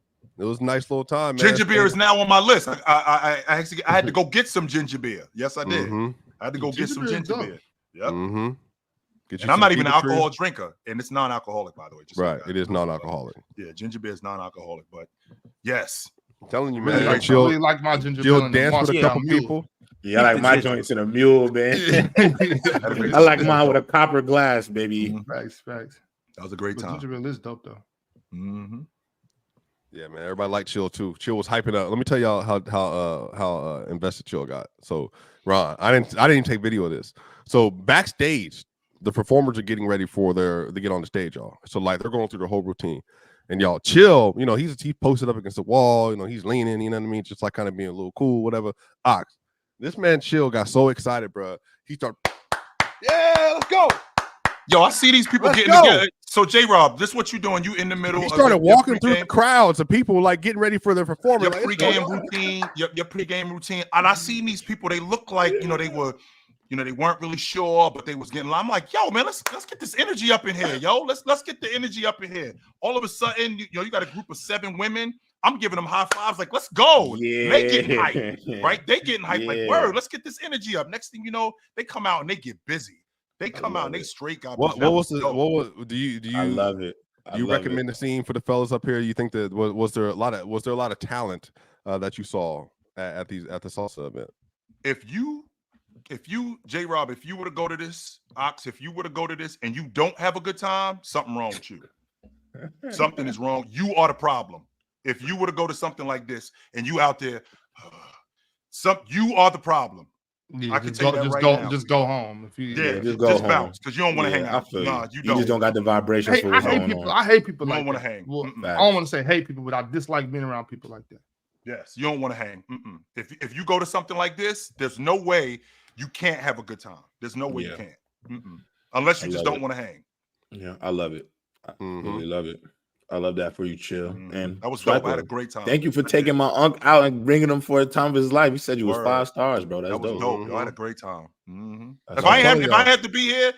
nice little time, man. Ginger beer is now on my list. I had to go get some ginger beer. Yes, I did. I had to go get some ginger beer. Yep. And I'm not even an alcohol drinker, and it's non-alcoholic, by the way. Just right, it is non-alcoholic. Yeah, ginger beer is non-alcoholic, but yes. I'm telling you, man. I really like my ginger beer. Dance with a couple people. Yeah, I like my joints in a mule, man. I like mine with a copper glass, baby. Facts. That was a great time. Ginger beer is dope, though. Yeah, man. Everybody liked Chill too. Chill was hyping up. Let me tell y'all how invested Chill got. So, Ron, I didn't even take video of this. So backstage, the performers are getting ready to get on the stage, y'all. So like they're going through the whole routine. And y'all Chill, you know, he's posted up against the wall, you know, he's leaning, you know what I mean? Just like kind of being a little cool, whatever. Ox. This man Chill got so excited, bro. He started, yeah, let's go. Yo, I see these people getting together. So J-Rob, this is what you doing. You in the middle. He started walking through the crowds of people like getting ready for their performance. Your pregame routine, your pregame routine. And I seen these people, they look like, you know, they weren't really sure, but they was getting. I'm like, yo, man, let's get this energy up in here, yo. Let's get the energy up in here. All of a sudden, you got a group of 7 women. I'm giving them high fives, like, let's go. Yeah. They getting hyped, right? They getting hyped, like, word. Let's get this energy up. Next thing you know, they come out and they get busy. They come out and they straight got. What do you? I love it. Do you recommend the scene for the fellas up here? You think that was there a lot of talent that you saw at the salsa event? If you J-Rob, if you were to go to this, Ox, if you were to go to this and you don't have a good time, something wrong with you. Something is wrong. You are the problem. If you were to go to something like this and you out there, you are the problem. Yeah, I can tell you that right now. Just go home. If you, just bounce because you don't want to hang out. Nah, you just don't got the vibrations for what's going on. I hate people like that. You don't want to hang. Well, I don't want to say hate people, but I dislike being around people like that. Yes, you don't want to hang. If you go to something like this, there's no way you can't have a good time. There's no way you can't. Unless you just don't want to hang. Yeah, I love it. I really love it. I love that for you, Chill. And that was dope. I had a great time. Thank you for taking my uncle out and bringing him for a time of his life. He said you was 5 stars, bro. That's dope. Dope. I had a great time. If I had to be here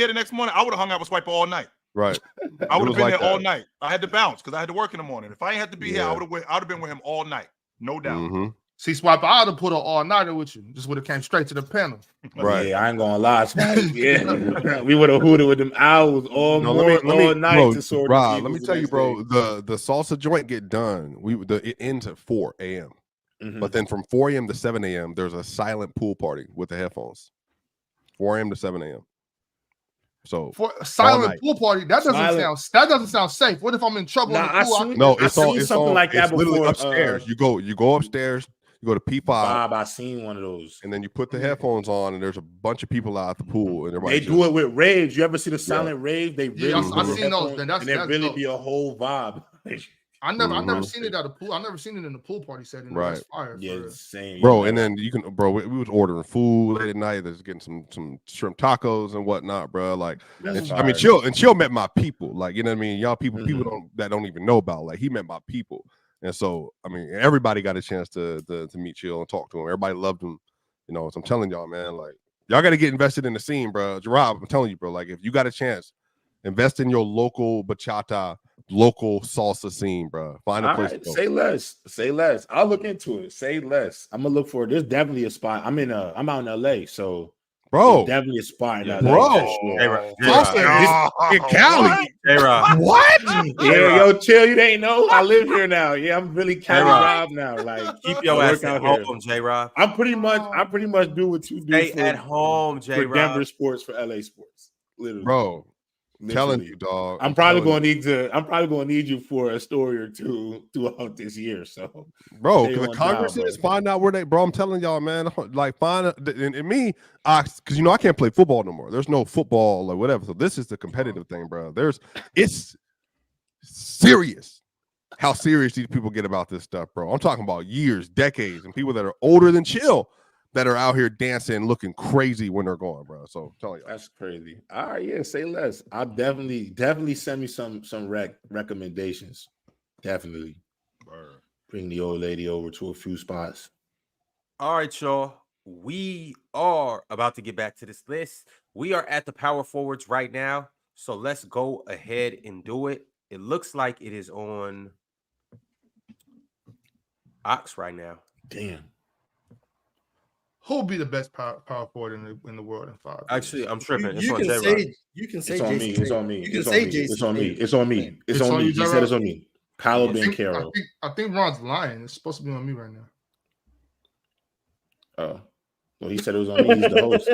the next morning, I would have hung out with Swiper all night. Right. I would have been there all night. I had to bounce because I had to work in the morning. If I ain't had to be here, I would have been with him all night. No doubt. See, Swiper, I would have put an all-nighter with you. Just would have came straight to the panel. Right. Yeah, I ain't gonna lie. Yeah. We would have hooted with them hours all morning, all night. Bro, to sort Rob, let me tell you, bro, the salsa joint get done. It ends at 4 a.m. But then from 4 a.m. to 7 a.m., there's a silent pool party with the headphones. 4 a.m. to 7 a.m. So for a silent pool party, that doesn't sound safe. What if I'm in trouble in the pool? It's something like that before. Upstairs. You go upstairs. You go to P5. I seen one of those. And then you put the headphones on, and there's a bunch of people out at the pool. And they do it with raves. You ever see the silent rave? They really I've seen those. And it really be a whole vibe. I never seen it at a pool. I never seen it in the pool party setting. Right. That's fire. Yeah, same. Bro, and then we was ordering food late at night. There's getting some shrimp tacos and whatnot, bro. Like, Chill met my people. Like, you know what I mean? Y'all people that don't even know about. Like, he met my people. And so, I mean, everybody got a chance to meet Chill and talk to him. Everybody loved him. You know, so I'm telling y'all, man, like, y'all got to get invested in the scene, bro. Gerard, I'm telling you, bro, like, if you got a chance, invest in your local bachata, local salsa scene, bro. Find a place to go. Say less. Say less. I'll look into it. Say less. I'm gonna look for it. There's definitely a spot. I'm out in LA, so bro, definitely a spot in LA. Bro, in Cali. What? Yeah, yo, chill. You ain't know. I live here now. Yeah, I'm really Cali Rob now. Like, keep your ass at home, J-Rob. I pretty much do what you do. Stay at home, J-Rob. For Denver sports, for LA sports, literally, bro. Telling you, dog. I'm probably gonna need you for a story or two throughout this year. So, bro, because the Congresses find out where they, bro. I'm telling y'all, man. Like, find and me, because I can't play football no more. There's no football or whatever. So this is the competitive thing, bro. It's serious how serious these people get about this stuff, bro. I'm talking about years, decades, and people that are older than Chill that are out here dancing, looking crazy when they're going, bro. So I'm telling you, that's crazy. All right, yeah, say less. I'll definitely send me some recommendations. Definitely bring the old lady over to a few spots. All right, y'all. We are about to get back to this list. We are at the power forwards right now, so let's go ahead and do it. It looks like it is on Ox right now. Damn. Who'll be the best power forward in the world in 5 years? Actually, I'm tripping. You can say it's on me. It's on me. You can say Jason. It's on me. It's on me. It's on me. He said it's on me. Paolo Banchero. I think Ron's lying. It's supposed to be on me right now. Oh. Well, he said it was on me. He's the host.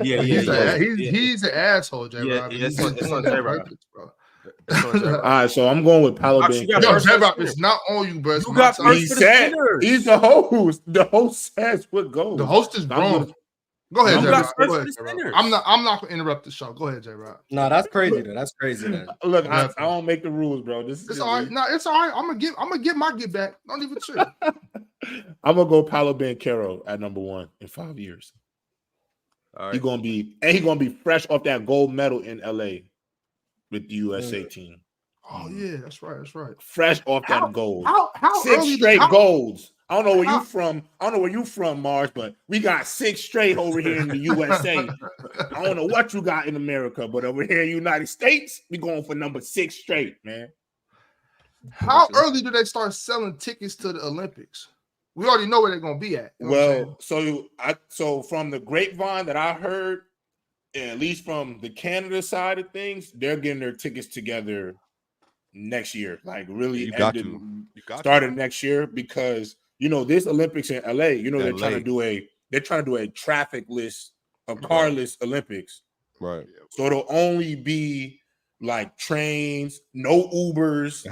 He's an asshole, J-Rob. It's on J-Rob. All right, so I'm going with Paolo Banchero. No, J-Rob, it's not on you, bro. He said he's the host. The host says what goes. The host is wrong. Go ahead, J-Rob. I'm not going to interrupt the show. Go ahead, J-Rob. No, that's crazy. That's crazy. Look, I don't make the rules, bro. It's all right. No, it's all right. I'm gonna get my get back. Don't even trip. I'm gonna go Paolo Banchero at number 1 in 5 years. All right. He's gonna be fresh off that gold medal in LA with the USA team. Oh yeah, that's right. That's right. Fresh off that gold. How 6 straight golds. I don't know where you from. I don't know where you from, Mars, but we got 6 straight over here in the USA. I don't know what you got in America, but over here in the United States, we going for number 6 straight, man. How early do they start selling tickets to the Olympics? We already know where they're gonna be at. Well, so from the grapevine that I heard, at least from the Canada side of things, they're getting their tickets together next year. Like really started next year, because this Olympics in LA, they're trying to do a traffic list, a carless Olympics. Right. So it'll only be like trains, no Ubers.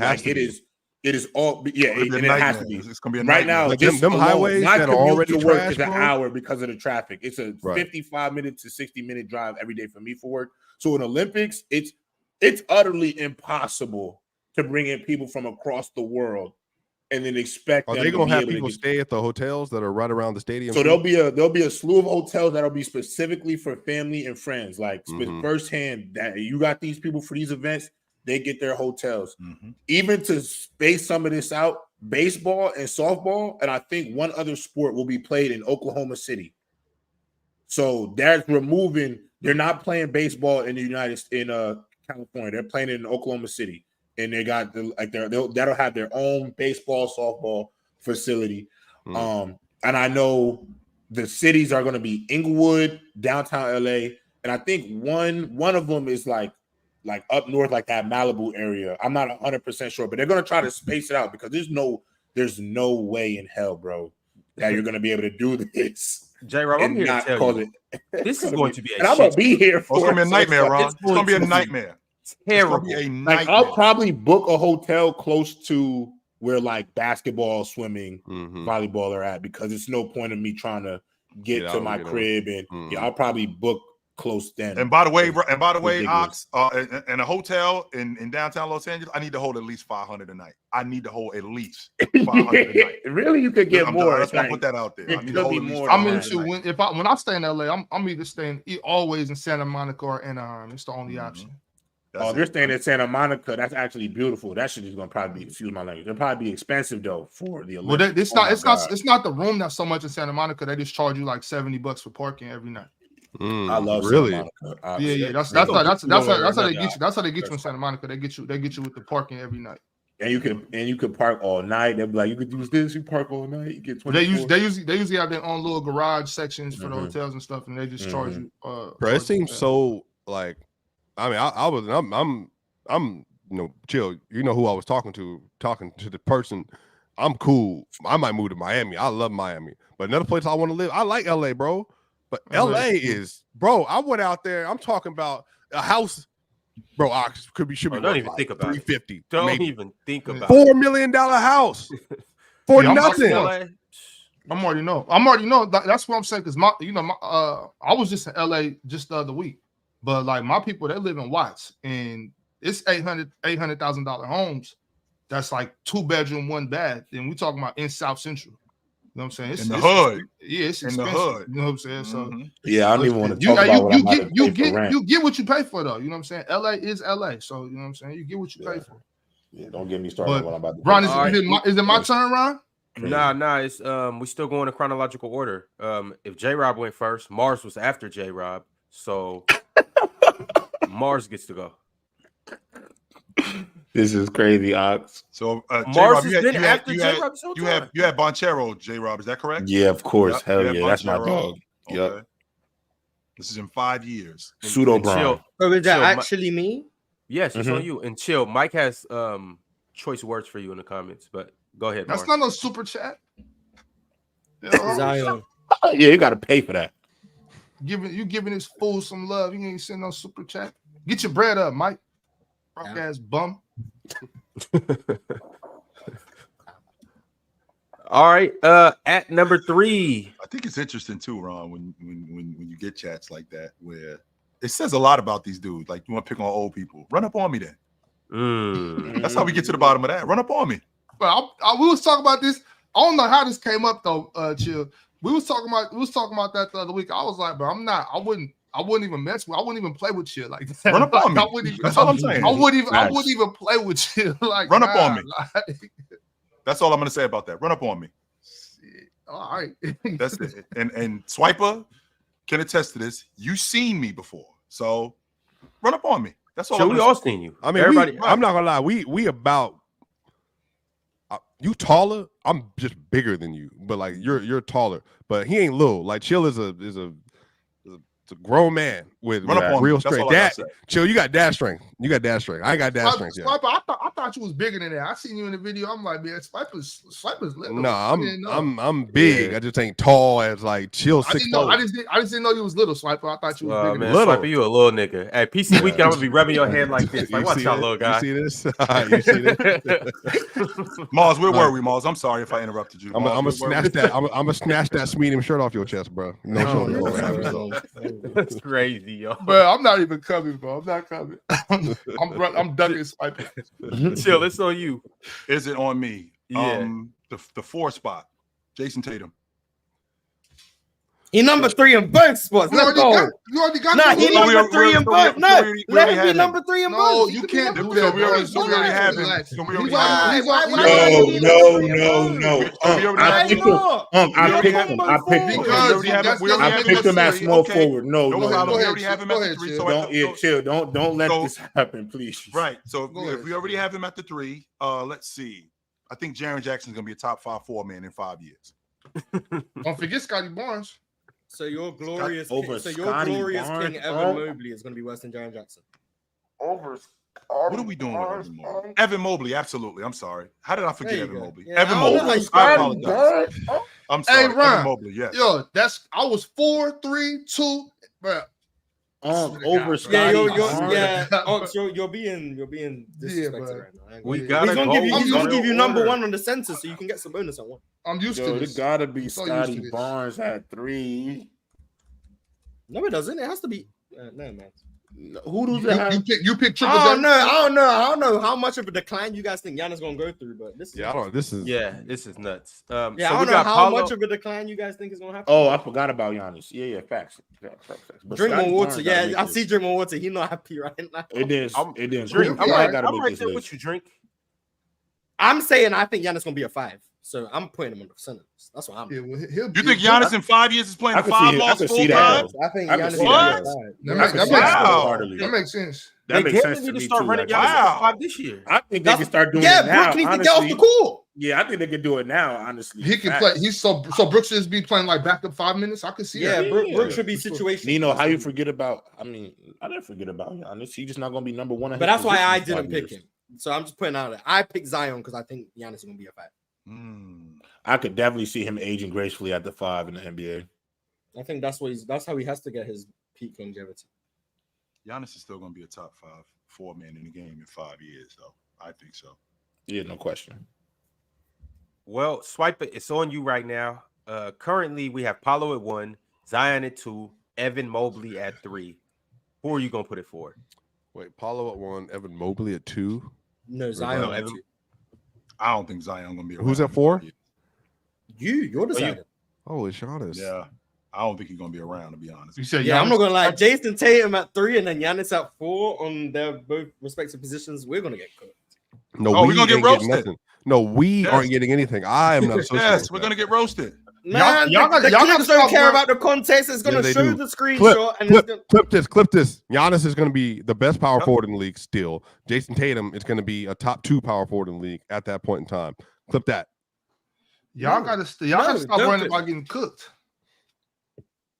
It is all and it has to be. It's gonna be a right now. Like them highways that are already to work trash, is an hour because of the traffic. It's a 55-minute to 60-minute drive every day for me for work. So in Olympics, it's utterly impossible to bring in people from across the world and then expect. Are they gonna have people stay at the hotels that are right around the stadium? So there'll be a slew of hotels that'll be specifically for family and friends, like firsthand. That you got these people for these events. They get their hotels. Even to space some of this out, baseball and softball, and I think one other sport will be played in Oklahoma City. So that's removing. They're not playing baseball in California. They're playing it in Oklahoma City, and they got that'll have their own baseball, softball facility. And I know the cities are going to be Inglewood, downtown LA, and I think one of them is like up north, like that Malibu area. I'm not 100% sure, but they're going to try to space it out because there's no way in hell, bro, that you're going to be able to do this. J-Rob, I'm here to tell you, this is going to be and I'm going to be here for it's going to be a nightmare, Ron. It's going to be a nightmare. Terrible. It's gonna be a nightmare. Like, I'll probably book a hotel close to where like basketball, swimming, volleyball are at, because it's no point in me trying to get to my crib, and I'll probably book close then. And by the way, Ox, in a hotel in downtown Los Angeles, I need to hold at least 500 a night. I need to hold at least 500 a night. Really, you could get more. That's why I put that out there. I need to hold at least more. I'm into when I stay in LA, I'm either staying always in Santa Monica or Anaheim. It's the only option. If you're staying in Santa Monica, that's actually beautiful. That shit is gonna probably be, excuse my language, it'll probably be expensive though for the Olympics. Well, it's not the room that's so much in Santa Monica. They just charge you like $70 for parking every night. I love really. Santa Monica. Yeah. That's how they get you. That's how they get you in Santa Monica. They get you with the parking every night. And you can park all night. They'll be like, you could use this. You park all night. You get 24. They usually have their own little garage sections for the hotels and stuff, and they just charge you. Bro, it seems so like. I mean, I'm chill. You know who I was talking to the person. I'm cool. I might move to Miami. I love Miami, but another place I want to live. I like LA, bro. But LA is, bro. I went out there. I'm talking about a house, bro. Should be. Don't even think about $350. it. Don't even think about $4 million house for nothing. I'm already know. That's what I'm saying. Because I was just in LA just the other week, but like my people, they live in Watts, and it's $800,000 homes. That's like 2-bedroom, 1 bath, and we talking about in South Central. You know what I'm saying? In the hood. Yeah, it's in the expensive. hood. You know what I'm saying? So yeah, I don't even want to talk about what I'm about to pay for rent. You get what you pay for, though. You know what I'm saying? LA is LA, so you know what I'm saying. You get what you pay for. Yeah, don't get me started on what I'm about to. Ron, is it my turn, Ron? Nah. It's we still going in chronological order. If J-Rob went first, Mars was after J-Rob, so Mars gets to go. This is crazy, Ox. So Mars has been after J-Rob. You had Bonchero, J-Rob. Is that correct? Yeah, of course. Yep. Hell yeah, that's my dog. Okay. Yep. This is in 5 years. Pseudo Brown. So is that actually me? Yes, it's on you. And chill. Mike has choice words for you in the comments, but go ahead. That's not no super chat. Zion. Yeah, you got to pay for that. Giving this fool some love. You ain't send no super chat. Get your bread up, Mike. Rock ass bum. All right. At number 3. I think it's interesting too, Ron, when you get chats like that where it says a lot about these dudes. Like, you want to pick on old people. Run up on me then. That's how we get to the bottom of that. Run up on me. But we was talking about this. I don't know how this came up though, Chill. We was talking about that the other week. I was like, but I wouldn't even mess with. I wouldn't even play with Chill like that. Run up on me. That's all I'm saying. I wouldn't even play with Chill like. Run up on me. That's all I'm gonna say about that. Run up on me. All right. That's it. And Swiper can attest to this. You seen me before, so run up on me. That's all. So we all seen you. I mean, everybody. I'm not gonna lie. We about you taller. I'm just bigger than you, but like you're taller. But he ain't little. Like Chill is a grown man with real strength. Chill, you got dad strength. I ain't got dad strength yet. Swiper, I thought you was bigger than that. I seen you in the video. I'm like, man, Swiper's little. No, I'm big. Yeah. I just ain't tall as like Chill 6'4". I just didn't know you was little, Swiper. I thought you was bigger. Man, little. Swiper, you a little nigga. At PC Weekend, I'm gonna be rubbing your head like this. Like, watch out, little guy. You see this? Mars, where were we, Mars? I'm sorry if I interrupted you. I'm gonna snatch that. I'm gonna snatch that medium shirt off your chest, bro. That's crazy, yo. Bro, I'm not even coming, bro. I'm not coming. I'm ducking Swiper. Chill, it's on you. Is it on me? Yeah. The 4 spot, Jason Tatum. He number 3 in both spots. Let's go. You already got. Nah, he number 3 in both. No, let him be number 3 in both. No, you can't do that. We already have him. No. I picked him at small forward. No. We already have him at the 3. So chill. Don't let this happen, please. Right. So if we already have him at the 3, let's see. I think Jaren Jackson's gonna be a top 5 4-man in 5 years. Don't forget Scotty Barnes. So your glorious King Evan Mobley is going to be worse than Jaren Jackson. What are we doing with Evan Mobley? Evan Mobley, absolutely. I'm sorry. How did I forget Evan Mobley? Yeah, Evan Mobley. I apologize. I'm sorry. Hey, Ron. Evan Mobley, yes. Yo, I was 4-3-2, bro. Over Scotty. You're being disrespected right now. He's gonna give you number 1 on the census so you can get some bonus at 1. I'm used to this. It gotta be Scotty Barnes at 3. No, it doesn't. It has to be. No, man. Who does that have? You pick triple. I don't know how much of a decline you guys think Giannis gonna go through, but this is This is nuts. I we don't know got how Paulo. much of a decline you guys think is gonna happen. Oh, I forgot about Giannis. Yeah, facts. But Drink Scotty more water. Barnes Yeah, gotta I make see this. drink more water. He not happy right now. It is. It is. Drink. I'm I'm gotta right make this there with list. you, Drink. I'm saying I think Giannis gonna be a 5, so I'm putting him on the center. That's what I'm. Yeah, well, You think Giannis in 5 years is playing I the can see 5 it. I balls can full see that. time? I think I can Giannis see is that. gonna be a 5. That I makes can that see makes that Wow. wholeheartedly. that makes sense. That makes sense They to need to me start too. running Like, Giannis Wow. at 5 this year. I think they can start doing Yeah, it now. Brook needs to Honestly, get off the court. yeah, I think they can do it now. Honestly, He can Facts. play. He's so Brooks should be playing like backup 5 minutes. I could see Yeah, that. Brook should be situational. Nino, how you forget about? I mean, I didn't forget about Giannis. He's just not going to be number one. But that's why I didn't pick him. So I'm just putting out that I picked Zion because I think Giannis is gonna be a 5. I could definitely see him aging gracefully at the 5 in the NBA. I think that's how he has to get his peak longevity. Giannis is still going to be a top 4 man in the game in 5 years, though. I think so. Yeah, no question. Well, swipe it. It's on you right now. Currently, we have Paulo at 1, Zion at 2, Evan Mobley at 3. Who are you gonna put it for? Wait, Paulo at 1, Evan Mobley at 2. No, Zion. No, Evan. I don't think Zion going to be around. Who's at 4? You're deciding. Oh, it's Giannis. Yeah. I don't think he's going to be around, to be honest. You said Yeah, I'm Giannis- not gonna lie. Jason Tatum at 3 and then Giannis at 4 on their both respective positions. We're gonna get cooked. No, Oh, we we're gonna get ain't getting roasted. nothing. No, we Yes. aren't getting anything. I am not associated. Yes, with we're that. going to get roasted. Man, y'all the gotta clips stop don't care worrying- about the context. It's gonna Yeah, they show do. the screenshot and it's gonna... Clip this. Giannis is going to be the best power forward in the league still. Jason Tatum is going to be a top 2 power forward in the league at that point in time. Clip that. Y'all gotta stop don't worrying clip about it. getting cooked.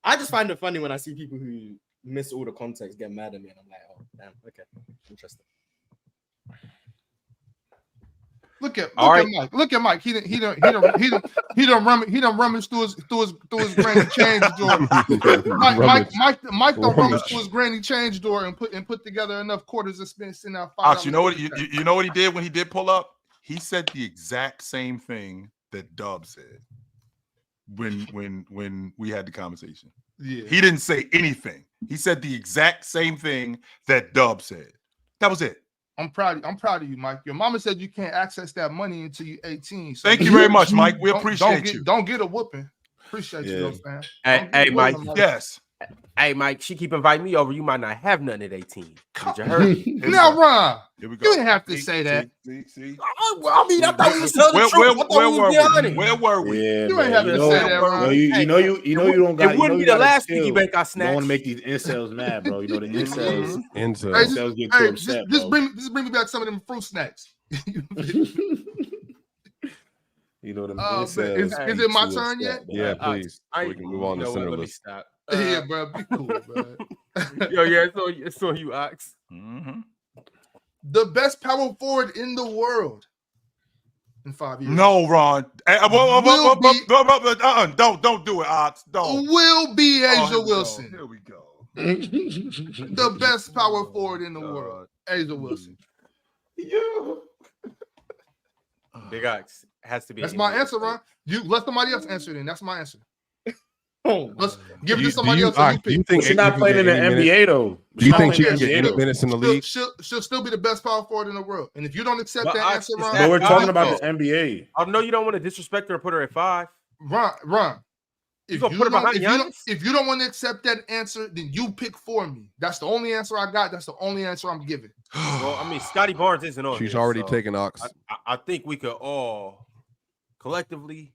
I just find it funny when I see people who miss all the context get mad at me, and I'm like, oh damn, okay, interesting. Look at right. Mike. Look at Mike. He done rummage through his granny change drawer. Mike don't rummage through his granny change drawer and put together enough quarters to send out $5. Ox, you know what he did when he did pull up? He said the exact same thing that Dub said when we had the conversation. Yeah. He didn't say anything. He said the exact same thing that Dub said. That was it. I'm proud of you, Mike. Your mama said you can't access that money until you're 18. So Thank you very much, Mike. We appreciate you. Don't get a whooping. Appreciate you, though, fam. Hey, Mike. Yes. Hey, Mike. She keep inviting me over. You might not have nothing at 18. Did you heard? Now, Ron, Here we you go. didn't have to say that. See? I mean, I thought we was telling the truth. I thought we was being honest. Where were we? Yeah, You ain't have to say that, bro. You know you don't got. It wouldn't be the last piggy bank I You don't snatched. want to make these incels mad, bro. You know the incels. Into Hey, Incels get too upset, just bro. bring me back some of them fruit snacks. You know them Oh, incels. is it my turn yet? yeah, please. So we can move on to center Let me list. stop. Yeah, bro. Be cool, bro. Yo, yeah, it's on you, Ox. The best power forward in the world in 5 years. No, Ron. Don't do it, Ox. Don't. Will be Asia Here we go. Wilson. Here we go. The best power forward in the world. Asia Wilson. Big Ox has to be. That's my answer, Ron. You let somebody else answer it in. That's my answer. Oh, Let's give it Do to somebody you, else. Ox, do you think She's not AD playing in can the get any minutes? NBA though. Do you think she She's can not get playing in 8 the minutes in the league? She'll still be the best power forward in the world. And if you don't accept But that Ox, answer, is Ron, But we're Ox, talking about the NBA. I know you don't want to disrespect her or put her at 5. Ron, if gonna put her behind Giannis? if you don't want to accept that answer, then you pick for me. That's the only answer I got. That's the only answer I'm giving. Well, I mean, Scotty Barnes isn't on. She's here, already so taken Ox. I think we could all collectively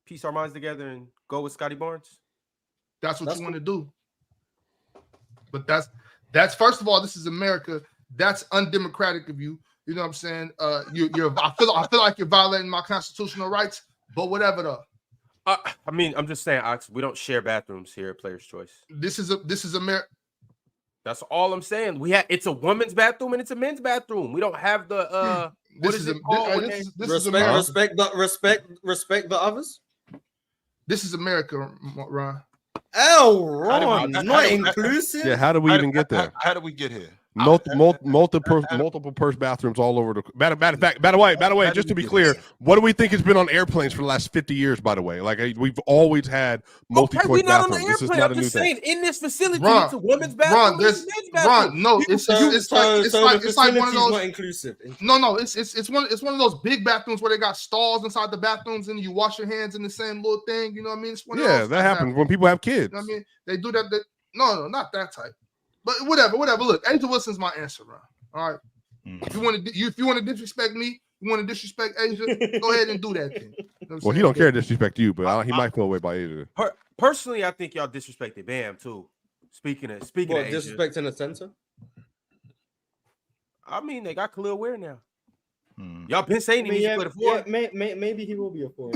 piece our minds together and go with Scotty Barnes. That's what you want to do. But that's first of all, this is America. That's undemocratic of you. You know what I'm saying? I feel like you're violating my constitutional rights. But whatever though. I mean, I'm just saying, Ox, we don't share bathrooms here at Players Choice. This is America. That's all I'm saying. It's a women's bathroom and it's a men's bathroom. We don't have the what is it called? Respect the others. This is America, Ron. Oh, Ron, not inclusive. Yeah, how did we even get there? How did we get here? Multiple purse bathrooms all over the. By the way, just to be clear, what do we think has been on airplanes for the last 50 years? By the way, like we've always had multi-choice we're not bathrooms. on the This is airplane. not I'm a new just thing. saying, in this facility, Ron, it's a women's bathroom. Ron, no, it's like one of those. Not inclusive. No, it's one of those big bathrooms where they got stalls inside the bathrooms and you wash your hands in the same little thing. You know what I mean? It's one of those that happens when people have kids. You know what I mean? They do that. No, not that type. But whatever. Look, Asia Wilson's my answer, Ron. All right. If you want to disrespect me, you want to disrespect Asia, go ahead and do that thing. You know he don't care to disrespect you, but he might feel away by Asia. Personally, I think y'all disrespected Bam too. Speaking of Asia, disrespecting a center. I mean, they got Khalil Ware now. Y'all been saying he needs to play the 4. Maybe he will be a 4.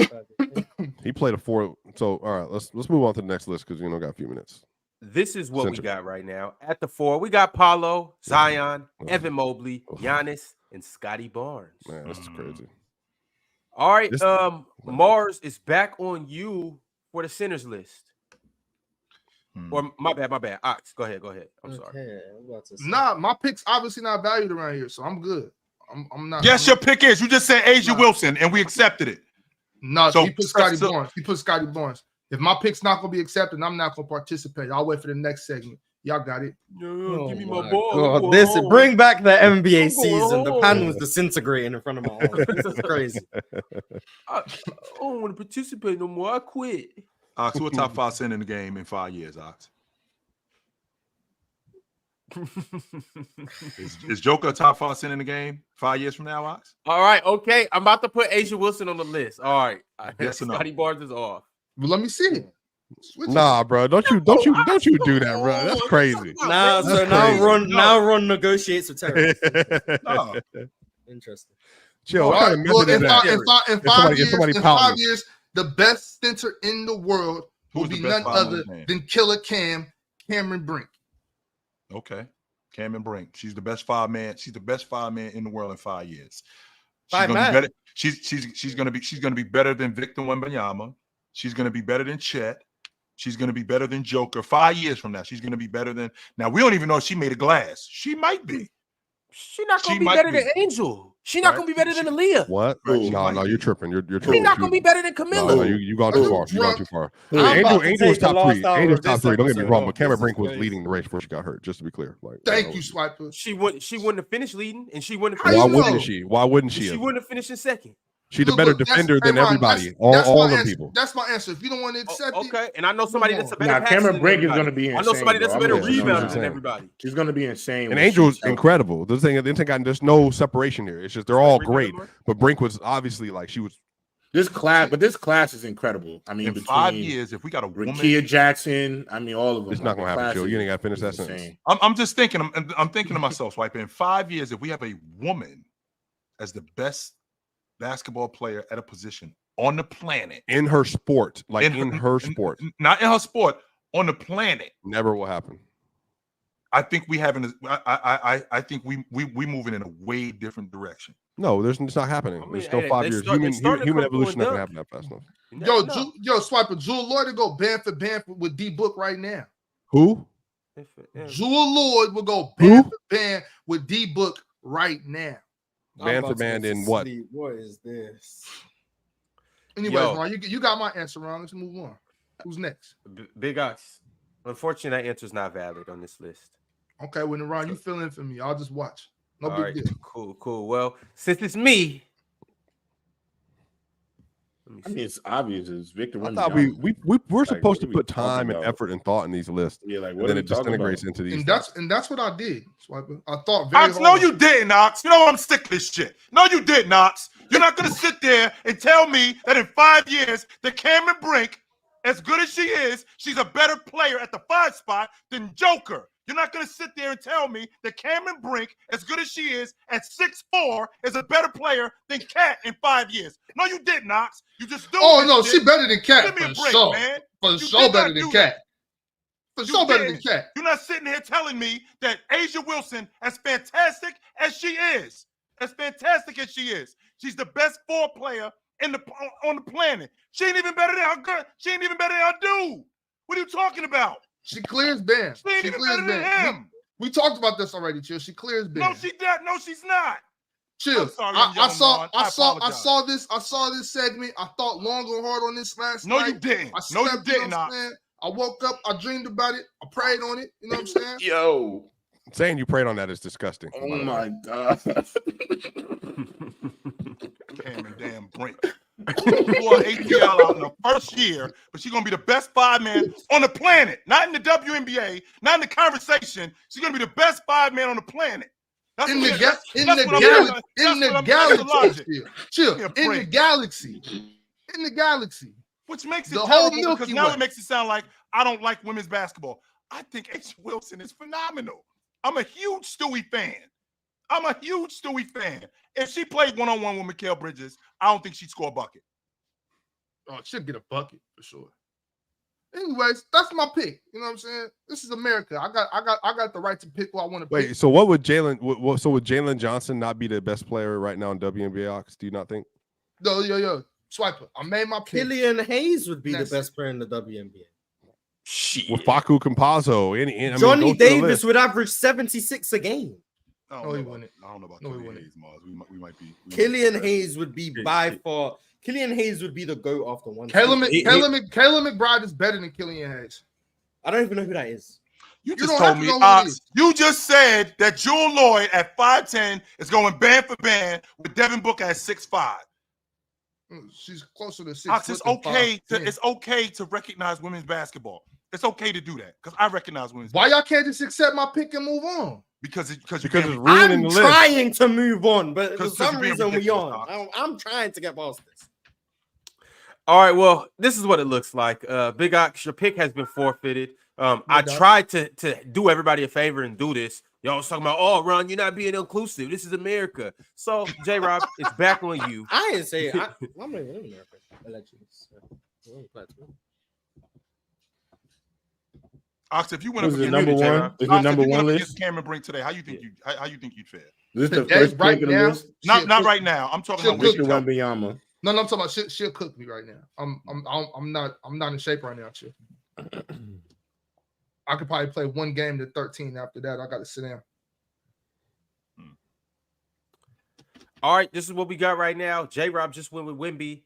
He played a 4. So all right, let's move on to the next list because got a few minutes. This is what we got right now. At the 4, we got Paolo, Zion, Evan Mobley, Giannis, and Scotty Barnes. Man, this is crazy. All right, Mars is back on you for the centers list. Or my bad. Ox, go ahead. I'm sorry. Nah, my pick's obviously not valued around here, so I'm good. I'm not. Yes, your pick is. You just said Asia Wilson, and we accepted it. No, so he put Scotty Barnes. If my pick's not gonna be accepted, I'm not gonna participate. I'll wait for the next segment. Y'all got it. Give me my ball. God, bring back the NBA season. The pan was disintegrating in front of my eyes. This is crazy. I don't want to participate no more. I quit. Ox, who a top 5 center in the game in 5 years, Ox? Is Joker a top 5 center in the game 5 years from now, Ox? All right, okay. I'm about to put Asia Wilson on the list. All right. Yes or no? Scotty Barnes is off. Well, let me see it. Nah, bro. Don't you do that, bro. That's crazy. Now Ron negotiates with terrorists. No. Interesting. Chill. All right. Well, in 5 years, the best center in the world will be none other than Killer Cameron Brink. Okay. Cameron Brink. She's the best 5-man. She's the best 5-man in the world in 5 years. She's gonna be better than Victor Wembanyama. She's gonna be better than Chet. She's gonna be better than Joker. 5 years from now, she's gonna be better than. Now we don't even know if she made a glass. She might be. She's not gonna be better than Angel. She's not gonna be better than Aaliyah. What? No, you're tripping. You're tripping. She's not gonna be better than Camilla. No, you gone too far. You gone too far. Angel was top 3. Angel's top 3. Don't get me wrong, but Cameron Brink was leading the race before she got hurt. Just to be clear. Thank you, Swiper. She wouldn't have finished leading, and she wouldn't. Why wouldn't she? Why wouldn't she? She wouldn't have finished in second. She's a better defender than everybody. All the people. That's my answer. If you don't want to accept it, okay. And I know somebody that's a better passer. Cameron Brink is going to be insane. I know somebody that's a better rebounder than everybody. She's going to be insane. And Angel's incredible. The thing there's no separation here. It's just they're all great. But Brink was obviously she was. This class is incredible. I mean, in 5 years, if we got a woman, Kia Jackson, I mean, all of them. It's not going to happen, Joe. You ain't got to finish that sentence. I'm just thinking. I'm thinking to myself, Swipe. In 5 years, if we have a woman as the best basketball player at a position on the planet in her sport, in her sport, not in her sport, on the planet, never will happen. I think we having. I think we moving in a way different direction. No, it's not happening. There's no 5 years. Human evolution not gonna happen that fast enough. Yo, Swiper, Jewel Lloyd will go band for band with D Book right now. Who? Jewel Lloyd will go band for band with D Book right now. Band for band in what? What is this? Anyway, Ron, you got my answer, Ron. Let's move on. Who's next? Big Ox. Unfortunately, that answer is not valid on this list. Okay, when Ron, you fill in for me. I'll just watch. No big deal. Cool. Well, since it's me. I mean, it's obvious. It's Victor. I thought we're supposed to put time and effort and thought in these lists. Yeah, what and then it disintegrates into these. And that's what I did. Swiper. I thought very Ox, no, you didn't, Ox. You know I'm sick of this shit. No, you didn't, Ox. You're not gonna sit there and tell me that in 5 years that Cameron Brink, as good as she is, she's a better player at the 5 spot than Joker. You're not going to sit there and tell me that Cameron Brink, as good as she is, at 6'4", is a better player than Cat in 5 years. No, you didn't, Knox. You just do. Oh, no, she better than Cat. Give me a break, man. For sure better than Cat. For sure better than Cat. You're not sitting here telling me that Asia Wilson, as fantastic as she is, she's the best 4 player on the planet. She ain't even better than her girl. She ain't even better than her dude. What are you talking about? She clears Ben. She ain't even better than him. We talked about this already, Chill. She clears Ben. No, she's not. Chill. I'm sorry, I saw apologize. this segment. I thought long and hard on this last No, night. you didn't. I No, you slept, didn't. You know what I'm saying? I woke up, I dreamed about it, I prayed on it. You know what I'm saying? Yo. Saying you prayed on that is disgusting. Oh my God. Cam and damn Brink. Who are ATL out in the first year, but she's gonna be the best 5-man on the planet. Not in the WNBA, not in the conversation. She's gonna be the best 5-man on the planet. In the galaxy. Which makes it the terrible whole Milky because now Way. it makes it sound like I don't like women's basketball. I think H. Wilson is phenomenal. I'm a huge Stewie fan. If she played one-on-one with Mikal Bridges, I don't think she'd score a bucket. Oh, she'll get a bucket for sure. Anyways, that's my pick. You know what I'm saying? This is America. I got the right to pick who I want to pick. Wait, so what would Jalen? So would Jalen Johnson not be the best player right now in WNBA? Ox? Do you not think? Yo, Swiper. I made my pick. Killian Hayes would be the best player in the WNBA. Shit. With Facu Campazzo, Johnny Davis would average 76 a game. No, he wouldn't. I don't know about Killian Hayes, Mars. We might be. Killian Hayes would be by far. Killian Hayes would be the GOAT after one. Kayla McBride is better than Killian Hayes. I don't even know who that is. You just told me. You just said that Jewel Lloyd at 5'10" is going band for band with Devin Booker at 6'5". She's closer to 6. Ox, it's okay to recognize women's basketball. It's okay to do that because I recognize women's. Why y'all can't just accept my pick and move on? Because it's ruining I'm the list. trying to move on, but for some you're being reason we ridiculous, aren't. I'm trying to get past this. All right, well, this is what it looks like. Big Ox, your pick has been forfeited. I tried to do everybody a favor and do this. Y'all was talking about, oh, Ron, you're not being inclusive. This is America. So, J-Rob, it's back on you. I didn't say it. I'm not in America. Allegedly. Ox, if you went up against number one, is it number one list? Cameron Brink today, how you think you'd fare? This is the first right pick of now. the list. Not right now. I'm talking about Mr. Wembanyama. No, I'm talking about she'll cook me right now. I'm not in shape right now, chill. I could probably play one game to 13. After that, I got to sit down. All right, this is what we got right now. J-Rob just went with Wemby.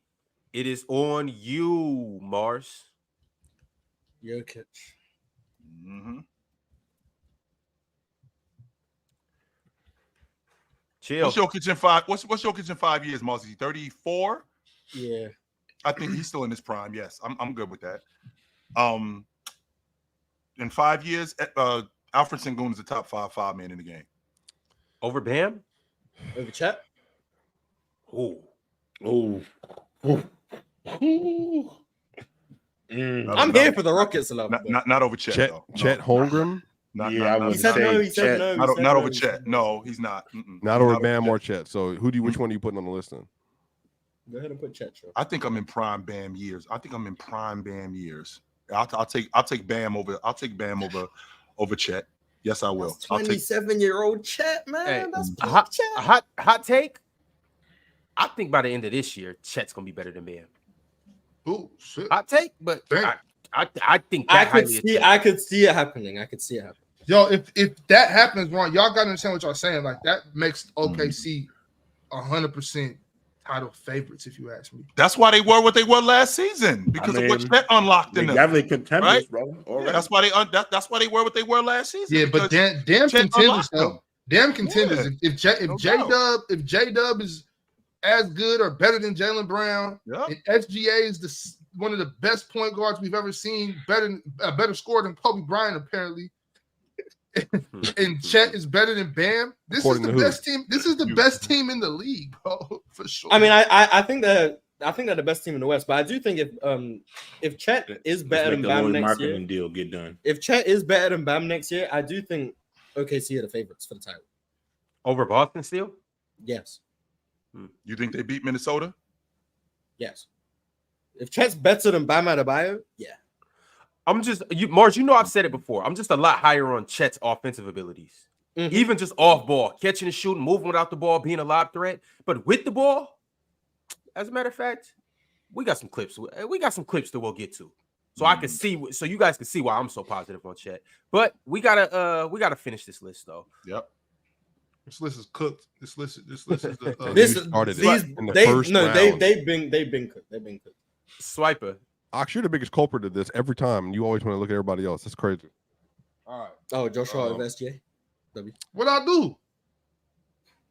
It is on you, Mars. Jokic. Mm-hmm. Chill. What's your kitchen 5? What's your kitchen 5 years, Mars? Is he 34? Yeah. I think he's still in his prime. Yes, I'm good with that. In 5 years, Alfred Sengun is the top 5-man in the game. Over Bam? Over Chet? Oh. I'm here for the Rockets, love. Not over Chet. Chet Holmgren? He said no. Not over Chet. No, he's not. Not over Bam or Chet. So which one are you putting on the list then? Go ahead and put Chet. I think I'm in prime Bam years. I'll take Bam over. I'll take Bam over Chet. Yes, I will. 27-year-old Chet, man. Hey, that's a hot take. I think by the end of this year, Chet's gonna be better than Bam. Oh shit! Hot take, but I think I could see it happening. Yo, if that happens, Ron, y'all gotta understand what y'all saying. Like that makes OKC 100% title favorites, if you ask me. That's why they were what they were last season because of what Chet unlocked in them. Definitely contenders, right? bro. Yeah, that's why they were what they were last season. Yeah, but damn contenders though. Damn contenders. Yeah. If J-Dub is as good or better than Jaylen Brown, and SGA is one of the best point guards we've ever seen, better scorer than Kobe Bryant apparently. And Chet is better than Bam. This is the best team. This is the best team in the league, bro, for sure. I mean, I think they're the best team in the West, but I do think if Chet is better than Bam next year, deal get done. If Chet is better than Bam next year, I do think OKC are the favorites for the title. Over Boston still? Yes. You think they beat Minnesota? Yes. If Chet's better than Bam Adebayo, yeah. Mars, I've said it before. I'm just a lot higher on Chet's offensive abilities. Mm-hmm. Even just off ball, catching and shooting, moving without the ball, being a lob threat. But with the ball, as a matter of fact, we got some clips. We got some clips that we'll get to. So I can see, so you guys can see why I'm so positive on Chet. But we gotta finish this list though. Yep. This list is cooked. This list is the. They've been cooked. They've been cooked. Swiper. Ox, you're the biggest culprit of this every time. You always want to look at everybody else. That's crazy. All right. Oh, Joshua of SJ. What I do?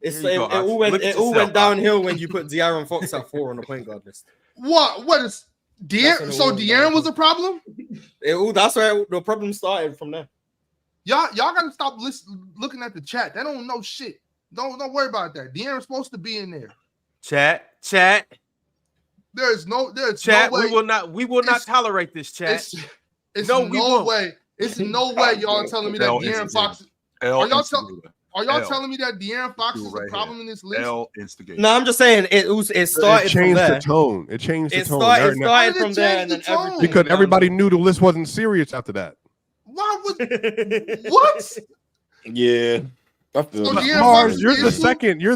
It all went downhill when you put De'Aaron Fox at 4 on the point guard list. What is De'Aaron? So De'Aaron was a problem? That's where the problem started from there. Y'all gotta stop looking at the chat. They don't know shit. Don't worry about that. De'Aaron's supposed to be in there. Chat. There's no way. We will not tolerate this, chat. It's no way. It's no way y'all telling me that De'Aaron Fox. Are y'all telling me that De'Aaron Fox is a problem in this list? No, I'm just saying it started. It changed from there. the tone. It changed the tone. It started from there, and then everything. Because everybody knew the list wasn't serious after that. Why was what? Yeah. Mars, you're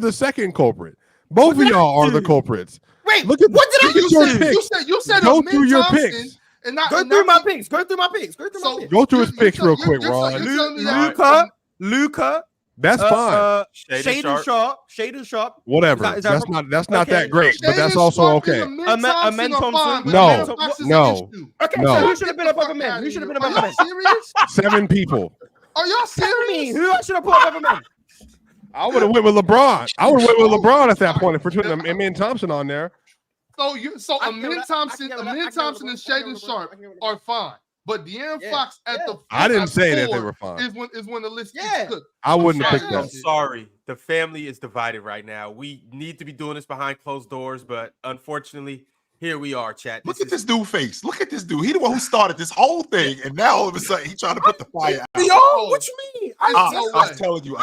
the second culprit. Both of y'all are the culprits. Wait, look at what did I do? You said go through your picks. Go through my picks. Go through his picks real quick, Ron. Luka. That's fine. Shaden Sharp. Whatever. That's not that great, but that's also okay. Amen Thompson. No. Okay, so who should have been above men? Who should have been above men? Serious? 7 people. Are y'all serious? Who I should have put above men? I would have went with LeBron. I would have went with LeBron at that point if we're putting Amen Thompson on there. So Amen Thompson and Shaden Sharp are fine. But De'Aaron Fox at the I didn't say that they were fine. Is when the list gets cooked. I wouldn't have picked that. I'm sorry. The family is divided right now. We need to be doing this behind closed doors, but unfortunately, here we are, chat. Look at this dude face. Look at this dude. He the one who started this whole thing, and now all of a sudden he trying to put the fire out. Yo, what you mean? I'm telling you,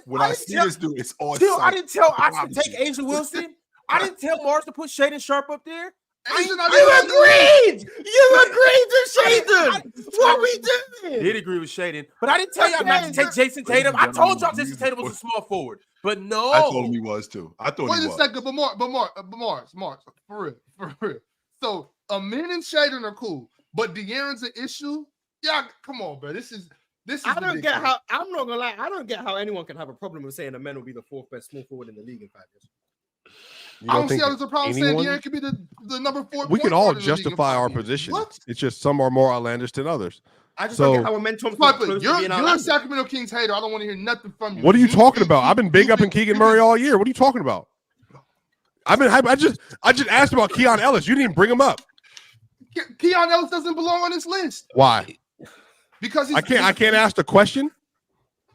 when I see this dude, it's all. I didn't tell Ox to take Asia Wilson. I didn't tell Mars to put Shaden Sharp up there. You agreed to Shaden. What we did? Did agree with Shaden, but I didn't tell y'all not to take Jason Tatum. I told y'all Jason Tatum was a small forward, but no. I told him he was too. I thought Wait he a was. second, but Mars, for real. So Amen and Shaden are cool, but De'Aaron's an issue. Yeah, come on, bro. This is. I don't get how. I'm not gonna lie. I don't get how anyone can have a problem with saying Amen will be the 4th best small forward in the league in 5 years. I don't see how there's a problem saying De'Aaron could be the number 4. We can all justify our position. It's just some are more outlandish than others. I just don't get how Amen Thompson. You're a Sacramento Kings hater. I don't want to hear nothing from you. What are you talking about? I've been big up in Keegan Murray all year. What are you talking about? I just asked about Keon Ellis. You didn't even bring him up. Keon Ellis doesn't belong on this list. Why? Because I can't ask the question.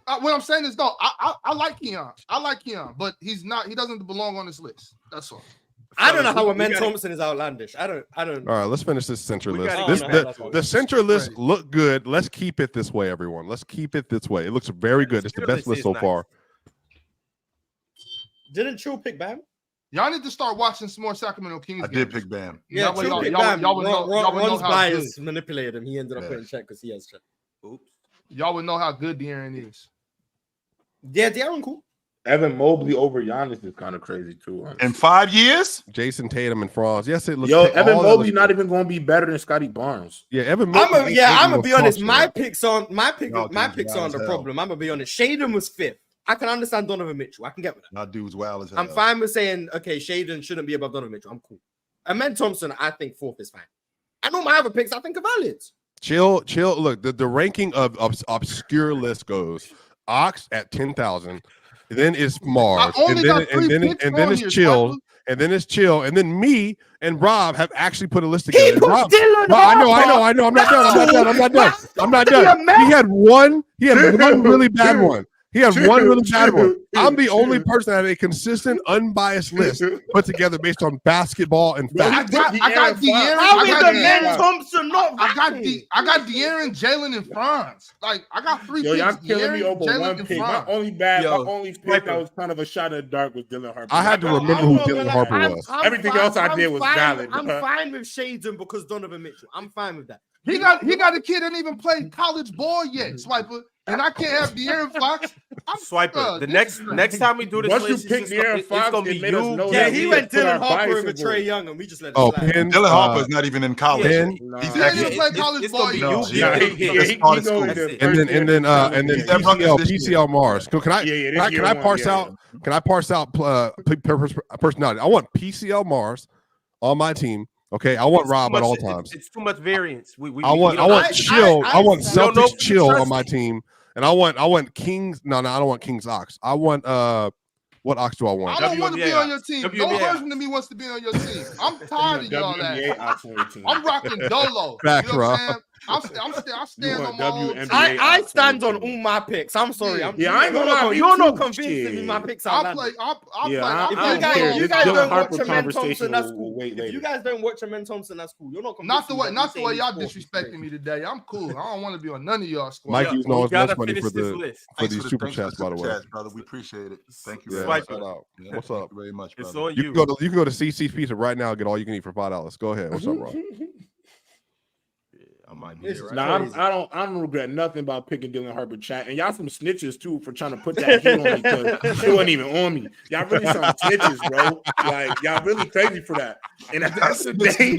What I'm saying is, no, I like Keon, but he's not. He doesn't belong on this list. That's all. I don't know how Amen Thompson is outlandish. I don't. All right, let's finish this center list. The center list looked good. Let's keep it this way, everyone. Let's keep it this way. It looks very good. It's the best list so far. Didn't Chill pick Bam? Y'all need to start watching some more Sacramento Kings. I did pick Bam. Yeah, Chill picked Bam. Ron's bias manipulated him. He ended up putting Shaq because he has Shaq. Oops. Y'all would know how good De'Aaron is. Yeah, De'Aaron cool. Evan Mobley over Giannis is kind of crazy too. Honestly. In 5 years, Jason Tatum and Franz. Yes, it looks. Yo, Evan Mobley's not even going to be better than Scotty Barnes. Yeah, Evan Mobley. I'm gonna be honest. My picks aren't the problem. I'm gonna be honest. Shaden was 5th. I can understand Donovan Mitchell. I can get with that. That dude's wild as hell. I'm fine with saying okay, Shaden shouldn't be above Donovan Mitchell. I'm cool. Amen Thompson, I think 4th is fine. I know my other picks. I think are valid. Chill. Look, the ranking of obscure list goes Ox at 10,000. Then it's Mars, and then it's Chill, and then it's Chill, and then me and Rob have actually put a list together. I know. I'm not done. He had one really bad one. I'm the only person that had a consistent, unbiased list put together based on basketball and facts. I got De'Aaron. I got De'Aaron, Jalen, and Franz. Like I got 3 picks. Y'all killing me over one pick. My only pick that was kind of a shot in the dark was Dylan Harper. I had to remember who Dylan Harper was. Everything else I did was valid. I'm fine with Shaden because Donovan Mitchell. I'm fine with that. He got a kid that didn't even play college ball yet, Swiper. And I can't have De'Aaron Fox Swiper. The next time we do this, once you list, pick it's gonna be you. Yeah, he went Dylan Harper over Trae Young, and we just let it slide. Dylan Harper is not even in college. He's actually playing college ball. And then PCL Mars. Can I parse out? Can I parse out personality? I want PCL Mars on my team. Okay, I want Rob at all times. It's too much variance. I want chill. I want Celtics chill on my team, and I want Kings. No, I don't want Kings Ox. I want what Ox do I want? I don't want to be on your team. No person to me wants to be on your team. I'm tired of y'all that. I'm rocking Dolo. Back, you know what I'm saying? I stand on my own. I stand on all my picks. I'm sorry. I ain't gonna lie. You're not convinced that my picks are I play. If you guys don't watch Amen Thompson, that's cool. If you guys don't watch Amen Thompson, that's cool. You're not convinced. Not the way y'all disrespecting me today. I'm cool. I don't want to be on none of y'all squad. Mike using all his lunch money for these super chats, by the way. Brother. We appreciate it. Thank you. What's up? Thank you very much, brother. It's on you can go to CC's Pizza right now and get all you can eat for $5. Go ahead. What's up, bro? I might be right. Nah, I don't regret nothing about picking Dylan Harper, chat. And y'all some snitches too for trying to put that heat on me because he wasn't even on me. Y'all really some snitches, bro. Like y'all really crazy for that. And that's the day.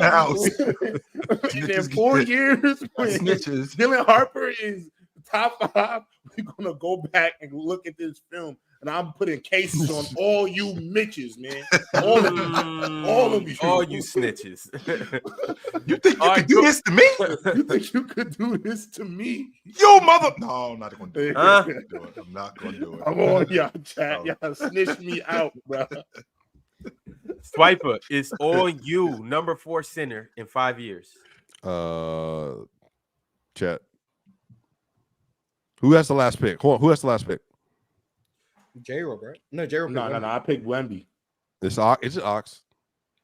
In 4 years, snitches. Dylan Harper is top 5. We're gonna go back and look at this film. And I'm putting cases on all you Mitches, man. All of you. All you snitches. You think you could do this to me? You think you could do this to me? Yo, mother. No, I'm not going to do it. I'm not going to do it. I'm on y'all, chat. Y'all snitch me out, bro. Swiper, it's on you. Number 4 center in 5 years. Chat. Who has the last pick? Hold on. Who has the last pick? J-Rob, right? No, J-Rob. No. I picked Wemby. It's Ox.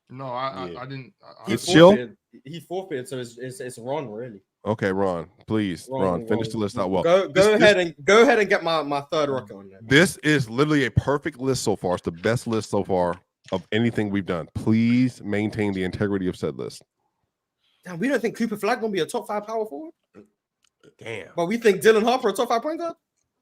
No, I didn't. It's chill. He forfeited, so it's Ron, really. Okay, Ron, please, Ron, finish the list out well. Go ahead and get my third rocket on there. This is literally a perfect list so far. It's the best list so far of anything we've done. Please maintain the integrity of said list. Damn, we don't think Cooper Flag gonna be a top 5 power forward. Damn, but we think Dylan Harper a top 5 point guard.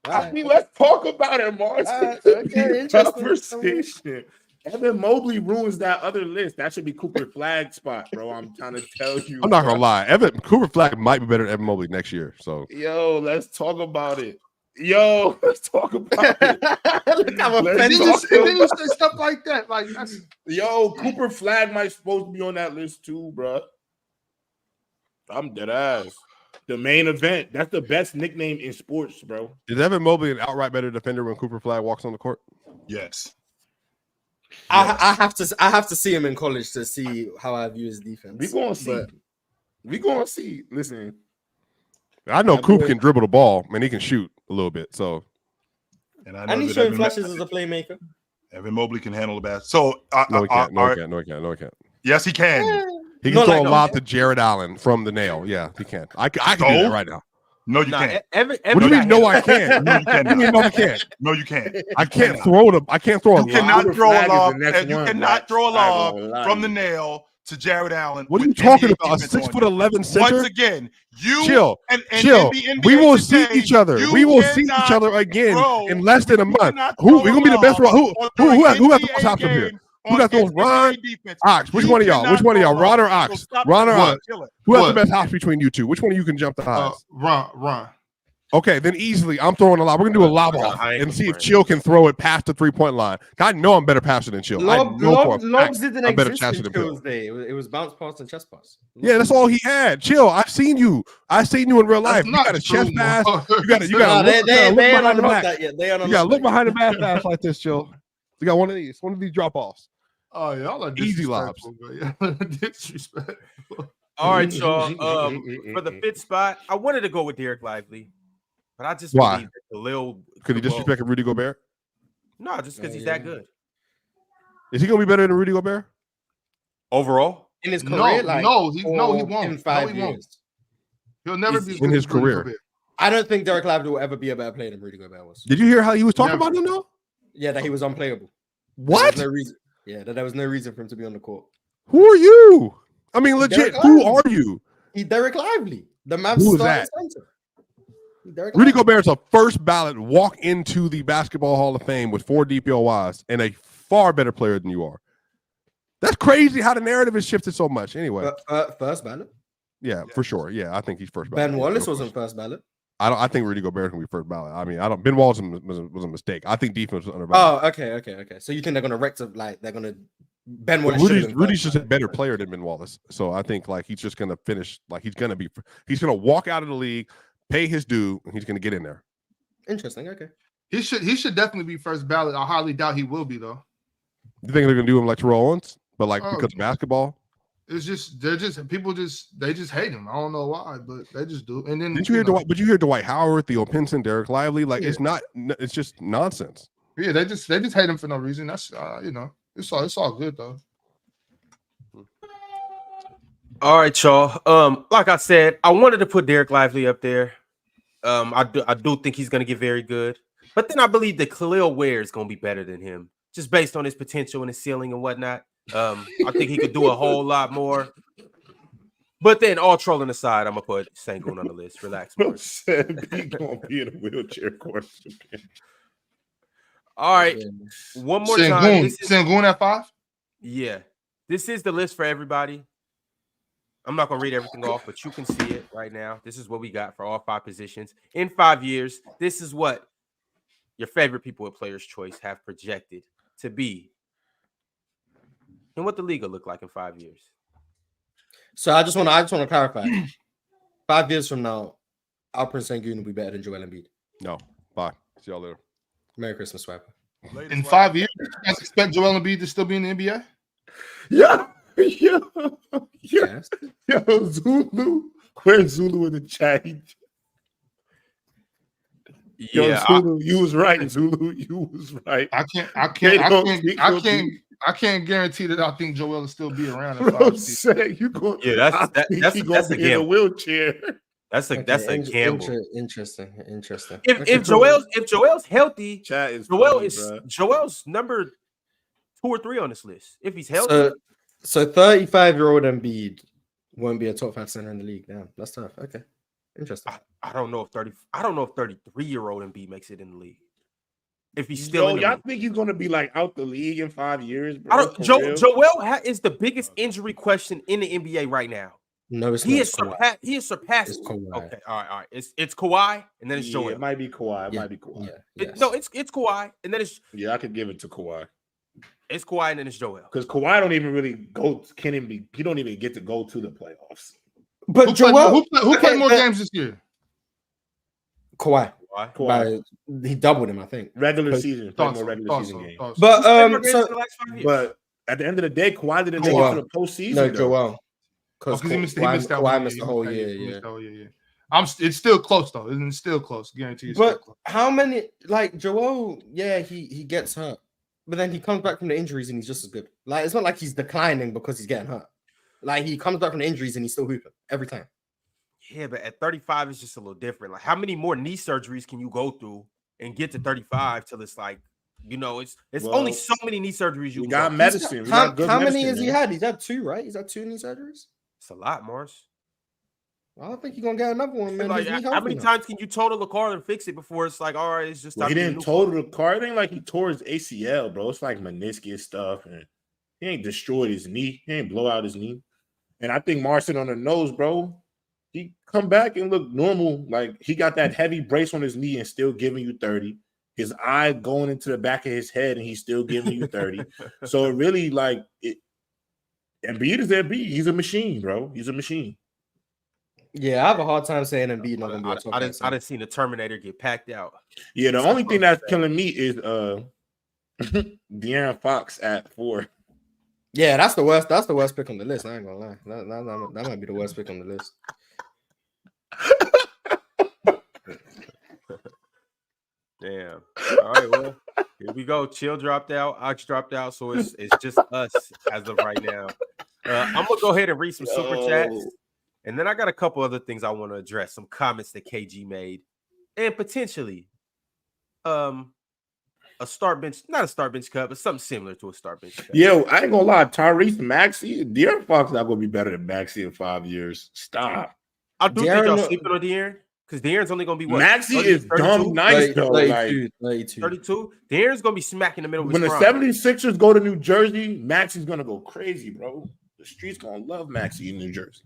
I mean, let's talk about it, Mars. Okay, conversation. Evan Mobley ruins that other list. That should be Cooper Flag spot, bro. I'm trying to tell you. I'm not gonna lie. Cooper Flag might be better than Evan Mobley next year. So let's talk about it. Let's talk about it. Then you say stuff like that. Like that's... Cooper Flag might supposed to be on that list too, bro. I'm dead ass. The main event. That's the best nickname in sports, bro. Is Evan Mobley an outright better defender when Cooper Flag walks on the court? Yes. I have to see him in college to see how I view his defense. We gonna see. Listen, I know Coop can dribble the ball and he can shoot a little bit. So, and he's showing flashes as a playmaker. Evan Mobley can handle the basket. So no, he can't. Yes, he can. He can throw a lob to Jared Allen from the nail. Yeah, he can. I can do that right now. No, you can't. What do you mean? No, I can't. No, you can't. What do you mean? No, I can't. No, you can't. I can't throw them. I can't throw a lob. You cannot throw a lob. You cannot throw a lob from the nail to Jared Allen. What are you talking about? A 6'11" center? Once again, you chill. We will see each other. We will see each other again in less than a month. Who we gonna be the best? Who has the most hops up here? Who got those? Ron, Ox. Which one of y'all? Ron or Ox? Ron or Ox? Who has the best hops between you two? Which one of you can jump the highest? Ron. Okay, then easily I'm throwing a lob. We're gonna do a lob off and see if Chill can throw it past the 3-point line. I know I'm better passer than Chill. Lobs didn't exist in Chill's day. It was bounce pass and chest pass. Yeah, that's all he had. Chill. I've seen you in real life. You got a chest pass. You got to look behind the back pass like this, Chill. You got one of these drop offs. Oh, y'all are easy lobs. Disrespectful. All right, y'all. For the 5th spot, I wanted to go with Derek Lively, but I just why? Believe that Khalil could he disrespect Rudy Gobert? No, just because he's that good. Is he gonna be better than Rudy Gobert overall in his career? No, he won't. In 5 years, he'll never be in his career. I don't think Derek Lively will ever be a better player than Rudy Gobert was. Did you hear how he was talking about him though? Yeah, that he was unplayable. What? There was no reason. Yeah, that there was no reason for him to be on the court. Who are you? I mean, legit. Who are you? Derek Lively, the Mavs starting center. Rudy Gobert's a first ballot walk into the Basketball Hall of Fame with 4 DPOYs and a far better player than you are. That's crazy how the narrative has shifted so much. Anyway, first ballot. Yeah, for sure. Yeah, I think he's first ballot. Ben Wallace wasn't first ballot. I think Rudy Gobert can be first ballot. I mean, Ben Wallace was a mistake. I think defense was undervalued. Oh, okay. So you think they're gonna rectify? They're gonna Ben Wallace? Rudy's just a better player than Ben Wallace. So I think he's just gonna finish. He's gonna walk out of the league, pay his due, and he's gonna get in there. Interesting. Okay. He should definitely be first ballot. I highly doubt he will be though. You think they're gonna do him like Terrell Owens, but because of basketball? It's just people just hate him. I don't know why, but they just do. And then did you hear Dwight? But you hear Dwight Howard, Theo Pinson, Derek Lively? It's just nonsense. Yeah, they just hate him for no reason. That's it's all good though. All right, y'all. Like I said, I wanted to put Derek Lively up there. I do think he's gonna get very good, but then I believe that Khalil Ware is gonna be better than him, just based on his potential and his ceiling and whatnot. I think he could do a whole lot more. But then, all trolling aside, I'm gonna put Sengun on the list. Relax, Mark. Said he gonna be in a wheelchair question. All right, one more time. Sengun at 5. Yeah, this is the list for everybody. I'm not gonna read everything off, but you can see it right now. This is what we got for all 5 positions in 5 years. This is what your favorite people at Players' Choice have projected to be. And what the league will look like in 5 years. So I just want to clarify. 5 years from now, Alperen Sengun will be better than Joel Embiid. No. Bye. See y'all later. Merry Christmas, Swiper. In 5 years, you guys expect Joel Embiid to still be in the NBA? Yeah. Yes. Yo, Zulu. Where's Zulu in the chat? Yeah, Zulu, you was right, Zulu. You was right. I can't guarantee that I think Joel will still be around in 5 years. That's a in a wheelchair. That's a gamble. Interesting. If Joel's healthy, Joel's number 2 or 3 on this list. If he's healthy. So 35-year-old Embiid won't be a top 5 center in the league. Damn, that's tough. Okay. Interesting. I don't know if 33-year-old Embiid makes it in the league. If he's still in the y'all league. think he's gonna be out the league in 5 years, bro? Joel is the biggest injury question in the NBA right now. No, it's he not. He has surpassed. It's Kawhi. Okay, all right. It's Kawhi, and then it's Joel. It might be Kawhi. It's Kawhi, and then it's I could give it to Kawhi. It's Kawhi, and then it's Joel. Because Kawhi don't even really go. He don't even get to go to the playoffs. But who played more games this year? Kawhi. Kawhi. He doubled him, I think. Regular season. Played more regular season games. But but at the end of the day, Kawhi didn't make it to the postseason. No, Joel. Because he missed Kawhi missed the whole year. Yeah. It's still close though. It's still close. Guarantee. But how many Joel? Yeah, he gets hurt, but then he comes back from the injuries and he's just as good. It's not like he's declining because he's getting hurt. He comes back from the injuries and he's still hooping every time. Yeah, but at 35, it's just a little different. How many more knee surgeries can you go through and get to 35 till it's it's only so many knee surgeries you got can medicine. How many has he had? He's had 2, right? He's had 2 knee surgeries. It's a lot, Mars. I don't think he's gonna get another one, man. How many times can you total the car and fix it before it's all right? It's just he didn't total the car. It ain't he tore his ACL, bro. It's meniscus stuff, and he ain't destroyed his knee. He ain't blow out his knee. And I think Marcin on the nose, bro. He come back and look normal. He got that heavy brace on his knee and still giving you 30. His eye going into the back of his head and he's still giving you 30. So it really Embiid is Embiid. He's a machine, bro. He's a machine. Yeah, I have a hard time saying Embiid not gonna be a top. I didn't see the Terminator get packed out. Yeah, the only thing that's killing me is De'Aaron Fox at 4. Yeah, that's the worst. That's the worst pick on the list. I ain't gonna lie. That might be the worst pick on the list. Damn. All right, well, here we go. Chill dropped out. Ox dropped out, so it's just us as of right now. I'm gonna go ahead and read some super chats, and then I got a couple other things I want to address. Some comments that KG made, and potentially, a start bench, not a start bench cut, but something similar to a start bench cut. Yo, I ain't gonna lie, Tyrese Maxey, De'Aaron Fox not gonna be better than Maxey in 5 years. Stop. I do think y'all sleeping on De'Aaron. Because De'Aaron's only going to be what? Maxey 30, is 32? dumb nice, though. 32, Like, 32? De'Aaron's going to be smack in the middle of his when the prime. 76ers go to New Jersey, Maxey's going to go crazy, bro. The street's going to love Maxey in New Jersey.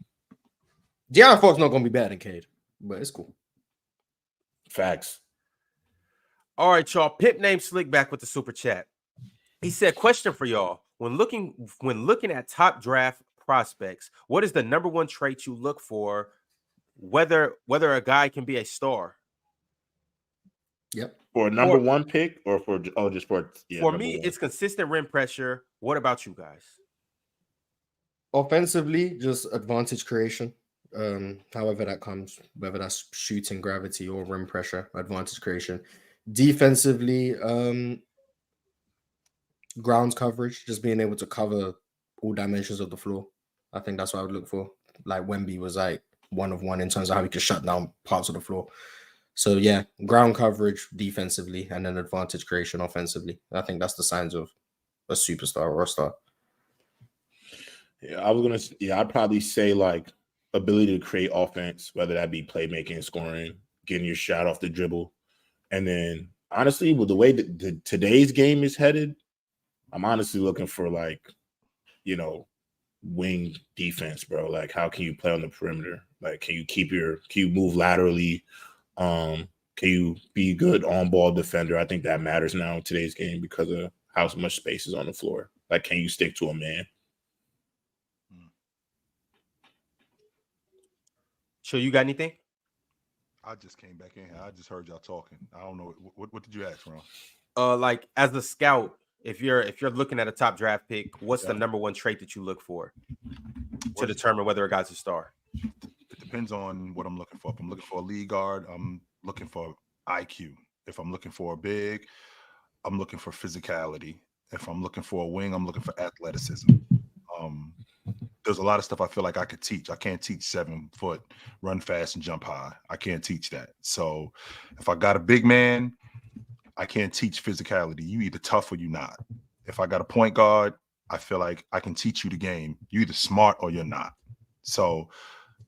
De'Aaron Fox not going to be better than Cade, but it's cool. Facts. All right, y'all. Pip named Slick back with the super chat. He said, question for y'all. When looking at top draft prospects, what is the number one trait you look for, whether a guy can be a star? Yep. For a number one pick or for just for for me, it's consistent rim pressure. What about you guys? Offensively, just advantage creation. However that comes, whether that's shooting, gravity, or rim pressure, advantage creation. Defensively, grounds coverage, just being able to cover all dimensions of the floor. I think that's what I would look for. Like Wemby was like 1 of 1 in terms of how he could shut down parts of the floor. So yeah, ground coverage defensively and then advantage creation offensively. I think that's the signs of a superstar or a star. Yeah, I'd probably say like ability to create offense, whether that be playmaking and scoring, getting your shot off the dribble. And then honestly, with the way that today's game is headed, I'm honestly looking for like, wing defense, bro. Like, how can you play on the perimeter? Like, can you move laterally? Can you be good on-ball defender? I think that matters now in today's game because of how much space is on the floor. Like, can you stick to a man? So you got anything? I just came back in here. I just heard y'all talking. I don't know. What did you ask, Ron? Like as a scout, if you're looking at a top draft pick, what's the number one trait that you look for to determine whether a guy's a star? It depends on what I'm looking for. If I'm looking for a lead guard, I'm looking for IQ. If I'm looking for a big, I'm looking for physicality. If I'm looking for a wing, I'm looking for athleticism. There's a lot of stuff I feel like I could teach. I can't teach 7 foot, run fast and jump high. I can't teach that. So if I got a big man, I can't teach physicality. You either tough or you not. If I got a point guard, I feel like I can teach you the game. You either smart or you're not. So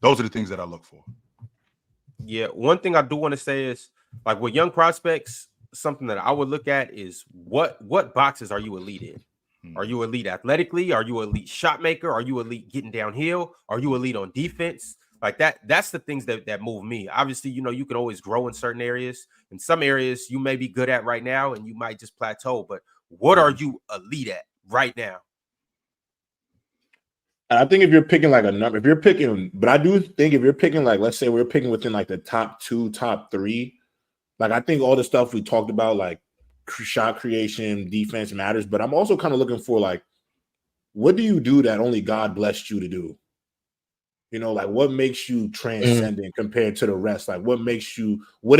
those are the things that I look for. Yeah. One thing I do want to say is, like with young prospects, something that I would look at is what boxes are you elite in? Are you elite athletically? Are you elite shot maker? Are you elite getting downhill? Are you elite on defense? Like that's the things that move me. Obviously, you can always grow in certain areas. In some areas you may be good at right now and you might just plateau, but what are you elite at right now? I think if you're picking like a number, but I do think if you're picking like, let's say we're picking within like the top 2, top 3, like I think all the stuff we talked about, like shot creation, defense matters, but I'm also kind of looking for like, what do you do that only God blessed you to do? Like what makes you transcendent compared to the rest? Like what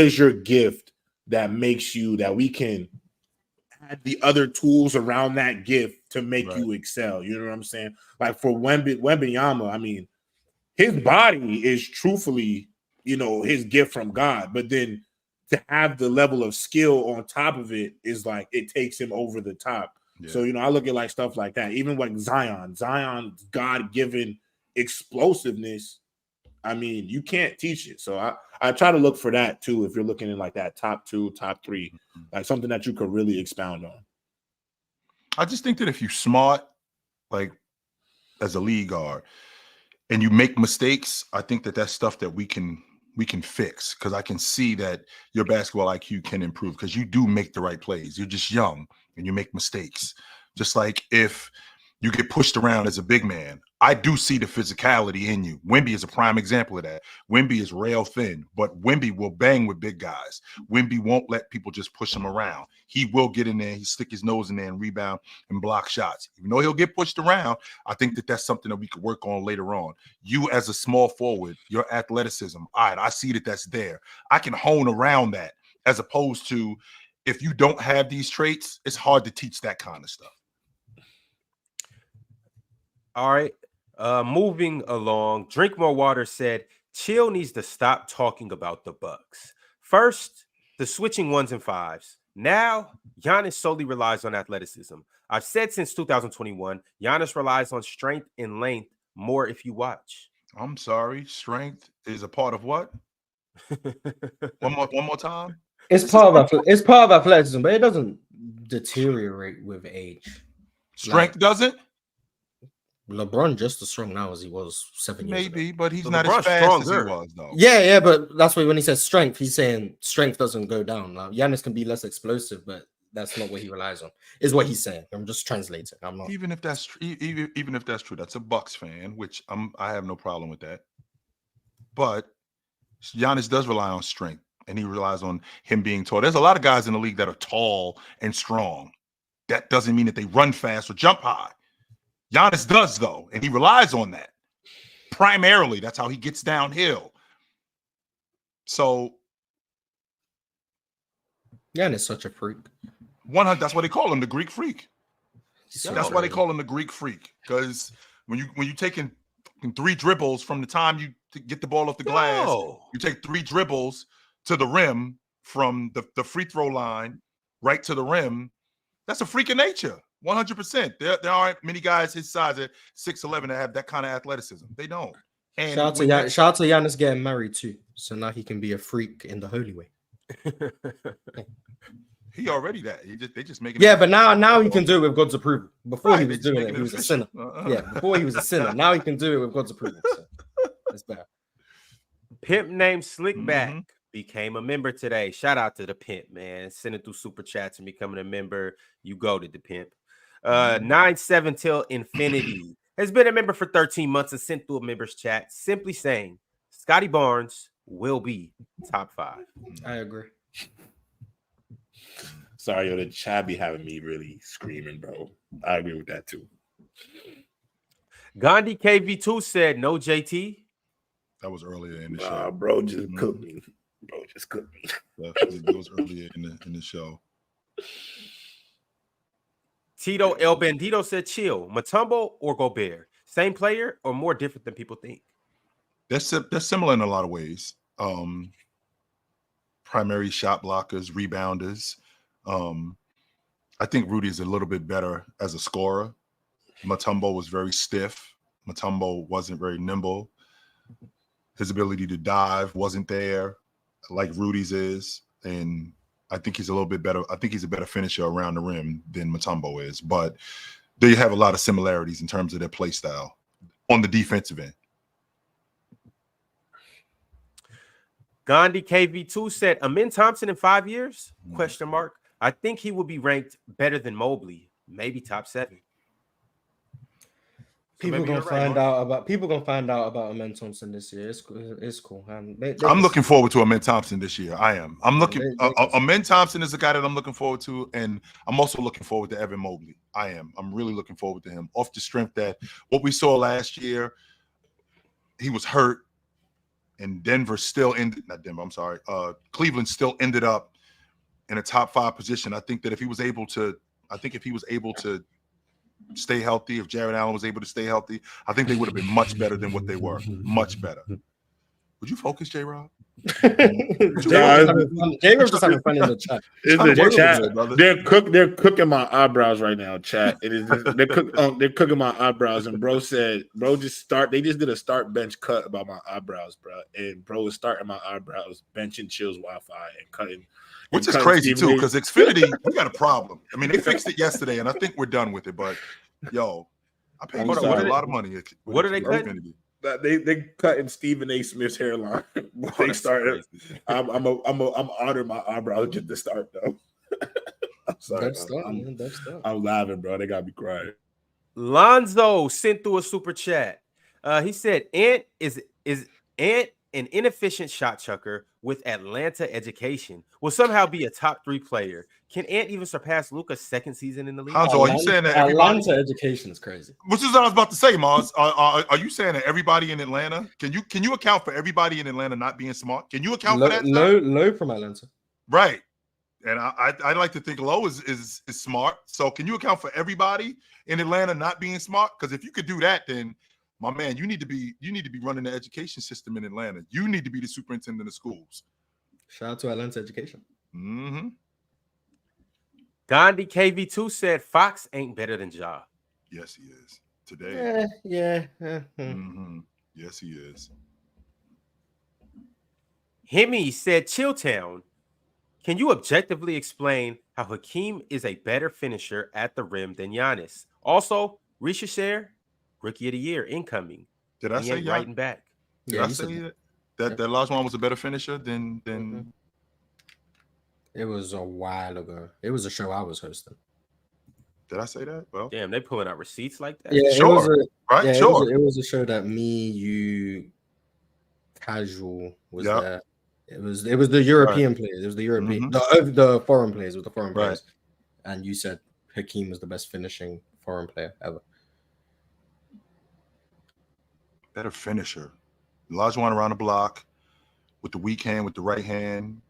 is your gift that makes you, that we can add the other tools around that gift to make you excel? You know what I'm saying? Like for Wembanyama, I mean, his body is truthfully, his gift from God, but then to have the level of skill on top of it is like it takes him over the top. Yeah. So I look at like stuff like that. Even like Zion's God-given explosiveness. I mean, you can't teach it. So I try to look for that too. If you're looking in like that top 2, top 3, like something that you could really expound on. I just think that if you're smart, like as a league guard, and you make mistakes, I think that that's stuff that we can fix, because I can see that your basketball IQ can improve because you do make the right plays. You're just young and you make mistakes. Just like if you get pushed around as a big man, I do see the physicality in you. Wemby is a prime example of that. Wemby is rail thin, but Wemby will bang with big guys. Wemby won't let people just push him around. He will get in there, he stick his nose in there and rebound and block shots. Even though he'll get pushed around, I think that that's something that we could work on later on. You as a small forward, your athleticism, all right, I see that that's there. I can hone around that, as opposed to if you don't have these traits, it's hard to teach that kind of stuff. All right. Moving along, Drink More Water said, Chill needs to stop talking about the Bucks. First, the switching 1s and 5s. Now, Giannis solely relies on athleticism. I've said since 2021, Giannis relies on strength and length more if you watch. I'm sorry, strength is a part of what? One more time. It's part of athleticism, but it doesn't deteriorate with age. Strength doesn't. LeBron just as strong now as he was 7 years ago. Maybe, but he's So not as LeBron's fast as he stronger. was, though. Yeah, but that's why when he says strength, he's saying strength doesn't go down. Now, Giannis can be less explosive, but that's not what he relies on. Is what he's saying. I'm just translating. I'm not. Even if that's true, that's a Bucks fan, which I have no problem with that. But Giannis does rely on strength, and he relies on him being tall. There's a lot of guys in the league that are tall and strong. That doesn't mean that they run fast or jump high. Giannis does, though, and he relies on that. Primarily, that's how he gets downhill. So Giannis is such a freak. 100. That's why they call him the Greek freak. That's why they crazy. call him the Greek freak. Because when you taking 3 dribbles from the time you get the ball off the glass, you take 3 dribbles to the rim from the free throw line right to the rim. That's a freak of nature. 100%. There aren't many guys his size at 6'11" that have that kind of athleticism. They don't. And Shout out to Giannis getting married too, so now he can be a freak in the holy way. He already that. They just making. Yeah, but now he can do it with God's approval. Before he was just doing making it, he was a official. sinner. Yeah, before he was a sinner. Now he can do it with God's approval. So that's better. Pimp named Slickback became a member today. Shout out to the pimp, man. Sending through super chats and becoming a member. You go to the pimp. 97 till infinity has been a member for 13 months and sent through a members chat simply saying Scotty Barnes will be top 5. I agree. Sorry, the chat be having me really screaming, bro. I agree with that too. Mm-hmm. Gandhi KV2 said no JT. That was earlier in the show. Bro, just cooked me. Bro, just cooked me. That was earlier in the show. Tito El Bandito said chill. Mutombo or Gobert? Same player or more different than people think? They're similar in a lot of ways. Primary shot blockers, rebounders. I think Rudy is a little bit better as a scorer. Mutombo was very stiff. Mutombo wasn't very nimble. His ability to dive wasn't there like Rudy's is. And I think he's a little bit better. I think he's a better finisher around the rim than Mutombo is. But they have a lot of similarities in terms of their play style on the defensive end. Gandhi KV2 said Amin Thompson in 5 years? Question mark. I think he will be ranked better than Mobley, maybe top 7. People gonna find out about Amin Thompson this year. It's cool. I'm looking forward to Amin Thompson this year. I am. I'm looking. Amin Thompson is the guy that I'm looking forward to, and I'm also looking forward to Evan Mobley. I am. I'm really looking forward to him. Off the strength that what we saw last year, he was hurt, and Denver still ended. Not Denver. I'm sorry. Cleveland still ended up in a top 5 position. I think that if he was able to stay healthy, if Jared Allen was able to stay healthy, I think they would have been much better than what they were. Much better. Would you focus, J-Rob? J-Rob's just having fun in the chat. They're cooking my eyebrows right now, chat. It is they're cooking my eyebrows, and bro said, they just did a start bench cut about my eyebrows, bro. And bro was starting my eyebrows, benching Chill's Wi-Fi and cutting. Which is crazy too, because Xfinity, we got a problem. I mean, they fixed it yesterday, and I think we're done with it. But yo, I paid a lot of money. What are they cutting? They cutting Stephen A. Smith's hairline. They started. I'm honoring my eyebrows just to start though. I'm sorry. I'm laughing, bro. They got me crying. Lonzo sent through a super chat. He said, Ant is Ant an inefficient shot chucker with Atlanta education will somehow be a top 3 player. Can Ant even surpass Luka's second season in the league? Hanzo, are you saying that everybody? Atlanta education is crazy. Which is what I was about to say, Mars. Are you saying that everybody in Atlanta? Can you account for everybody in Atlanta not being smart? Can you account for that? Low from Atlanta, right? And I like to think Low is smart. So can you account for everybody in Atlanta not being smart? Because if you could do that, then my man, you need to be running the education system in Atlanta. You need to be the superintendent of schools. Shout out to Atlanta education. Mm-hmm. Gandhi KV2 said Fox ain't better than Ja. Yes, he is. Today. Yeah. Mm-hmm. Yes, he is. Hemi said, Chilltown, can you objectively explain how Hakeem is a better finisher at the rim than Giannis? Also, Risha Rookie of the Year incoming. Did I He say ain't writing back? Did I say that Olajuwon was a better finisher than It was a while ago. It was a show I was hosting. Did I say that? Well, damn, they pulling out receipts like that. Yeah, sure, right? Yeah, sure. It was a show that me, you, Casual was there. It was the European players. It was the European, the foreign players. It was the foreign players. And you said Hakeem was the best finishing foreign player ever. Better finisher. Olajuwon around the block with the weak hand, with the right hand.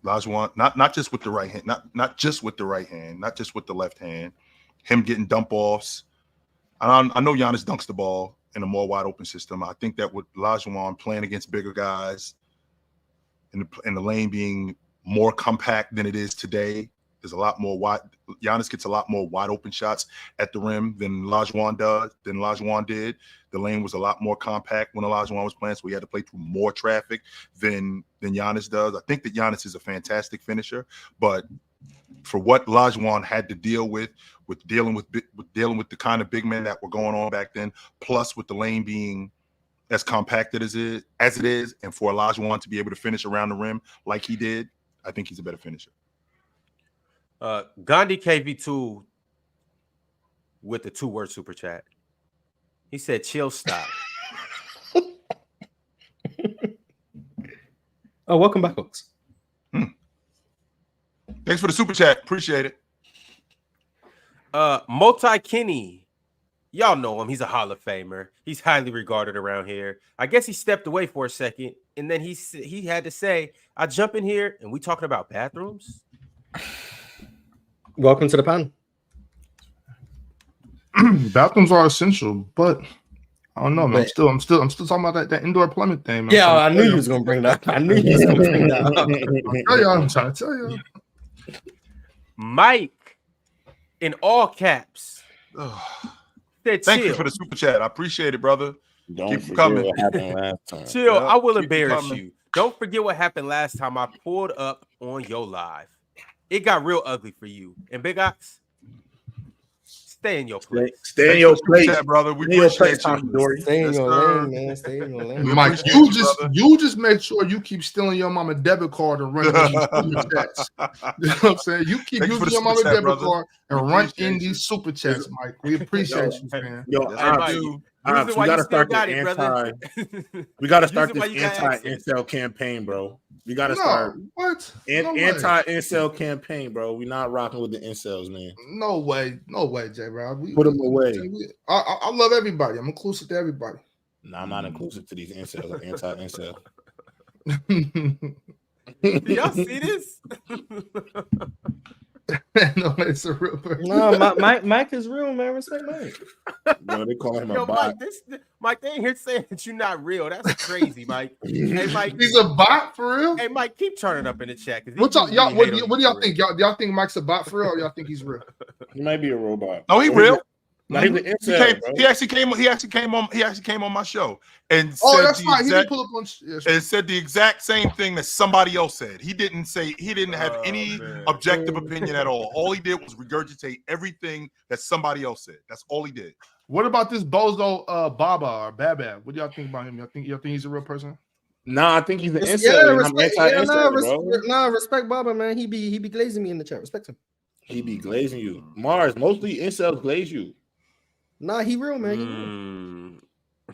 Olajuwon, not just with the right hand, not just with the right hand, not just with the left hand. Him getting dump offs. I know Giannis dunks the ball in a more wide open system. I think that with Olajuwon playing against bigger guys, and the lane being more compact than it is today, there's a lot more wide. Giannis gets a lot more wide open shots at the rim than Olajuwon did. The lane was a lot more compact when Olajuwon was playing, so he had to play through more traffic than Giannis does. I think that Giannis is a fantastic finisher, but for what Olajuwon had to deal with dealing with the kind of big men that were going on back then, plus with the lane being as compacted as it is, and for Olajuwon to be able to finish around the rim like he did, I think he's a better finisher. Gandhi KV2 with the 2-word super chat. He said, chill, stop. Oh, welcome back, folks. Thanks for the super chat. Appreciate it. Multi Kenny. Y'all know him. He's a Hall of Famer. He's highly regarded around here. I guess he stepped away for a second, and then he had to say, I jump in here, and we talking about bathrooms? Welcome to the panel. Bathrooms are essential, but I don't know, man. I'm still talking about that indoor plumbing thing, man. Yeah, I knew you was gonna bring that. I knew you was gonna bring that up. I'm trying to tell you. Mike, in all caps. Thank you for the super chat. I appreciate it, brother. Keep coming. What happened last time. Chill. I will embarrass you. Don't forget what happened last time I pulled up on your live. It got real ugly for you. And Big Ox, stay in your place. Stay in your place, brother. We appreciate you. Stay in your lane, man. Stay in your lane. Mike, you just make sure you keep stealing your mama debit card and running these super chats. You know what I'm saying? You keep using your mama debit card and run in these super chats, Mike. We appreciate you, man. I do. We gotta start the we gotta start this anti-incel campaign, bro. We gotta start anti-incel campaign, bro. We're not rocking with the incels, man. No way, J-Rob. Put them away. I love everybody. I'm inclusive to everybody. No, I'm not inclusive to these incels. Anti-incel. Do y'all see this? No, it's a real person. No, Mike is real, man. Respect Mike. No, they call him a bot. Mike, they ain't here saying that you're not real. That's crazy, Mike. Hey, Mike, he's a bot for real. Hey, Mike, keep turning up in the chat. What do y'all think? Y'all think Mike's a bot for real, or y'all think he's real? He might be a robot. No, he real. Not even incel, he actually came on my show and said that's right. He did pull up on and said the exact same thing that somebody else said. He didn't have any objective opinion at all. All he did was regurgitate everything that somebody else said. That's all he did. What about this bozo Baba or Babab? What do y'all think about him? Y'all think he's a real person? Nah, I think he's an incel. Respect Baba, man. He be glazing me in the chat. Respect him. He be glazing you. Mars, mostly incels glaze you. Nah, he real, man.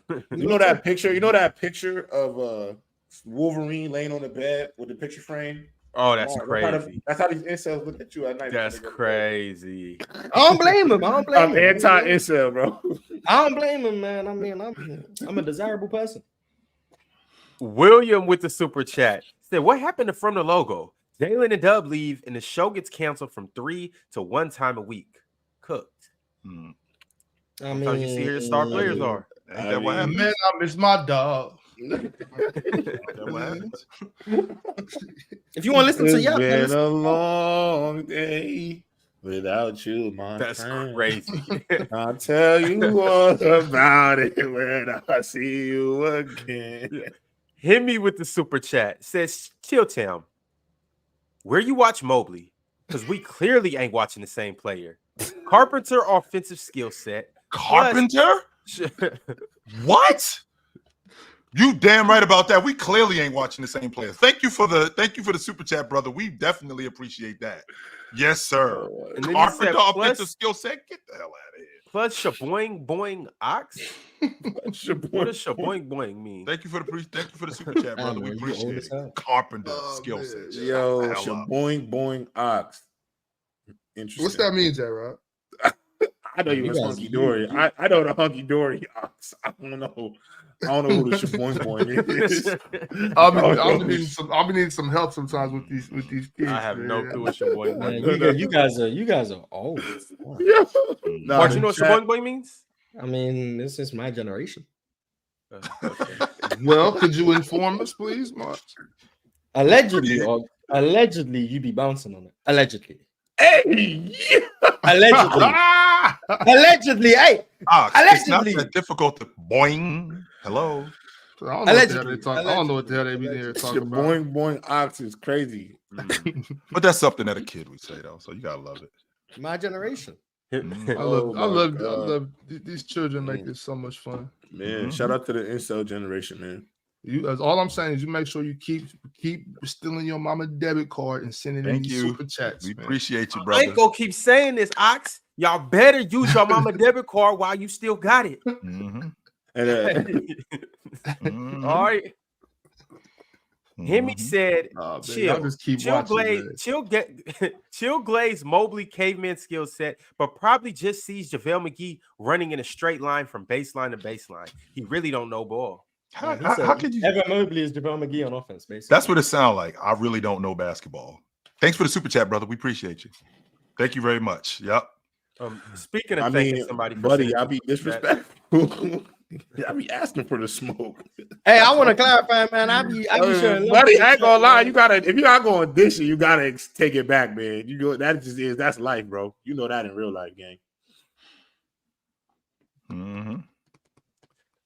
You know that picture? You know that picture of Wolverine laying on the bed with the picture frame? Oh, that's crazy. That's how these incels look at you at night. That's crazy. I don't blame him. I'm anti-incel, bro. I don't blame him, man. I mean, I'm a desirable person. William with the super chat said, "What happened to From the Logo? Jalen and Dub leave, and the show gets canceled from 3 to 1 time a week. Cooked." I mean, sometimes you see here the star players are. Ain't that what happened? Man, I miss my dog. If you want to listen to y'all, it's been a long day Without you, my That's friend. crazy. I'll tell you all about it when I see you again. Hit me with the super chat. Says Chill Town. Where you watch Mobley? Because we clearly ain't watching the same player. Carpenter offensive skill set. Carpenter? What? You damn right about that. We clearly ain't watching the same player. Thank you for the super chat, brother. We definitely appreciate that. Yes, sir. And then Carpenter said, offensive skill set. Get the hell out of here. Plus shaboing boing ox. What does shaboing boing mean? Thank you for the super chat, brother. We appreciate it. Carpenter skill set. Yo, shaboing boing ox. Interesting. What's that mean, J-Rod? I know you was hunky dory. I know the hunky dory ox. I don't know who the shaboing boing is. I'll be needing some help sometimes with these kids. I have no clue what shaboing boing means. You guys are old. Yeah. Mark, you know what shaboing boing means? I mean, this is my generation. Okay. Well, could you inform us, please, Mark? Allegedly, you be bouncing on it. Allegedly. Hey, allegedly. Allegedly, hey. It's not that difficult to boing. Hello. I don't know what the hell they be there talking about. Boing boing ox is crazy. But that's something that a kid would say though, so you gotta love it. My generation. I love these children make this so much fun. Man, shout out to the incel generation, man. All I'm saying is you make sure you keep stealing your mama debit card and sending in these super chats. We appreciate you, brother. I ain't gonna keep saying this, Ox. Y'all better use your mama debit card while you still got it. And all right. Hemi said, chill glaze Mobley caveman skill set, but probably just sees JaVale McGee running in a straight line from baseline to baseline. He really don't know ball. How could you? Evan Mobley is JaVale McGee on offense, basically. That's what it sounds like. I really don't know basketball. Thanks for the super chat, brother. We appreciate you. Thank you very much. Yep. Speaking of thanking somebody, buddy, I'll be disrespectful. I be asking for the smoke. Hey, I want to clarify, man. I be sure, buddy. I ain't gonna lie. You gotta, if you're not going to dish it, you gotta take it back, man. You go. That's life, bro. You know that in real life, gang.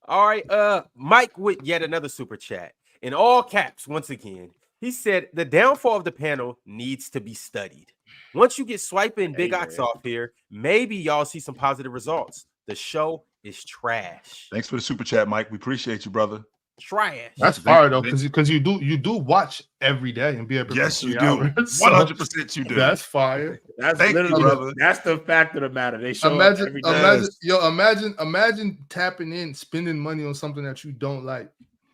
All right, Mike with yet another super chat in all caps. Once again, he said the downfall of the panel needs to be studied. Once you get swiping Big Ox off here, maybe y'all see some positive results. The show is trash. Thanks for the super chat, Mike. We appreciate you, brother. Trash. That's fire though, because you do watch every day and be able to. Yes, you do. 100% you do. That's fire. That's literally brother. That's the fact of the matter. They show up every day. Imagine tapping in, spending money on something that you don't like.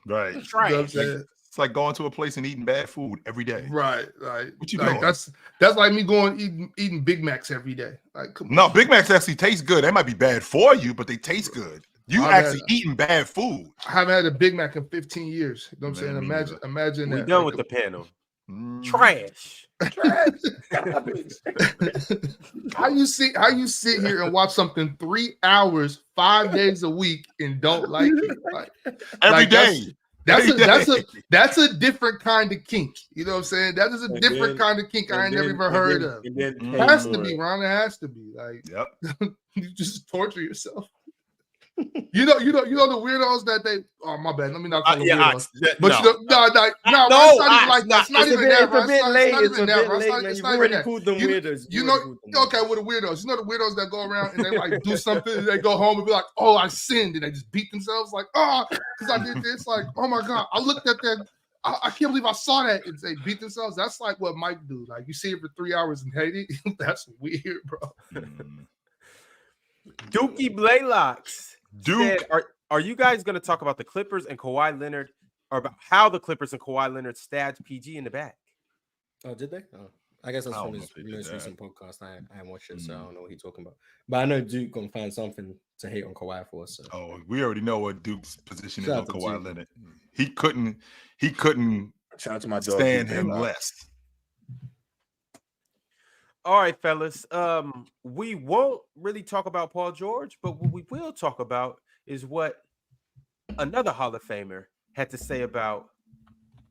Right. Trash. It's like going to a place and eating bad food every day. Right. Like what you doing? That's like me going eating Big Macs every day. Like no, Big Macs actually taste good. They might be bad for you, but they taste good. You actually eating bad food. I haven't had a Big Mac in 15 years. You know what I'm saying? Imagine we that. done with the panel. Trash. How you sit here and watch something 3 hours, 5 days a week and don't like it? Every day. That's a different kind of kink. You know what I'm saying? That is a different kind of kink I ain't never even heard of. It has to be, Ron. It has to be. Like, yep. You just torture yourself. You know the weirdos that they. Oh my bad. Let me not call them weirdos. But no, it's not even like that. It's not even that. It's not even that. You know, okay, with the weirdos. You know the weirdos that go around and they like do something and they go home and be like, "Oh, I sinned," and they just beat themselves like, "Oh, because I did this." Like, oh my god, I looked at that. I can't believe I saw that. And they beat themselves. That's like what Mike do. Like you see it for 3 hours and hate it. That's weird, bro. Dookie Blaylocks. Duke, are you guys going to talk about the Clippers and Kawhi Leonard, or about how the Clippers and Kawhi Leonard stabbed PG in the back? Oh, did they? Oh, I guess that's from his most recent podcast. I haven't watched it, so I don't know what he's talking about. But I know Duke gonna find something to hate on Kawhi for. So. Oh, we already know what Duke's position is on Kawhi Leonard. He couldn't shout out to my dog, stand him less. All right, fellas. We won't really talk about Paul George, but what we will talk about is what another Hall of Famer had to say about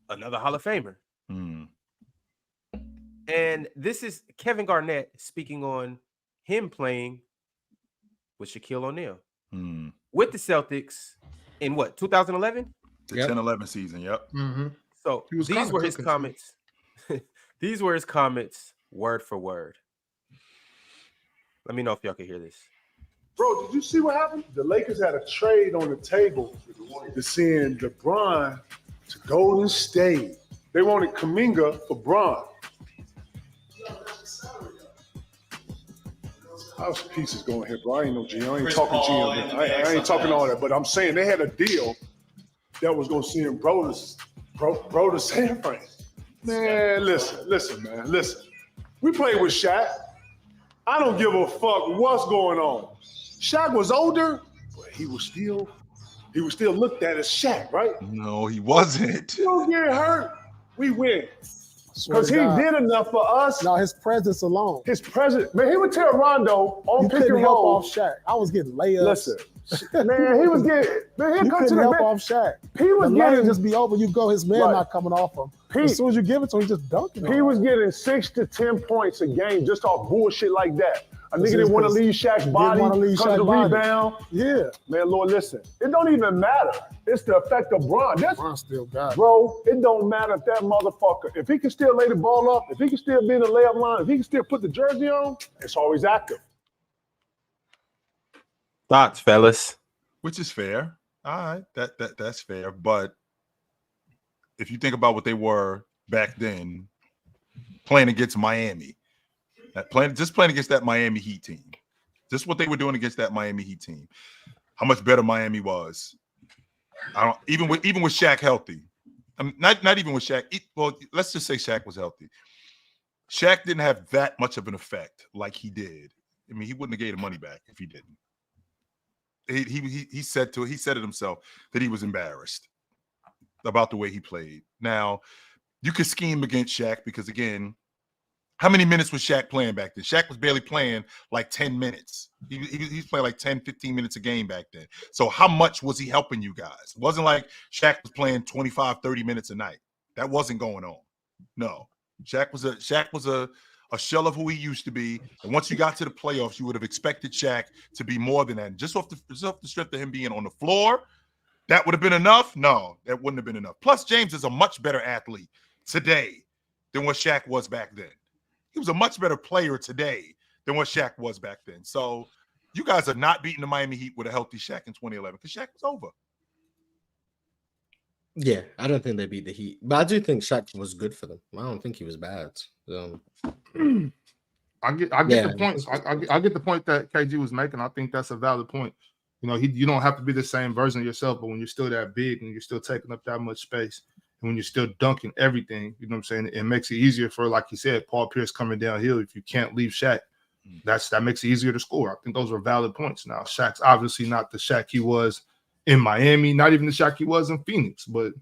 another Hall of Famer. And this is Kevin Garnett speaking on him playing with Shaquille O'Neal with the Celtics in what, 2011? The 10-11 season, yep. So these were his comments. These were his comments, word for word. Let me know if y'all can hear this. Bro, did you see what happened? The Lakers had a trade on the table to send LeBron to Golden State. They wanted Kuminga for Bron. How's pieces going here, bro? I ain't no GM. I ain't talking GM. I ain't talking all that, but I'm saying they had a deal that was going to send bro to San Fran. Man, listen, man. We played with Shaq. I don't give a fuck what's going on. Shaq was older, but he was still looked at as Shaq, right? No, he wasn't. You don't get hurt, we win. Because he did enough for us. No, his presence alone. His presence, man, he would tell Rondo on pick and roll. Off Shaq. I was getting layups. Listen, man, he was getting, man, he'll come to the help bench. off Shaq. He was getting getting, just be over. You go, his man not coming off him. As soon as you give it to him, he just dunking. He was getting 6 to 10 points a game just off bullshit like that. A nigga didn't want to leave Shaq's body, come to the rebound. Yeah. Man, Lord, listen. It don't even matter. It's the effect of Bron. Bron still got it. Bro, it don't matter if that motherfucker, if he can still lay the ball up, if he can still be in the layup line, if he can still put the jersey on, it's always active. Thoughts, fellas? Which is fair. All right, that's fair. But if you think about what they were back then, playing against Miami, playing against that Miami Heat team, just what they were doing against that Miami Heat team, how much better Miami was. Even with Shaq healthy, not even with Shaq. Well, let's just say Shaq was healthy. Shaq didn't have that much of an effect like he did. I mean, he wouldn't have gave the money back if he didn't. He said it himself that he was embarrassed about the way he played. Now, you could scheme against Shaq because, again, how many minutes was Shaq playing back then? Shaq was barely playing like 10 minutes. He's playing like 10, 15 minutes a game back then. So how much was he helping you guys? It wasn't like Shaq was playing 25, 30 minutes a night. That wasn't going on. No. Shaq was a shell of who he used to be. And once you got to the playoffs, you would have expected Shaq to be more than that. Just off the strength of him being on the floor, that would have been enough? No, that wouldn't have been enough. Plus, James is a much better athlete today than what Shaq was back then. He was a much better player today than what Shaq was back then. So you guys are not beating the Miami Heat with a healthy Shaq in 2011 because Shaq was over. Yeah, I don't think they beat the Heat, but I do think Shaq was good for them. I don't think he was bad. I get the point. I get the point that KG was making. I think that's a valid point. You know, you don't have to be the same version of yourself, but when you're still that big and you're still taking up that much space, and when you're still dunking everything, you know what I'm saying? It makes it easier for, like you said, Paul Pierce coming downhill. If you can't leave Shaq, that makes it easier to score. I think those are valid points. Now, Shaq's obviously not the Shaq he was in Miami, not even the Shaq he was in Phoenix, but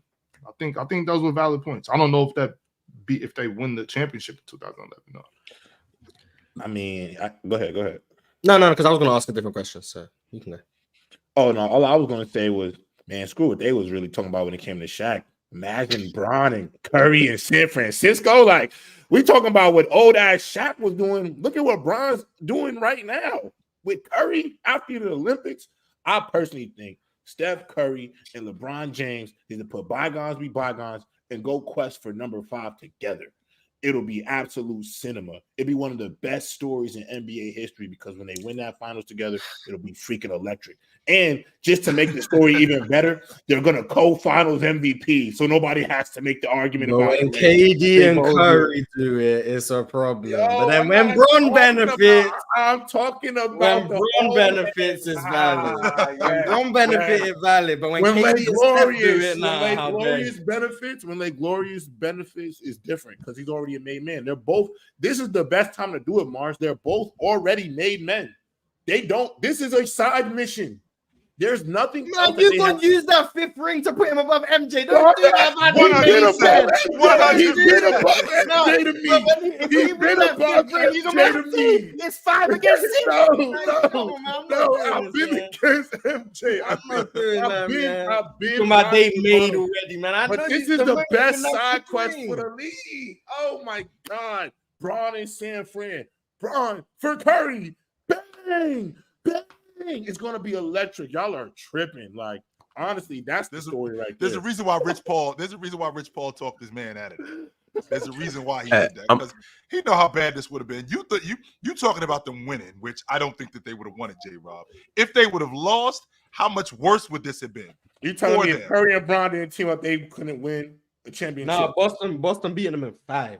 I think those were valid points. I don't know if they win the championship in 2011. No. I mean, go ahead. No, because I was going to ask a different question, so you can go. Oh no, all I was going to say was, man, screw what they was really talking about when it came to Shaq. Imagine Bron and Curry in San Francisco. Like, we talking about what old ass Shaq was doing. Look at what Bron's doing right now with Curry after the Olympics. I personally think Steph Curry and LeBron James need to put bygones be bygones and go quest for number 5 together. It'll be absolute cinema. It'll be one of the best stories in NBA history because when they win that finals together, it'll be freaking electric. And just to make the story even better, they're going to co-finals MVP, so nobody has to make the argument about it. When KD and Curry do it, it's a problem. But then when Bron benefits, I'm talking about when Bron benefits is valid. When Bron benefit is valid, but when KD and Steph do it, when they glorious benefits is different because he's already a made man. They're both. This is the best time to do it, Mars. They're both already made men. This is a side mission. There's nothing. Man, you don't use that 5th ring to put him above MJ. Don't do that, man. He's been above MJ to me. He's been above MJ to me. It's 5 against 6. No, I've been against MJ. I'm not doing that, man. I've been. My day made already, man. But this is the best side quest for the league. Oh my God. Bron and San Fran. Bron for Curry. Bang! Bang! It's gonna be electric. Y'all are tripping. Like, honestly, that's the story right there. There's a reason why Rich Paul talked this man out of it. There's a reason why he did that, because he know how bad this would have been. You talking about them winning, which I don't think that they would have won it, J-Rob. If they would have lost, how much worse would this have been? You telling me if Curry and Bron didn't team up, they couldn't win a championship? Nah, Boston beating them in 5.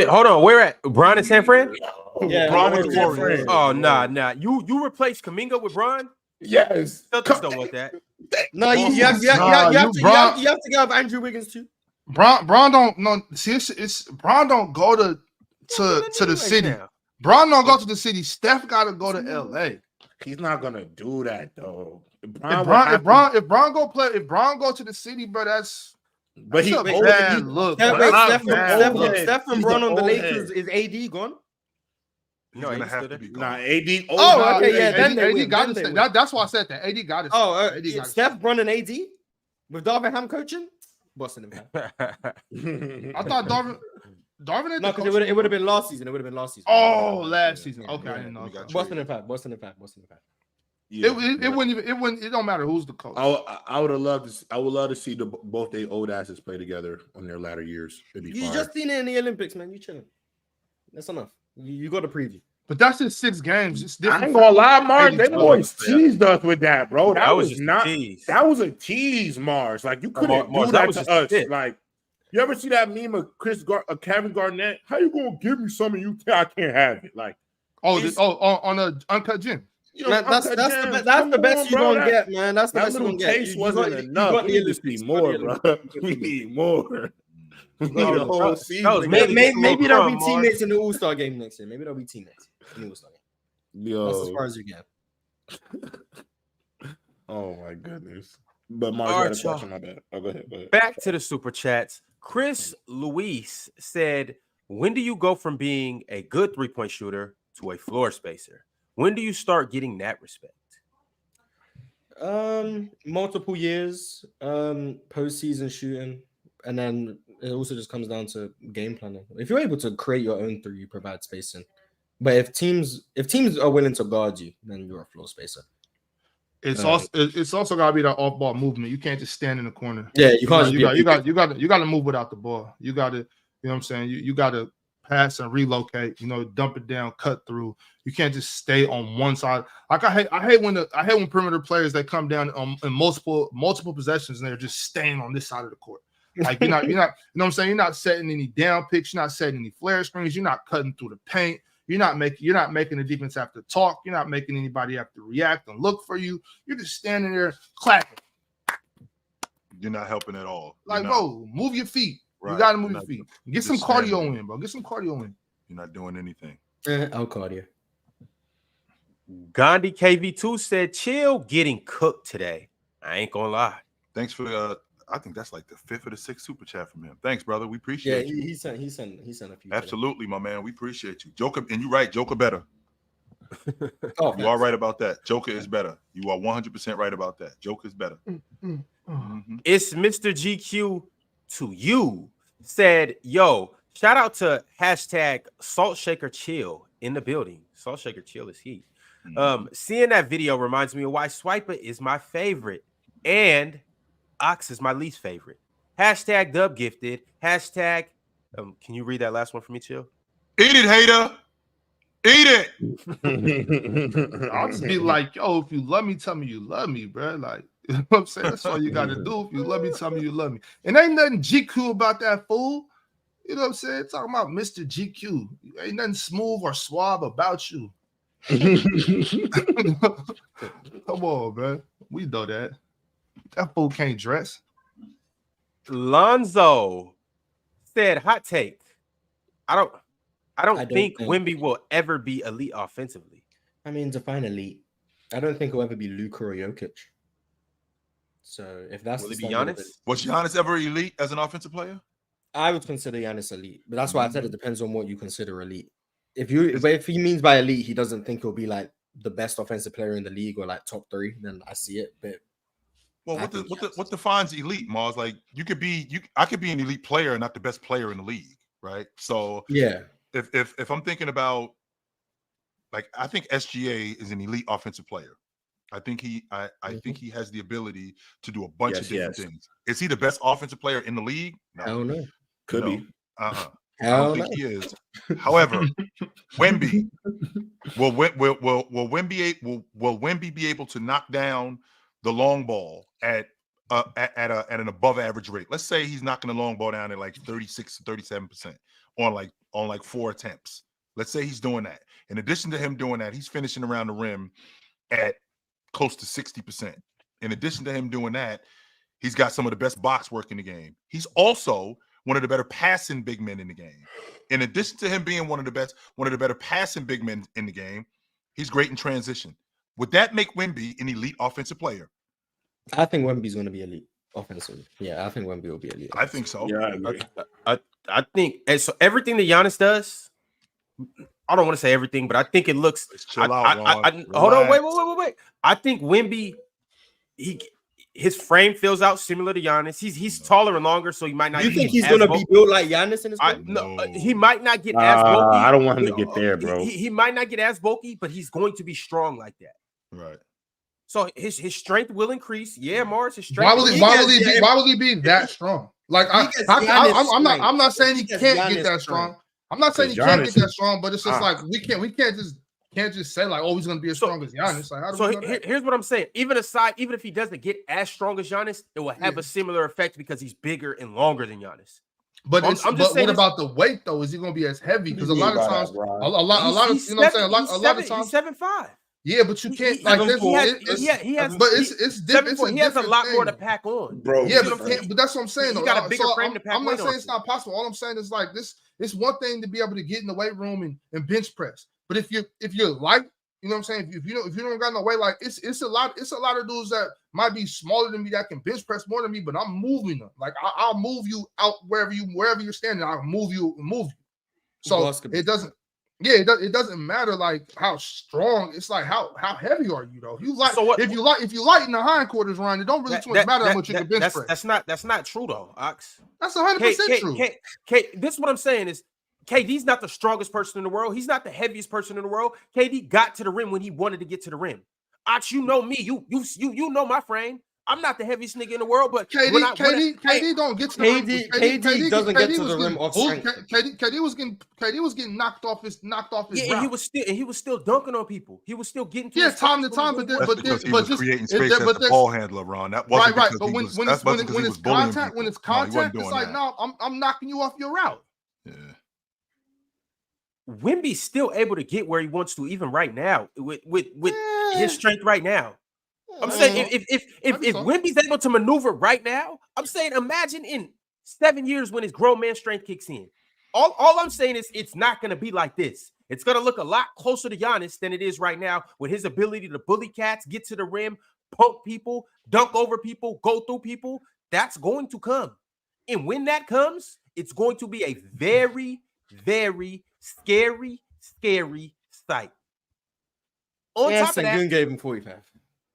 Hold on, where at? Bron and San Fran? Yeah, Bron with the Warriors. Oh, nah. You replace Kaminga with Bron? Yes. Celtics don't want that. No, you have to give Andrew Wiggins too. Bron don't no. See, it's Bron don't go to the city. Now. Bron don't go to the city. Steph got to go to LA. He's not gonna do that though. If Bron go to the city, bro, that's a bad look. Steph and Bron on the Lakers. Is AD gone? No, he's gonna have to be gone. Nah, AD. Oh, okay, yeah. Then AD got to stay. That's why I said that. AD got to. Oh, Steph, Bron, and AD with Darvin Ham coaching. Boston and I thought Darvin. No, because it would have been last season. Oh, last season. Okay, I didn't know. Boston and 5. Yeah, it wouldn't. It don't matter who's the coach. I would love to see both their old asses play together on their latter years. You just seen it in the Olympics, man. You chilling. That's enough. You got to preview. But that's just 6 games. It's different. I ain't gonna lie, Mars. They boys teased us with that, bro. That was not. That was a tease, Mars. Like, you couldn't do that to us. Like, you ever see that meme of Kevin Garnett? How you gonna give me some of you? I can't have it. Like, on a uncut gem. That's the best you're gonna get, man. That's the best you're gonna get. Taste wasn't enough. We need to see more, bro. We need more. Maybe there'll be teammates in the All-Star game next year. Maybe there'll be teammates in the All-Star game. Yo. That's as far as you get. Oh my goodness. But Mark had a question, my bad. Oh, go ahead. Back to the super chats. Chris Luis said, when do you go from being a good 3-point shooter to a floor spacer? When do you start getting that respect? Multiple years, postseason shooting, and then it also just comes down to game planning. If you're able to create your own 3, you provide spacing. But if teams are willing to guard you, then you're a floor spacer. It's also got to be that off ball movement. You can't just stand in the corner. Yeah, you can't. You got to move without the ball. You got to, you know what I'm saying. You got to pass and relocate. Dump it down, cut through. You can't just stay on one side. Like I hate when perimeter players that come down in multiple possessions and they're just staying on this side of the court. Like you're not, you know what I'm saying. You're not setting any down picks. You're not setting any flare screens. You're not cutting through the paint. You're not making the defense have to talk. You're not making anybody have to react and look for you. You're just standing there clapping. You're not helping at all. Like, bro, move your feet. Right. You got to move your feet. Get some cardio in, bro. Get some cardio in. You're not doing anything. I'll cardio. Gandhi KV2 said, chill getting cooked today. I ain't gonna lie. Thanks for I think that's like the 5th or the 6th super chat from him. Thanks, brother. We appreciate you. He sent a few. Absolutely, my man. We appreciate you. Joker, and you're right. Joker better. You are right about that. Joker is better. You are 100% right about that. Joker is better. It's Mr. GQ to you. Said, yo, shout out to hashtag Salt Shaker Chill in the building. Salt Shaker Chill is heat. Seeing that video reminds me of why Swiper is my favorite and Ox is my least favorite. Hashtag Dub Gifted. Hashtag, can you read that last one for me, Chill? Eat it, hater. Eat it. I'll just be like, yo, if you love me, tell me you love me, bro. Like, you know what I'm saying? That's all you got to do. If you love me, tell me you love me. And ain't nothing GQ about that fool. You know what I'm saying? Talking about Mr. GQ. Ain't nothing smooth or suave about you. Come on, man. We know that. That fool can't dress. Lonzo said, hot take. I don't think Wemby will ever be elite offensively. I mean, define elite. I don't think he'll ever be Luka or Jokic. So if that's will it be Giannis? Was Giannis ever elite as an offensive player? I would consider Giannis elite, but that's why I said it depends on what you consider elite. If he means by elite, he doesn't think he'll be like the best offensive player in the league or like top 3, then I see it. But what defines elite, Mars? Like I could be an elite player and not the best player in the league, right? So Yeah. If I'm thinking about, like, I think SGA is an elite offensive player. I think I think he has the ability to do a bunch of different things. Is he the best offensive player in the league? No. Hell no. Could be. I don't think he is. However, Wemby will Wemby be able to knock down the long ball at an above average rate? Let's say he's knocking the long ball down at like 36 to 37% on like 4 attempts. Let's say he's doing that. In addition to him doing that, he's finishing around the rim at close to 60%. In addition to him doing that, he's got some of the best box work in the game. He's also one of the better passing big men in the game. In addition to him being one of the better passing big men in the game, he's great in transition. Would that make Wemby an elite offensive player? I think Wemby's going to be elite offensively. Yeah, I think Wemby will be elite. I think so. Yeah, I agree. I think, and so everything that Giannis does, I don't want to say everything, but I think it looks. Chill out, hold on, wait. I think Wemby, his frame fills out similar to Giannis. He's taller and longer, so he might not. You think he's going to be built like Giannis in his game? No, he might not get as bulky. I don't want him to get there, bro. He might not get as bulky, but he's going to be strong like that. Right. So his strength will increase. Yeah, Mars, his strength. Why would he be that strong? Like I'm not saying he can't get that strong. I'm not saying he can't get that strong, but it's just like we can't just say like, oh, he's gonna be as strong as Giannis. Like, how do we know that? Here's what I'm saying. Even if he doesn't get as strong as Giannis, it will have a similar effect because he's bigger and longer than Giannis. But what about the weight though? Is he gonna be as heavy? Because a lot of times, a lot of you know what I'm saying. A lot of times, he's 7'5". Yeah, but you can't like this. It's different. He has a lot more to pack on, bro. Yeah, but that's what I'm saying. He got a bigger frame to pack on. I'm not saying it's not possible. All I'm saying is like this. It's one thing to be able to get in the weight room and bench press, but if you're light, you know what I'm saying. If you don't got no weight, like it's a lot of dudes that might be smaller than me that can bench press more than me, but I'm moving them. Like I'll move you out wherever you're standing. I'll move you. So it doesn't. Yeah, it doesn't matter like how strong. It's like how heavy are you though? If you light in the hindquarters run, it don't really too much matter how much you can bench press. That's not true though, Ox. That's 100% true. This is what I'm saying is KD's not the strongest person in the world. He's not the heaviest person in the world. KD got to the rim when he wanted to get to the rim. Ox, you know me. You know my frame. I'm not the heaviest nigga in the world, but KD don't get to the rim. KD doesn't get to the rim off strength. KD was getting knocked off his route. And he was still dunking on people. He was still getting to time to time, but he was creating space as the ball handler, Ron. That wasn't right. But when it's contact, it's like no, I'm knocking you off your route. Yeah. Wemby's still able to get where he wants to, even right now, with his strength right now. I'm saying if Wemby's able to maneuver right now, I'm saying imagine in 7 years when his grown man strength kicks in. All I'm saying is it's not going to be like this. It's going to look a lot closer to Giannis than it is right now with his ability to bully cats, get to the rim, poke people, dunk over people, go through people. That's going to come. And when that comes, it's going to be a very, very scary sight. On top of that, gave him 45.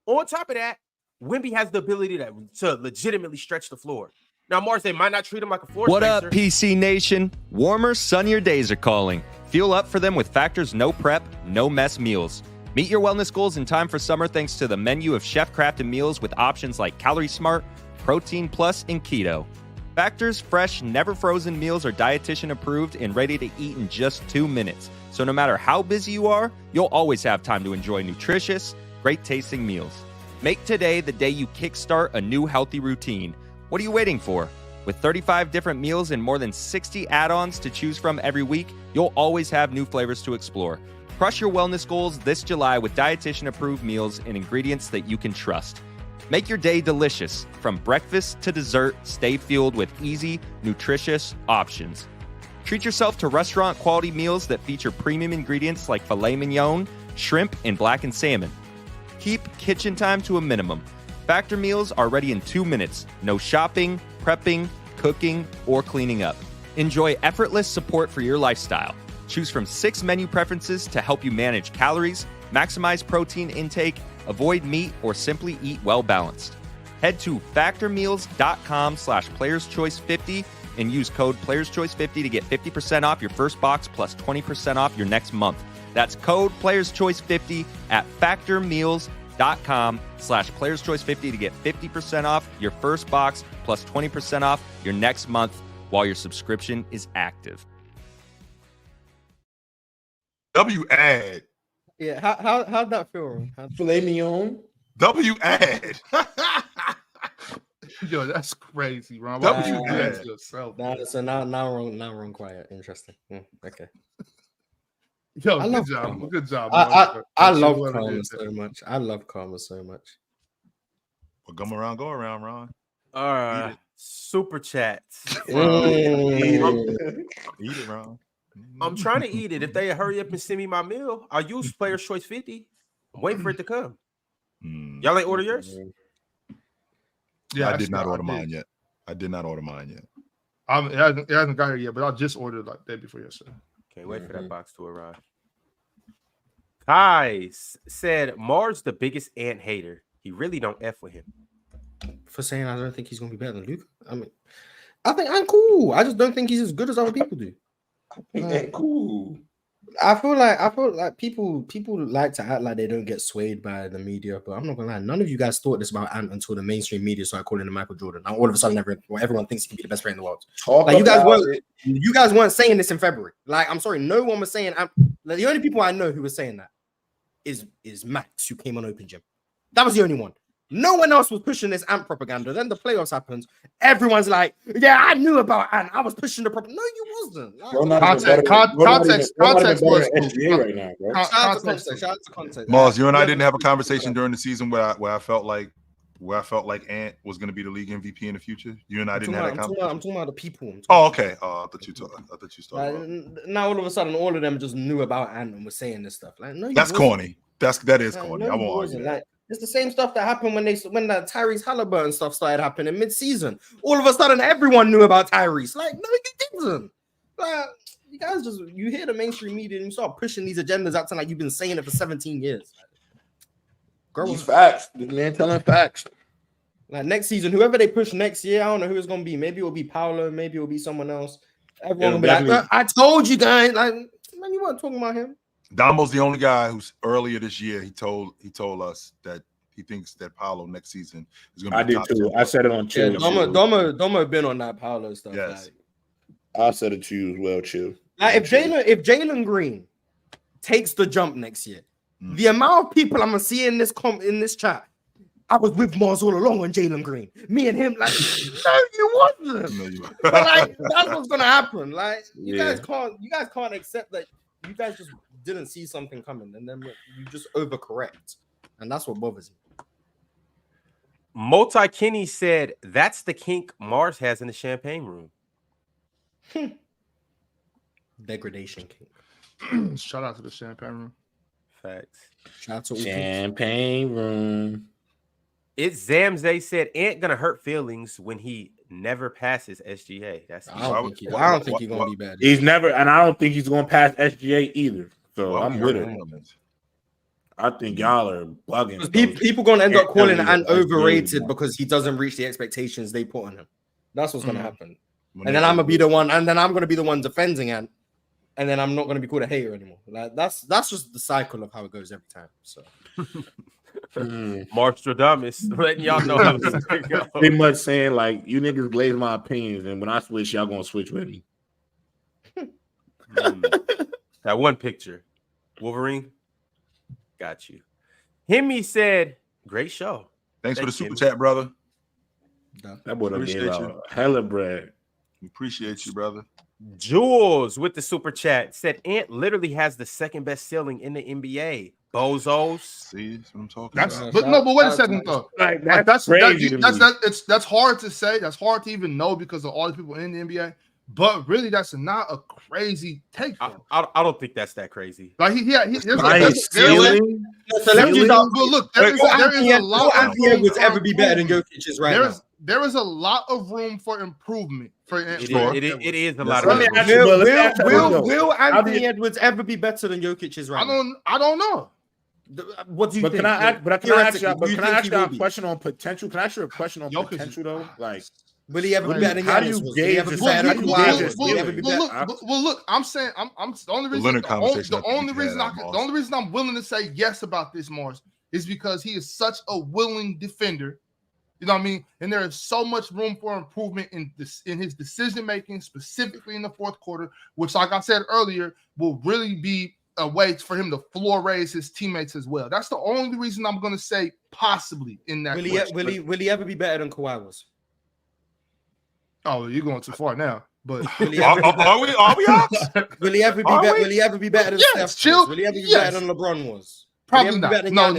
On top of that, Wemby has the ability to legitimately stretch the floor. Now, Mars, they might not treat him like a floor What spacer. up, PC Nation? Warmer, sunnier days are calling. Fuel up for them with Factor's no prep, no mess meals. Meet your wellness goals in time for summer thanks to the menu of chef-crafted meals with options like Calorie Smart, Protein Plus, and Keto. Factor's fresh, never frozen meals are dietitian approved and ready to eat in just 2 minutes. So no matter how busy you are, you'll always have time to enjoy nutritious, great tasting meals. Make today the day you kickstart a new healthy routine. What are you waiting for? With 35 different meals and more than 60 add-ons to choose from every week, you'll always have new flavors to explore. Crush your wellness goals this July with dietitian-approved meals and ingredients that you can trust. Make your day delicious. From breakfast to dessert, stay fueled with easy, nutritious options. Treat yourself to restaurant-quality meals that feature premium ingredients like filet mignon, shrimp, and blackened salmon. Keep kitchen time to a minimum. Factor meals are ready in 2 minutes. No shopping, prepping, cooking, or cleaning up. Enjoy effortless support for your lifestyle. Choose from 6 menu preferences to help you manage calories, maximize protein intake, avoid meat, or simply eat well-balanced. Head to factormeals.com/playerschoice50 and use code PlayersChoice50 to get 50% off your first box plus 20% off your next month. That's code PlayersChoice50 at factormeals.com/PlayersChoice50 to get 50% off your first box plus 20% off your next month while your subscription is active. W-ad. Yeah, how'd that feel? Filet mignon. W-ad. Yo, that's crazy, Ron. Why Why would you do that W-ad. to yourself? So now wrong quiet. Interesting. Okay. Yo, I good love job. Karma. Good job. I love Karma so much. I love Karma so much. Well, come around, go around, Ron. All right. Super chats. Eat it, Ron. I'm trying to eat it. If they hurry up and send me my meal, I'll use Players Choice 50. Wait for it to come. Y'all ain't order yours? Yeah, I did not order mine yet. It hasn't got here yet, but I just ordered like the day before yesterday. Can't wait for that box to arrive. Kai said Mars the biggest Ant hater. He really don't F with him. For saying I don't think he's gonna be better than Luka. I mean, I think I'm cool. I just don't think he's as good as other people do. Cool. I feel like people like to act like they don't get swayed by the media, but I'm not gonna lie. None of you guys thought this about Ant until the mainstream media started calling him Michael Jordan. Now all of a sudden, everyone thinks he can be the best player in the world. You guys weren't saying this in February. Like, I'm sorry, no one was saying. Like, the only people I know who were saying that is Max, who came on Open Gym. That was the only one. No one else was pushing this Ant propaganda. Then the playoffs happened. Everyone's like, "Yeah, I knew about Ant. I was pushing the propaganda." No, you wasn't. Like, Context was SGA right now, bro. Shout out to context. Mars, you and I didn't have a conversation during the season where I felt like Ant was going to be the league MVP in the future. You and I didn't have that conversation. I'm talking about the people. Oh, okay. I thought you started. Now all of a sudden, all of them just knew about Ant and were saying this stuff. Like, no, that's corny. That is corny. No, I won't argue. Like, it's the same stuff that happened when the Tyrese Halliburton stuff started happening mid-season. All of a sudden, everyone knew about Tyrese. Like, no, you didn't. Like, you guys you hear the mainstream media and you start pushing these agendas acting like you've been saying it for 17 years. These facts. This man telling facts. Like, next season, whoever they push next year, I don't know who it's gonna be. Maybe it'll be Paolo, maybe it'll be someone else. Everyone will be like, I told you guys. Like, man, you weren't talking about him. Damo's the only guy who's earlier this year. He told us that he thinks that Paolo next season is going to be. I did too. I said it on Chill. Yeah, Domo been on that Paolo stuff. Yes, like, I said it to you as well, Chill. Like, if Jalen Green takes the jump next year, the amount of people I'm gonna see in this chat, I was with Mars all along on Jalen Green. Me and him, like, no, you wasn't. But like, that's what's gonna happen. Like, you guys can't accept that. You guys just didn't see something coming, and then you just overcorrect, and that's what bothers me. Multi Kenny said that's the kink Mars has in the champagne room. Degradation kink. Shout out to the champagne room. Facts. Shout out to champagne room. It's Zamzay said Ant gonna hurt feelings when he never passes SGA. I don't think he's gonna be bad. He's never, and I don't think he's gonna pass SGA either. So I'm with it. I think y'all are bugging. People gonna end up calling Ant overrated because he doesn't reach the expectations they put on him. That's what's gonna happen. And then I'm gonna be the one, and then I'm gonna be the one defending Ant, and then I'm not gonna be called a hater anymore. Like, that's just the cycle of how it goes every time. So. Marstradamus letting y'all know how to go. Pretty much saying, like, you niggas glaze my opinions, and when I switch, y'all gonna switch with me. That one picture, Wolverine, got you. Himmy said, "Great show. Thanks for the super chat, brother. That boy done gave out hella bread. Appreciate you, brother." Jules with the super chat said Ant literally has the second best ceiling in the NBA. Bozos. See, that's what I'm talking about. But wait a second though. Like, that's crazy. That's hard to say. That's hard to even know because of all the people in the NBA. But really, that's not a crazy take. I don't think that's that crazy. Like there's a lot. Anthony Edwards ever be better than Jokic's right now? There is a lot of room for improvement for it is a lot. Will Anthony Edwards ever be better than Jokic's right now? I don't know. What do you think? Can I ask you a question on potential? Can I ask you a question on potential though? Like, Will he ever be better than How do Giannis? you Will he ever be gauge better than this? Kawhi? Well, Will he ever be better? Well, look, I'm saying I'm the only reason Leonard conversation. the only reason I'm willing to say yes about this, Morris, is because he is such a willing defender. You know what I mean? And there is so much room for improvement in his decision making, specifically in the fourth quarter, which, like I said earlier, will really be a way for him to floor raise his teammates as well. That's the only reason I'm going to say possibly in that. Will he ever be better than Kawhi was? Oh, you're going too far now. But are we ops? Will he ever be better? Will he ever be better than Steph? Chill. Will he ever be better than LeBron was? Probably not. No,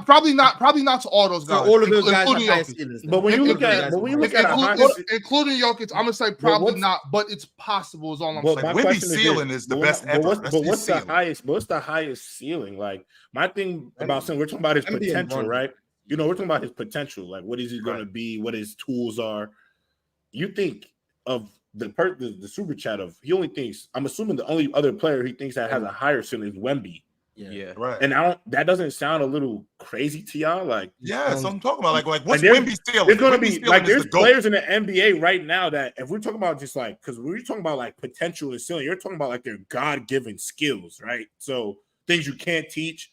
probably not. Probably not to all those guys. So all of those guys including have higher Jokic. ceilings. But when you look at including Jokic, I'm gonna say probably not, but it's possible. Is all I'm saying. Wemby's ceiling is the best ever. But what's the highest? What's the highest ceiling? Like my thing about saying we're talking about his potential, right? You know, we're talking about his potential. Like what is he going to be? What his tools are? You think of the super chat of he only thinks. I'm assuming the only other player he thinks that has a higher ceiling is Wemby. Yeah, right. And that doesn't sound a little crazy to y'all. Like, yeah, so I'm talking about like what's like Wemby's ceiling? It's gonna be like there's players in the NBA right now that if we're talking about just like because we're talking about like potential and ceiling, you're talking about like their God-given skills, right? So things you can't teach.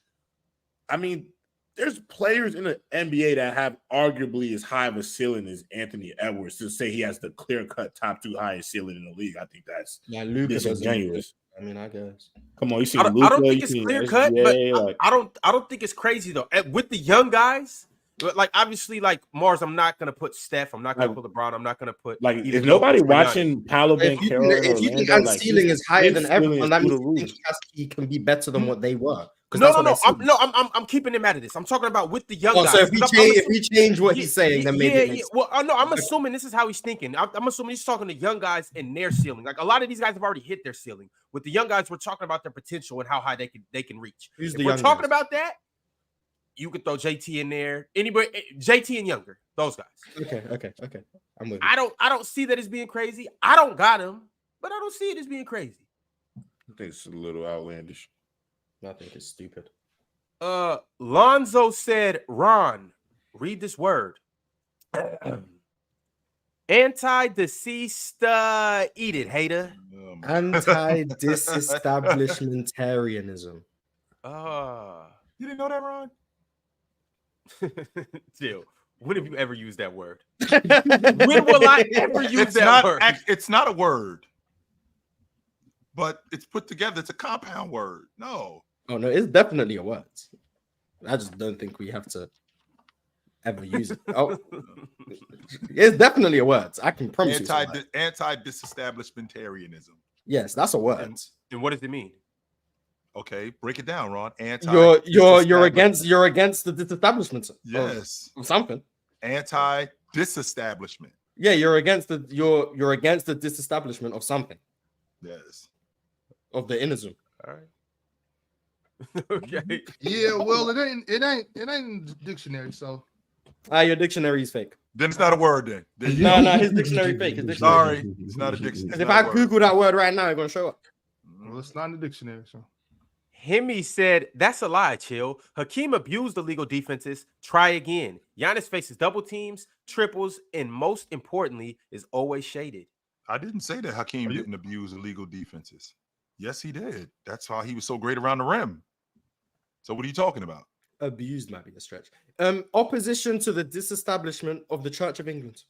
I mean, there's players in the NBA that have arguably as high of a ceiling as Anthony Edwards. To say he has the clear-cut top 2 highest ceiling in the league, I think that's Luka disingenuous. I mean, I guess. Come on, you see I don't think it's clear cut, but like, I don't think it's crazy though. With the young guys, like obviously, like Mars, I'm not gonna put Steph. I'm not gonna put LeBron. I'm not gonna put like. Is nobody watching Paolo Banchero? If you think Ant's ceiling is higher than everyone, that means he can be better than what they were. No, I'm keeping him out of this. I'm talking about with the young guys. So if we change what he's saying, then maybe it makes Well, no, I'm assuming this is how he's thinking. I'm assuming he's talking to young guys and their ceiling. Like a lot of these guys have already hit their ceiling. With the young guys, we're talking about their potential and how high they can reach. If we're talking about that, you could throw JT in there. Anybody, JT and younger, those guys. Okay. I'm with you. I don't see that as being crazy. I don't got him, but I don't see it as being crazy. I think it's a little outlandish. I think it's stupid. Lonzo said, Ron, read this word. Anti-deceased, eat it, hater. Anti-disestablishmentarianism. You didn't know that, Ron? Jill, when have you ever used that word? When will I ever use that word? It's not a word, but it's put together. It's a compound word. No. Oh, no, it's definitely a word. I just don't think we have to ever use it. Oh, it's definitely a word. I can promise you. Anti-disestablishmentarianism. Yes, that's a word. And what does it mean? Okay, break it down, Ron. You're against the disestablishment. Yes. Of something. Anti-disestablishment. Yeah, you're against the disestablishment of something. Yes. Of the innism. All right. Okay. Yeah, well, it ain't in the dictionary, so. Your dictionary is fake. Then it's not a word then. No, his dictionary fake. His dictionary. Sorry, it's not a dictionary. If I Google that word right now, it's gonna show up. Well, it's not in the dictionary, so. Hemi said, that's a lie, Chill. Hakeem abused the legal defenses. Try again. Giannis faces double teams, triples, and most importantly, is always shaded. I didn't say that Hakeem didn't abuse illegal defenses. Yes, he did. That's why he was so great around the rim. So what are you talking about? Abused might be a stretch. Opposition to the disestablishment of the Church of England.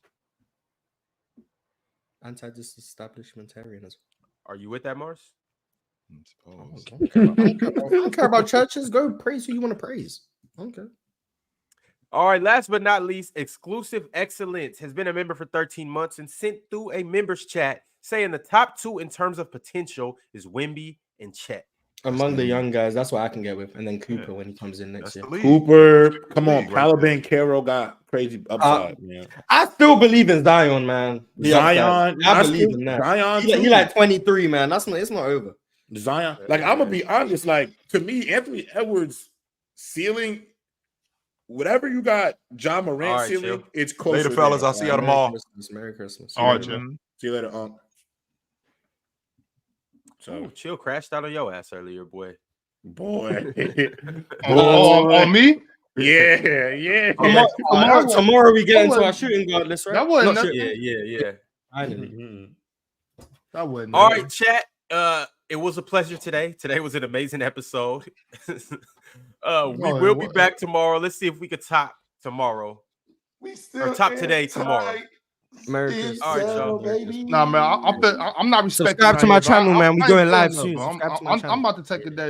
Anti-disestablishmentarianism. Are you with that, Mars? I don't care about churches. Go praise who you want to praise. Okay. All right, last but not least, Exclusive Excellence has been a member for 13 months and sent through a members chat saying the top 2 in terms of potential is Wemby and Chet. Among the young guys, that's what I can get with. And then Cooper when he comes in next year. Cooper, come on. Paolo Banchero got crazy upside, man. I still believe in Zion, man. Zion. I believe in that. Zion. He like 23, man. It's not over. Zion. Like, I'm going to be honest. Like, to me, Anthony Edwards' ceiling, whatever you got, John Morant's ceiling, it's closer. Later, fellas. I'll see y'all tomorrow. Merry Christmas. All right, Jim. See you later, So Chill crashed out on your ass earlier, boy. Boy. On me? Yeah. Tomorrow we get into our shooting guard list, right? That wasn't Not nothing. Yeah. Finally. That wasn't. All nothing. right, chat. It was a pleasure today. Today was an amazing episode. We will be back tomorrow. Let's see if we could top tomorrow. Or top today tomorrow. America's. All right, y'all. Nah, man, I'm not respecting. Subscribe to my none of it, but channel, man. We I going ain't live feeling soon. it, bro. Subscribe to my channel. I'm about to take a day.